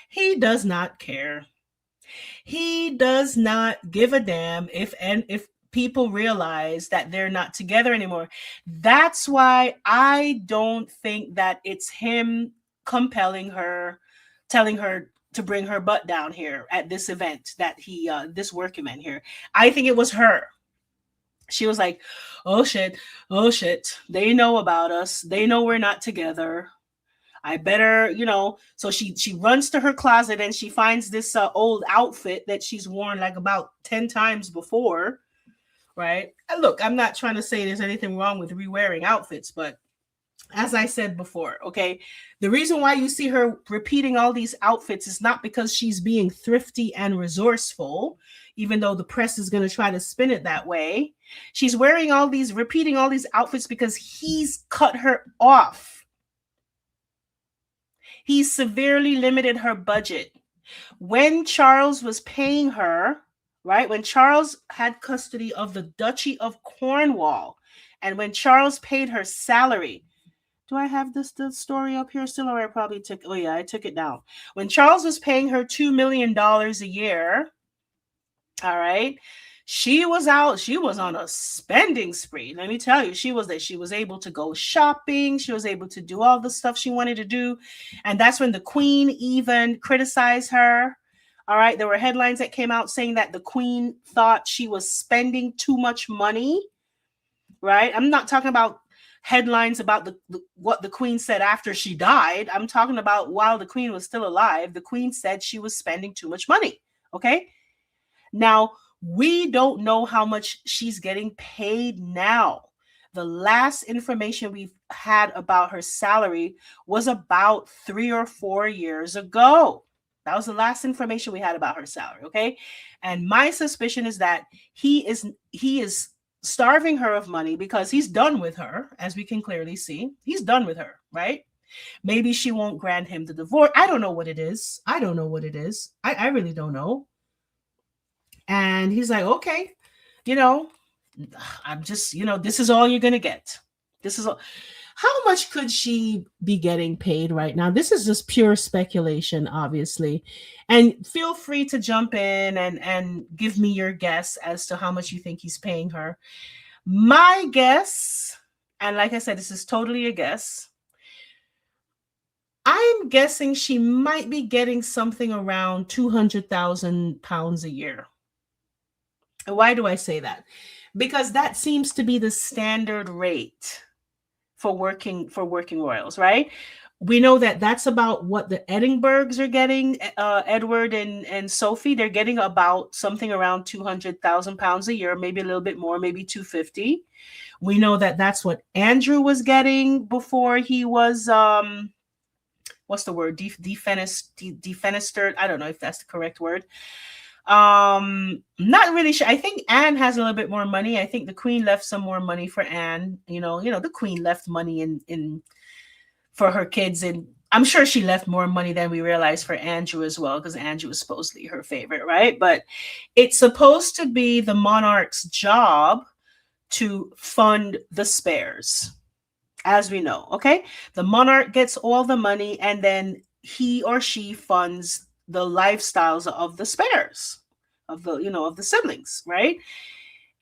He does not care. He does not give a damn if people realize that they're not together anymore. That's why I don't think that it's him compelling her, telling her to bring her butt down here at this event that this work event here. I think it was her. She was like, oh shit, they know about us. They know we're not together. I better, so she runs to her closet and she finds this old outfit that she's worn like about 10 times before, right? And look, I'm not trying to say there's anything wrong with re-wearing outfits, but as I said before, okay, the reason why you see her repeating all these outfits is not because she's being thrifty and resourceful, even though the press is going to try to spin it that way. She's repeating all these outfits because he's cut her off. He severely limited her budget. When Charles was paying her, right, when Charles had custody of the Duchy of Cornwall, and when Charles paid her salary, do I have the story up here still, or I probably took, oh yeah, I took it down. When Charles was paying her $2 million a year, all right, she was on a spending spree. Let me tell you, she was able to go shopping. She was able to do all the stuff she wanted to do. And that's when the Queen even criticized her. All right. There were headlines that came out saying that the Queen thought she was spending too much money. Right. I'm not talking about headlines about what the Queen said after she died. I'm talking about while the Queen was still alive. The Queen said she was spending too much money. Okay. Now, we don't know how much she's getting paid now. The last information we've had about her salary was about 3 or 4 years ago. That was the last information we had about her salary, okay? And my suspicion is that he is starving her of money because he's done with her, as we can clearly see. He's done with her, right? Maybe she won't grant him the divorce. I don't know what it is. I really don't know. And he's like, okay, I'm just, this is all you're going to get. This is all. How much could she be getting paid right now? This is just pure speculation, obviously. And feel free to jump in and give me your guess as to how much you think he's paying her. My guess, and like I said, this is totally a guess. I'm guessing she might be getting something around £200,000 a year. Why do I say that? Because that seems to be the standard rate for working royals, right? We know that that's about what the Edinburghs are getting. Edward and Sophie, they're getting about something around £200,000 a year, maybe a little bit more, maybe 250. We know that that's what Andrew was getting before he was what's the word? Defenestered. I don't know if that's the correct word. Not really sure. I think Anne has a little bit more money. I think the Queen left some more money for Anne. The Queen left money in for her kids, and I'm sure she left more money than we realized for Andrew as well, because Andrew was supposedly her favorite, right? But it's supposed to be the monarch's job to fund the spares, as we know. Okay, the monarch gets all the money, and then he or she funds the lifestyles of the spares, of the siblings, right?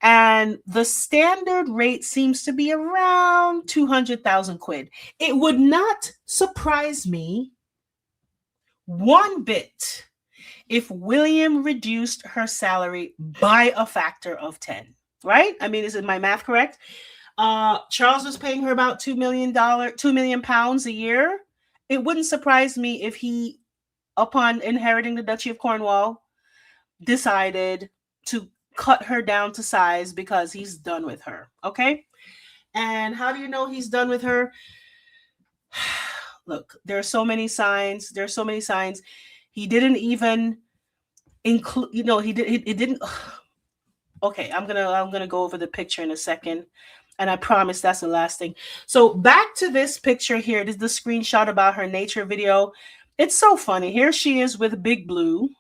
And the standard rate seems to be around 200,000 quid. It would not surprise me one bit if William reduced her salary by a factor of 10, right? I mean, is my math correct? Charles was paying her about £2 million a year. It wouldn't surprise me if he, upon inheriting the Duchy of Cornwall, decided to cut her down to size because he's done with her. Okay. And how do you know he's done with her? Look, there are so many signs. He didn't even include, he did, it didn't. Okay, I'm gonna go over the picture in a second, and I promise that's the last thing. So back to this picture here. This is the screenshot about her nature video. It's so funny. Here she is with Big Blue.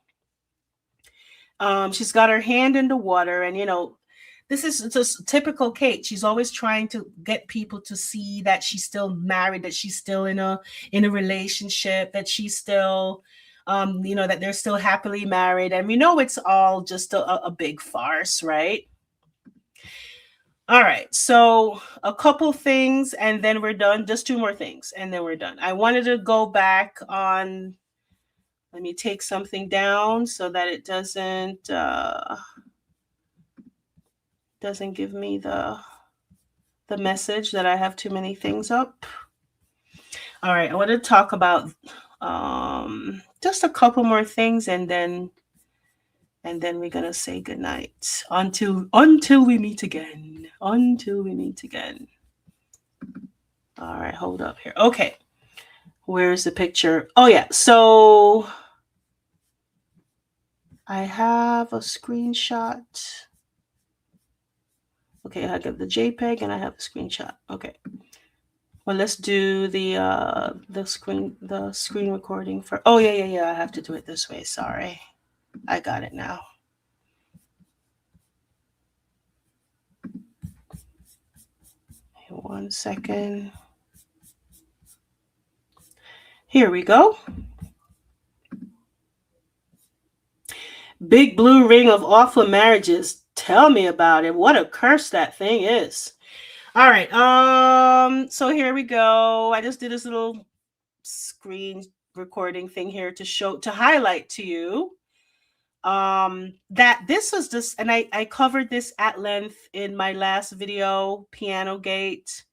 She's got her hand in the water, and this is just typical Kate. She's always trying to get people to see that she's still married, that she's still in a relationship, that she's still, that they're still happily married. And we know it's all just a big farce, right? All right, so a couple things, and then we're done. Just two more things, and then we're done. I wanted to go back on. Let me take something down so that it doesn't give me the message that I have too many things up. All right, I want to talk about just a couple more things, and then we're gonna say goodnight until we meet again. Until we meet again. All right, hold up here. Okay, where's the picture? Oh yeah, so I have a screenshot. Okay, I got the JPEG and I have a screenshot. Okay. Well, let's do the screen recording for. Oh yeah. I have to do it this way. Sorry, I got it now. One second. Here we go. Big blue ring of awful marriages. Tell me about it. What a curse that thing is. All right. So here we go. I just did this little screen recording thing here to highlight to you that this was just, and I covered this at length in my last video, Piano Gate.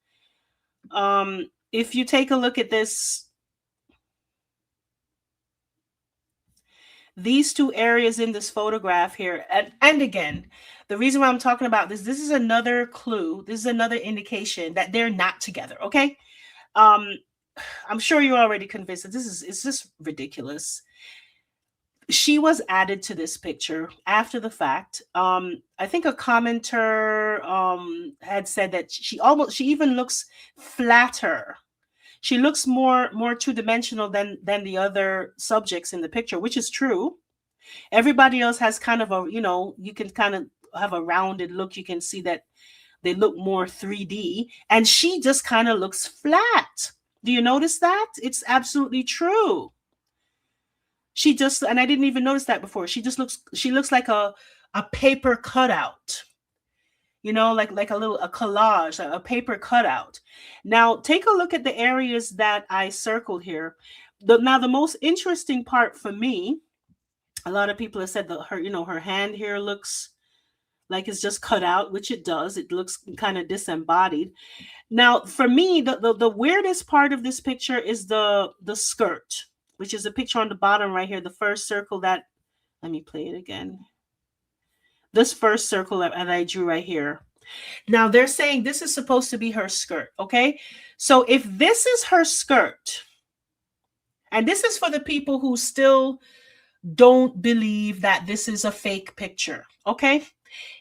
If you take a look at this, these two areas in this photograph here, and again, the reason why I'm talking about this is another clue. This is another indication that they're not together. Okay. I'm sure you're already convinced that it's just ridiculous. She was added to this picture after the fact. I think a commenter had said that she even looks flatter. She looks more two-dimensional than the other subjects in the picture, which is true. Everybody else has kind of a, you can kind of have a rounded look. You can see that they look more 3D, and she just kind of looks flat. Do you notice that? It's absolutely true. She just, and I didn't even notice that before. She looks like a paper cutout. Like a collage, a paper cutout. Now, take a look at the areas that I circled here. Now, the most interesting part for me, a lot of people have said that her hand here looks like it's just cut out, which it does. It looks kind of disembodied. Now, for me, the weirdest part of this picture is the skirt, which is a picture on the bottom right here. The first circle let me play it again. This first circle that I drew right here. Now they're saying this is supposed to be her skirt. Okay. So if this is her skirt, and this is for the people who still don't believe that this is a fake picture. Okay.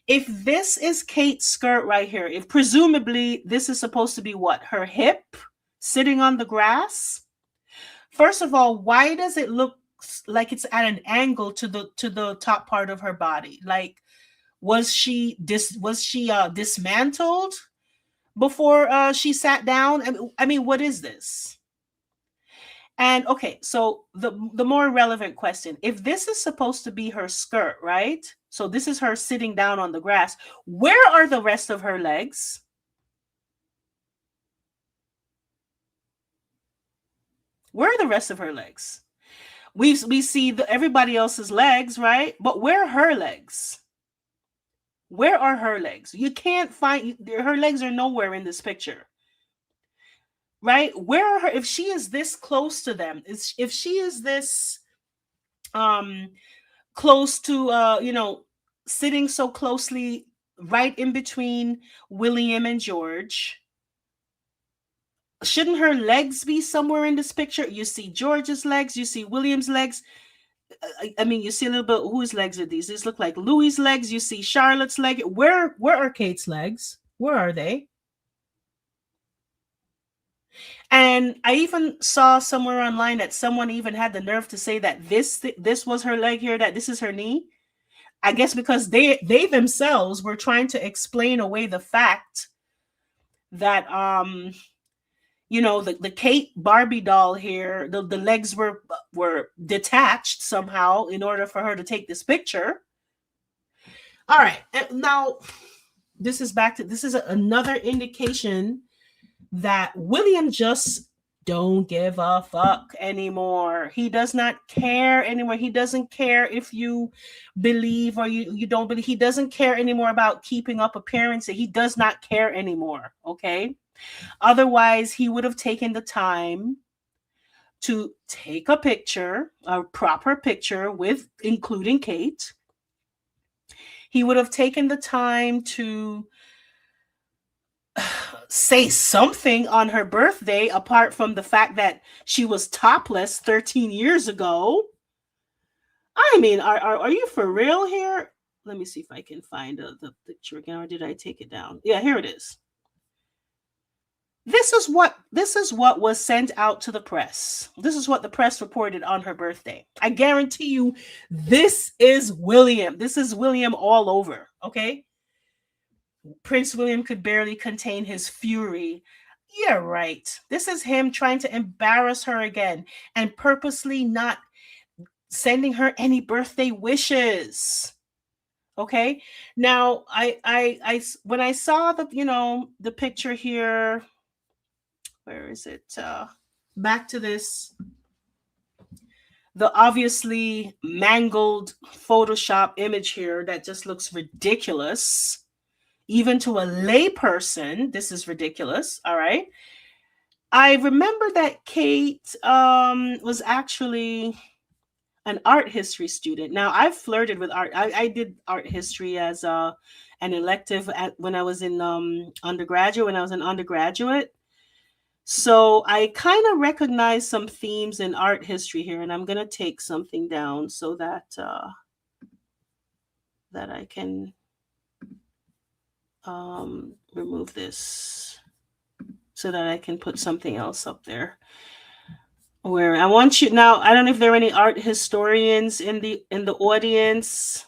If this is Kate's skirt right here, if presumably this is supposed to be what? Her hip sitting on the grass. First of all, why does it look like it's at an angle to the top part of her body? Like, was she dismantled before she sat down? I mean, what is this? And okay, so the more relevant question, if this is supposed to be her skirt, right? So this is her sitting down on the grass. Where are the rest of her legs? Where are the rest of her legs? We see everybody else's legs, right? But where are her legs? Where are her legs? You can't find her legs are nowhere in this picture. Right? Where are her? If she is this close to them, if she is this close to sitting so closely right in between William and George, shouldn't her legs be somewhere in this picture? You see George's legs, you see William's legs. I mean, you see a little bit. Whose legs are these? These look like Louis' legs. You see Charlotte's leg. Where are Kate's legs? Where are they? And I even saw somewhere online that someone even had the nerve to say that this was her leg here, that this is her knee. I guess because they themselves were trying to explain away the fact that the Kate Barbie doll here, the legs were detached somehow in order for her to take this picture. All right, now this is another indication that William just don't give a fuck anymore. He does not care anymore. He doesn't care if you believe or you don't believe. He doesn't care anymore about keeping up appearances. He does not care anymore, okay? Otherwise, he would have taken the time to take a picture, a proper picture with including Kate. He would have taken the time to say something on her birthday apart from the fact that she was topless 13 years ago. I mean, are you for real here? Let me see if I can find the picture again, or did I take it down? Yeah, here it is. This is what was sent out to the press. This is what the press reported on her birthday. I guarantee you, this is William. This is William all over, okay? Prince William could barely contain his fury. Yeah, right. This is him trying to embarrass her again and purposely not sending her any birthday wishes. Okay. Now, I when I saw the picture here, where is it? Back to this. The obviously mangled Photoshop image here that just looks ridiculous. Even to a layperson, this is ridiculous. All right. I remember that Kate was actually an art history student. Now, I've flirted with art. I did art history as an elective when I was in undergraduate, when I was an undergraduate. So I kind of recognize some themes in art history here, and I'm going to take something down so that that I can remove this so that I can put something else up there. Where I want you now, I don't know if there are any art historians in the audience.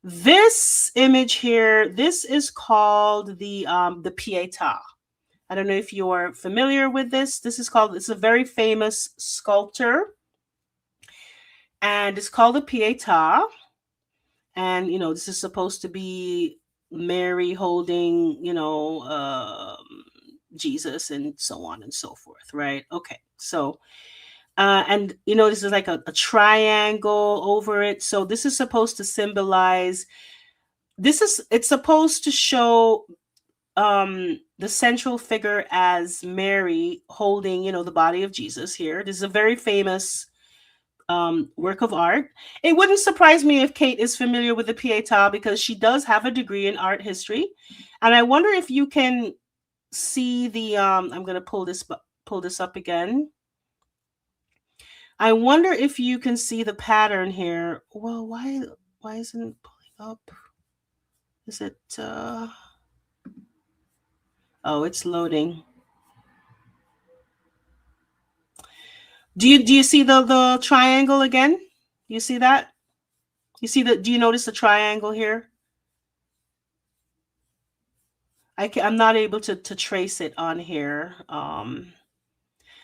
This image here, this is called the Pietà. I don't know if you are familiar with this. It's a very famous sculptor, and it's called the Pietà. And this is supposed to be Mary holding, Jesus and so on and so forth, right? Okay, so and this is like a triangle over it. So this is supposed to symbolize. It's supposed to show the central figure as Mary holding, the body of Jesus here. This is a very famous work of art. It wouldn't surprise me if Kate is familiar with the Pietà because she does have a degree in art history. And I wonder if you can see the I'm going to pull this up again. I wonder if you can see the pattern here. Well, why isn't it pulling up? Is it oh, it's loading. Do you see the triangle again? You see that? Do you notice the triangle here? I'm not able to trace it on here.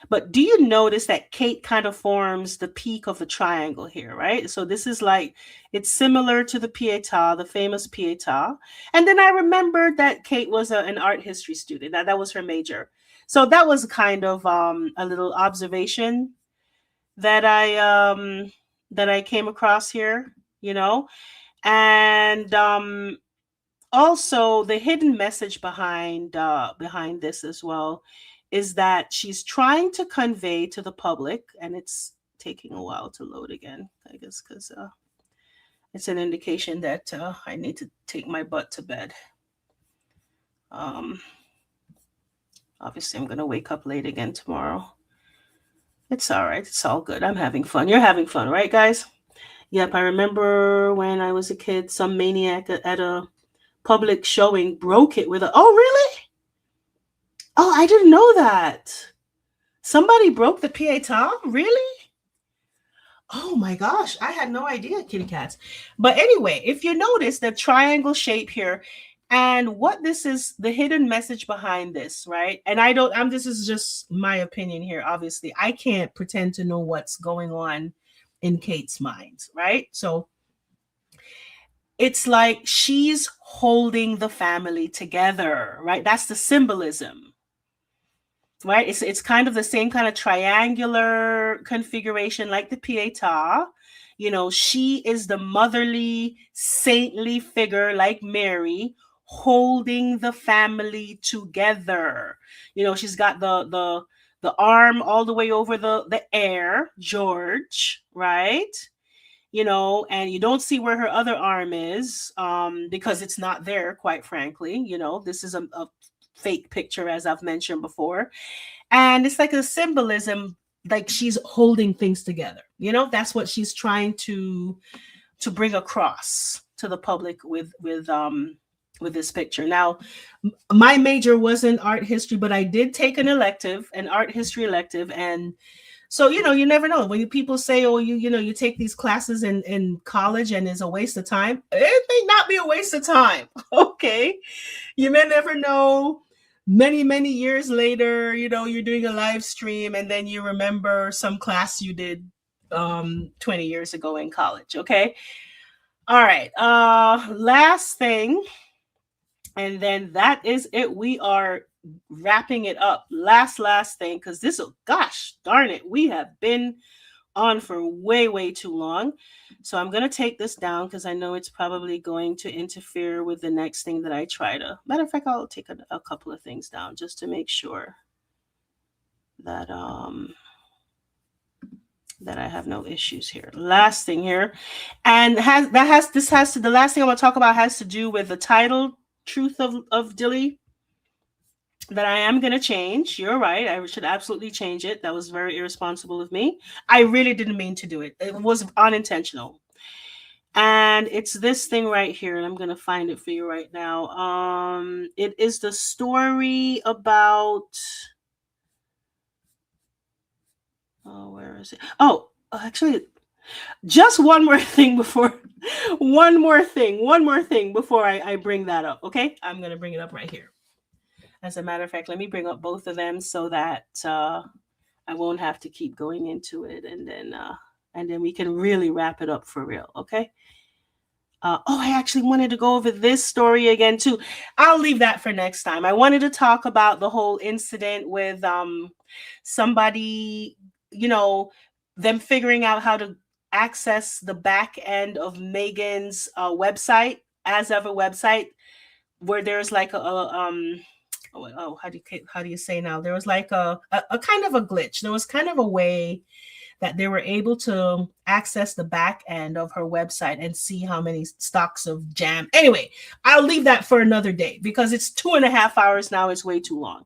But do you notice that Kate kind of forms the peak of the triangle here, right? So this is it's similar to the Pietà, the famous Pietà. And then I remembered that Kate was an art history student. That was her major. So that was kind of a little observation that I came across here, and also the hidden message behind this as well is that she's trying to convey to the public, and it's taking a while to load again, I guess, because it's an indication that I need to take my butt to bed. Obviously, I'm going to wake up late again tomorrow. It's all right. It's all good. I'm having fun. You're having fun, right, guys? Yep, I remember when I was a kid, some maniac at a public showing broke it with a. Oh, really? Oh, I didn't know that. Somebody broke the pieta? Really? Oh my gosh, I had no idea, kitty cats. But anyway, if you notice the triangle shape here, and what this is, the hidden message behind this, right? And I don't, this is just my opinion here, obviously. I can't pretend to know what's going on in Kate's mind, right? So it's like she's holding the family together, right? That's the symbolism, right? It's kind of the same kind of triangular configuration like the Pietà. You know, she is the motherly, saintly figure like Mary, holding the family together. You know, she's got the arm all the way over the heir, George, right? You know, and you don't see where her other arm is, because it's not there, quite frankly. You know, this is a fake picture, as I've mentioned before. And it's like a symbolism, like she's holding things together. You know, that's what she's trying to bring across to the public with this picture. Now, my major wasn't art history, but I did take an elective, an art history elective. And so, you know, you never know when people say, oh, you know, you take these classes in college and it's a waste of time. It may not be a waste of time. Okay. You may never know. Many years later, you know, you're doing a live stream and then you remember some class you did 20 years ago in college. Okay. All right. Last thing. And then that is it. We are wrapping it up. Last thing, because this, oh gosh darn it, we have been on for way too long. So I'm going to take this down because I know it's probably going to interfere with the next thing that I try to. Matter of fact, I'll take a couple of things down just to make sure that that I have no issues here. Last thing here, and the last thing I want to talk about has to do with the title, Truth of Dilly, that I am going to change. You're right. I should absolutely change it. That was very irresponsible of me. I really didn't mean to do it. It was unintentional. And it's this thing right here. And I'm going to find it for you right now. It is the story about... Oh, where is it? Oh, actually, just one more thing before I bring that up. Okay. I'm going to bring it up right here. As a matter of fact, let me bring up both of them so that I won't have to keep going into it, and then we can really wrap it up for real, okay? I actually wanted to go over this story again too. I'll leave that for next time. I wanted to talk about the whole incident with somebody, you know, them figuring out how to access the back end of Megan's website, as of a website, where there's like how do you say now? There was like a kind of a glitch. There was kind of a way that they were able to access the back end of her website and see how many stocks of jam. Anyway, I'll leave that for another day because it's 2.5 hours now. It's way too long.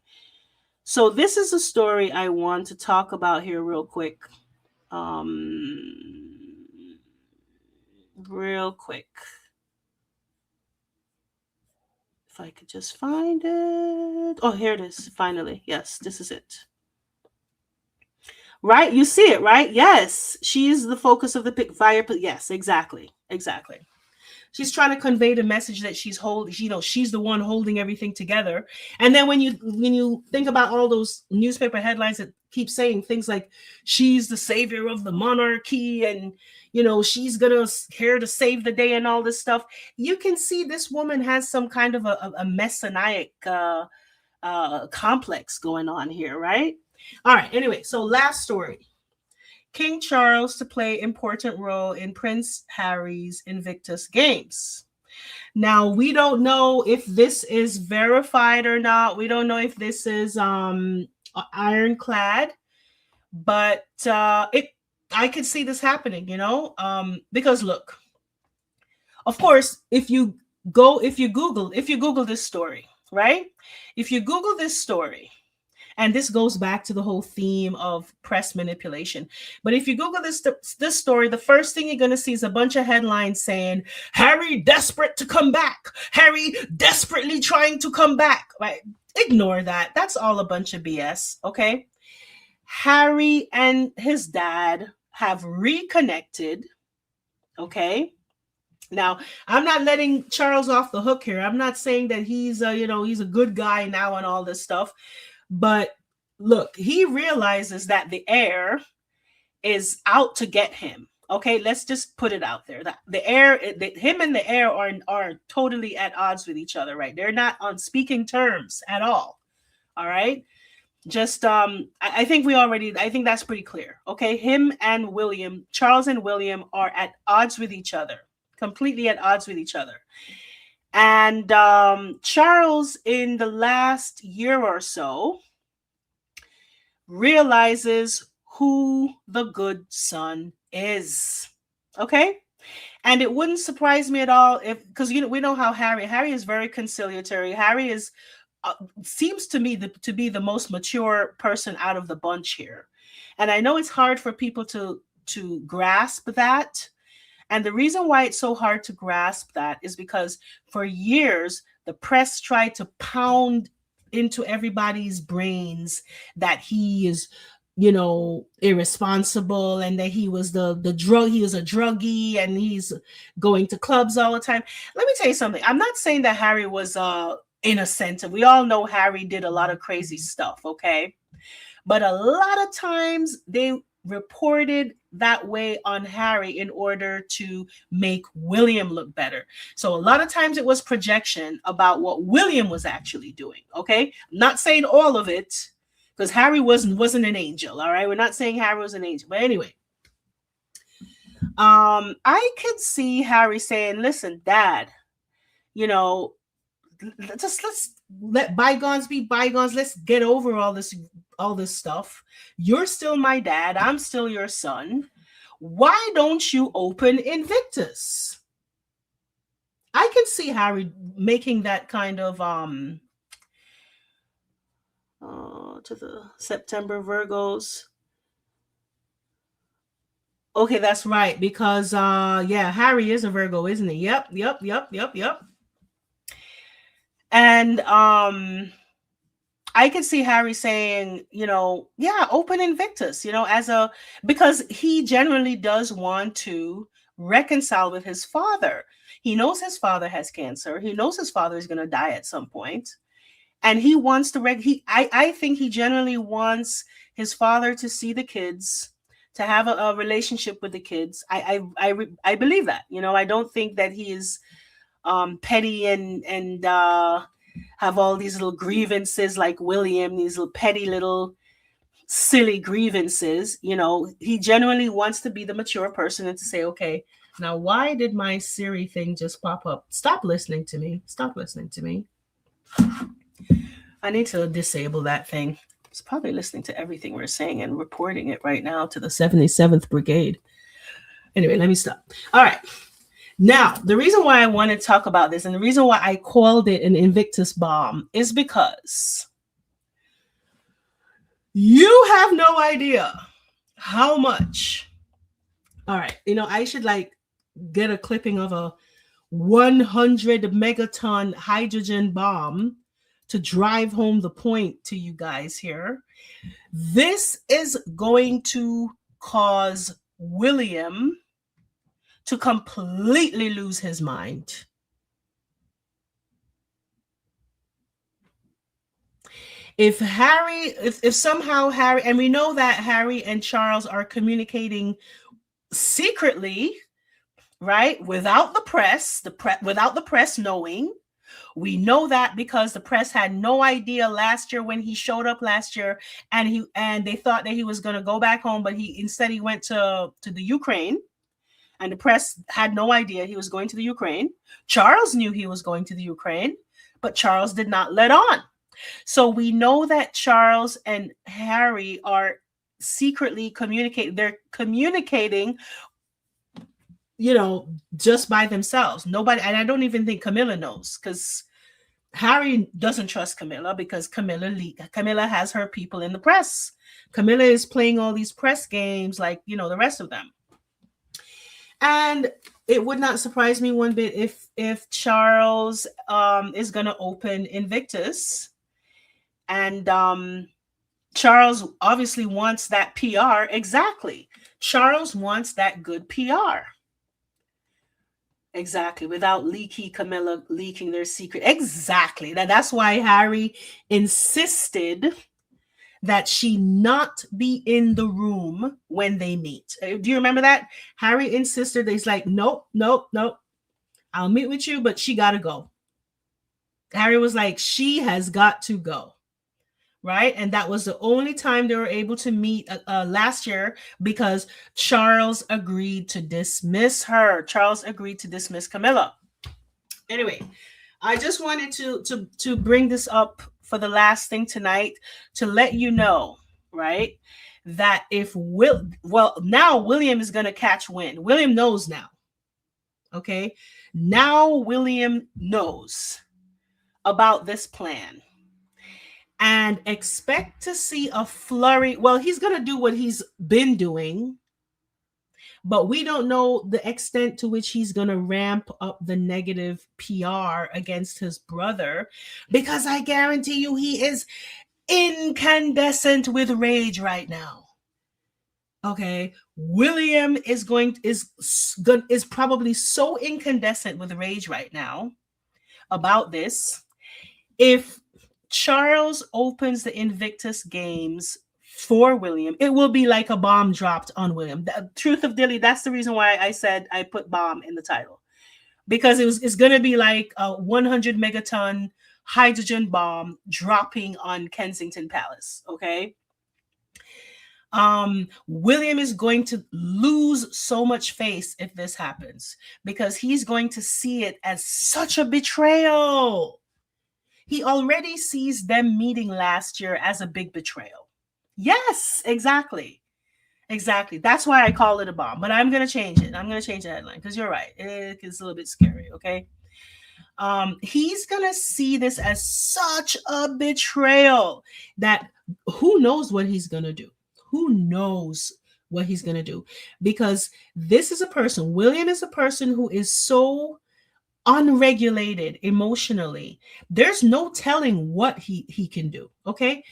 So this is a story I want to talk about here real quick. Real quick. If I could just find it. Oh, here it is. Finally. Yes, this is it. Right? You see it, right? Yes. She's the focus of the pic fire. Yes, exactly. She's trying to convey the message that she's holding, you know, she's the one holding everything together. And then when you think about all those newspaper headlines that keep saying things like she's the savior of the monarchy and, you know, she's here to save the day and all this stuff, you can see this woman has some kind of a messianic complex going on here, right? All right. Anyway, so last story. King Charles to play important role in Prince Harry's Invictus Games. Now, we don't know if this is verified or not. We don't know if this is ironclad, but I could see this happening, you know, because look, of course, if you Google this story, right? If you Google this story, And this goes back to the whole theme of press manipulation. But if you Google this story, the first thing you're going to see is a bunch of headlines saying, Harry desperate to come back. Harry desperately trying to come back. Right? Ignore that. That's all a bunch of BS. Okay. Harry and his dad have reconnected. Okay. Now, I'm not letting Charles off the hook here. I'm not saying that he's a good guy now and all this stuff. But look, he realizes that the heir is out to get him. Okay, let's just put it out there. Him and the heir are totally at odds with each other, right? They're not on speaking terms at all. All right. Just I think that's pretty clear. Okay, Charles and William are at odds with each other, completely at odds with each other. And Charles, in the last year or so, realizes who the good son is. Okay? And it wouldn't surprise me at all because we know how Harry is very conciliatory. Harry is seems to me to be the most mature person out of the bunch here. And I know it's hard for people to grasp that. And the reason why it's so hard to grasp that is because for years, the press tried to pound into everybody's brains that he is, irresponsible and that he was he was a druggie and he's going to clubs all the time. Let me tell you something. I'm not saying that Harry was innocent. We all know Harry did a lot of crazy stuff, okay? But a lot of times they reported that way on Harry in order to make William look better. So a lot of times it was projection about what William was actually doing, okay? I'm not saying all of it because Harry wasn't an angel, all right? We're not saying Harry was an angel. But anyway, I could see Harry saying, listen, Dad, let's let bygones be bygones. Let's get over all this stuff. You're still my dad. I'm still your son. Why don't you open Invictus? I can see Harry making that kind of to the September Virgos. Okay, that's right, because Harry is a Virgo, isn't he? Yep. And I could see Harry saying, open Invictus, because he generally does want to reconcile with his father. He knows his father has cancer. He knows his father is going to die at some point. And he wants to, I think he generally wants his father to see the kids, to have a relationship with the kids. I believe that, I don't think that he is petty and have all these little grievances like William, these little petty little silly grievances. He genuinely wants to be the mature person and to say, okay, now why did my Siri thing just pop up? Stop listening to me. I need to disable that thing. It's probably listening to everything we're saying and reporting it right now to the 77th Brigade. Anyway, let me stop. All right. Now, the reason why I want to talk about this and the reason why I called it an Invictus bomb is because you have no idea how much. All right. I should get a clipping of a 100 megaton hydrogen bomb to drive home the point to you guys here. This is going to cause William to completely lose his mind. If somehow Harry, and we know that Harry and Charles are communicating secretly, right? Without the press, without the press knowing. We know that because the press had no idea last year when he showed up last year, and they thought that he was going to go back home, but instead he went to the Ukraine, and the press had no idea he was going to the Ukraine. Charles knew he was going to the Ukraine, but Charles did not let on. So we know that Charles and Harry are secretly communicating. They're communicating, just by themselves. Nobody, and I don't even think Camilla knows, because Harry doesn't trust Camilla because Camilla has her people in the press. Camilla is playing all these press games like, the rest of them. And it would not surprise me one bit if Charles is going to open Invictus. And Charles obviously wants that PR. Exactly. Charles wants that good PR. Exactly. Without Camilla leaking their secret. Exactly. That's why Harry insisted that she not be in the room when they meet. Do you remember that? Harry insisted. He's like, nope. I'll meet with you, but she got to go. Harry was like, she has got to go. Right? And that was the only time they were able to meet last year because Charles agreed to dismiss her. Charles agreed to dismiss Camilla. Anyway, I just wanted to bring this up for the last thing tonight to let you know, right, that now William is going to catch wind. William knows now. Okay? Now William knows about this plan. And expect to see a flurry. Well, he's going to do what he's been doing, but we don't know the extent to which he's going to ramp up the negative PR against his brother, because I guarantee you he is incandescent with rage right now. Okay, William is probably so incandescent with rage right now about this. If Charles opens the Invictus games for William, it will be like a bomb dropped on William. The truth of Dilly, that's the reason why I said I put bomb in the title. Because it's going to be like a 100 megaton hydrogen bomb dropping on Kensington Palace, okay? William is going to lose so much face if this happens because he's going to see it as such a betrayal. He already sees them meeting last year as a big betrayal. Yes, exactly. Exactly. That's why I call it a bomb. But I'm going to change it. I'm going to change the headline because you're right. It's a little bit scary, okay? He's going to see this as such a betrayal that who knows what he's going to do? Who knows what he's going to do? Because this is a person, William is a person who is so unregulated emotionally. There's no telling what he can do. Okay.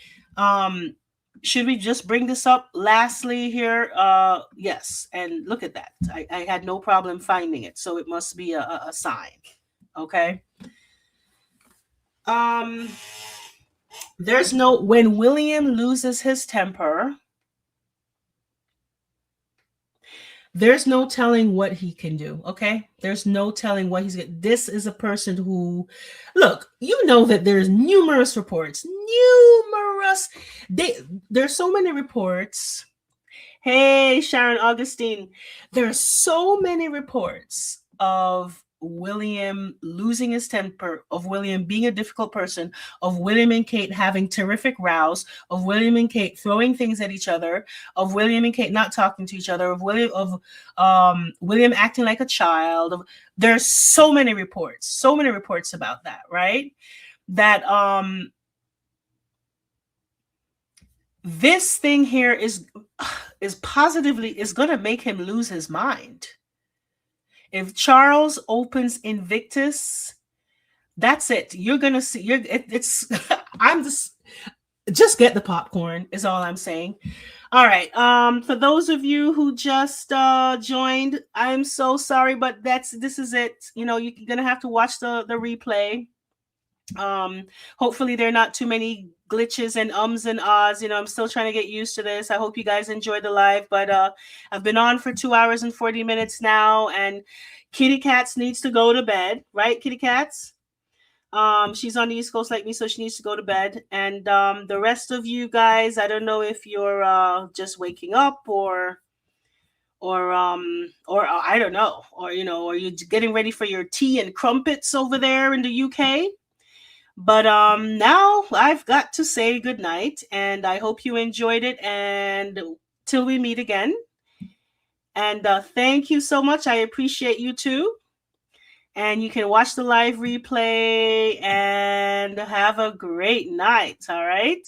Should we just bring this up lastly here? Yes. And look at that. I had no problem finding it. So it must be a sign. Okay. When William loses his temper, there's no telling what he can do, okay? There's no telling what he's going to do. This is a person who, look, you know that there's numerous reports. There's so many reports. Hey, Sharon Augustine. There's so many reports of William losing his temper, of William being a difficult person, of William and Kate having terrific rows, of William and Kate throwing things at each other, of William and Kate not talking to each other, of William acting like a child. There's so many reports about that, right? That this thing here is going to make him lose his mind. If Charles opens Invictus, that's it. You're gonna see. I'm just get the popcorn. Is all I'm saying. All right. For those of you who just joined, I'm so sorry, but this is it. You're gonna have to watch the replay. Hopefully there are not too many glitches and ums and ahs. I'm still trying to get used to this. I hope you guys enjoyed the live, but I've been on for 2 hours and 40 minutes now, and Kitty Cats needs to go to bed, right? Kitty Cats. She's on the East Coast like me, so she needs to go to bed. And the rest of you guys, I don't know if you're just waking up or I don't know, or you're getting ready for your tea and crumpets over there in the UK. But now I've got to say goodnight, and I hope you enjoyed it, and till we meet again. And thank you so much. I appreciate you too. and you can watch the live replay and have a great night. All right.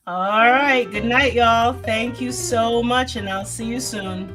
All right. Good night, y'all. Thank you so much, and I'll see you soon.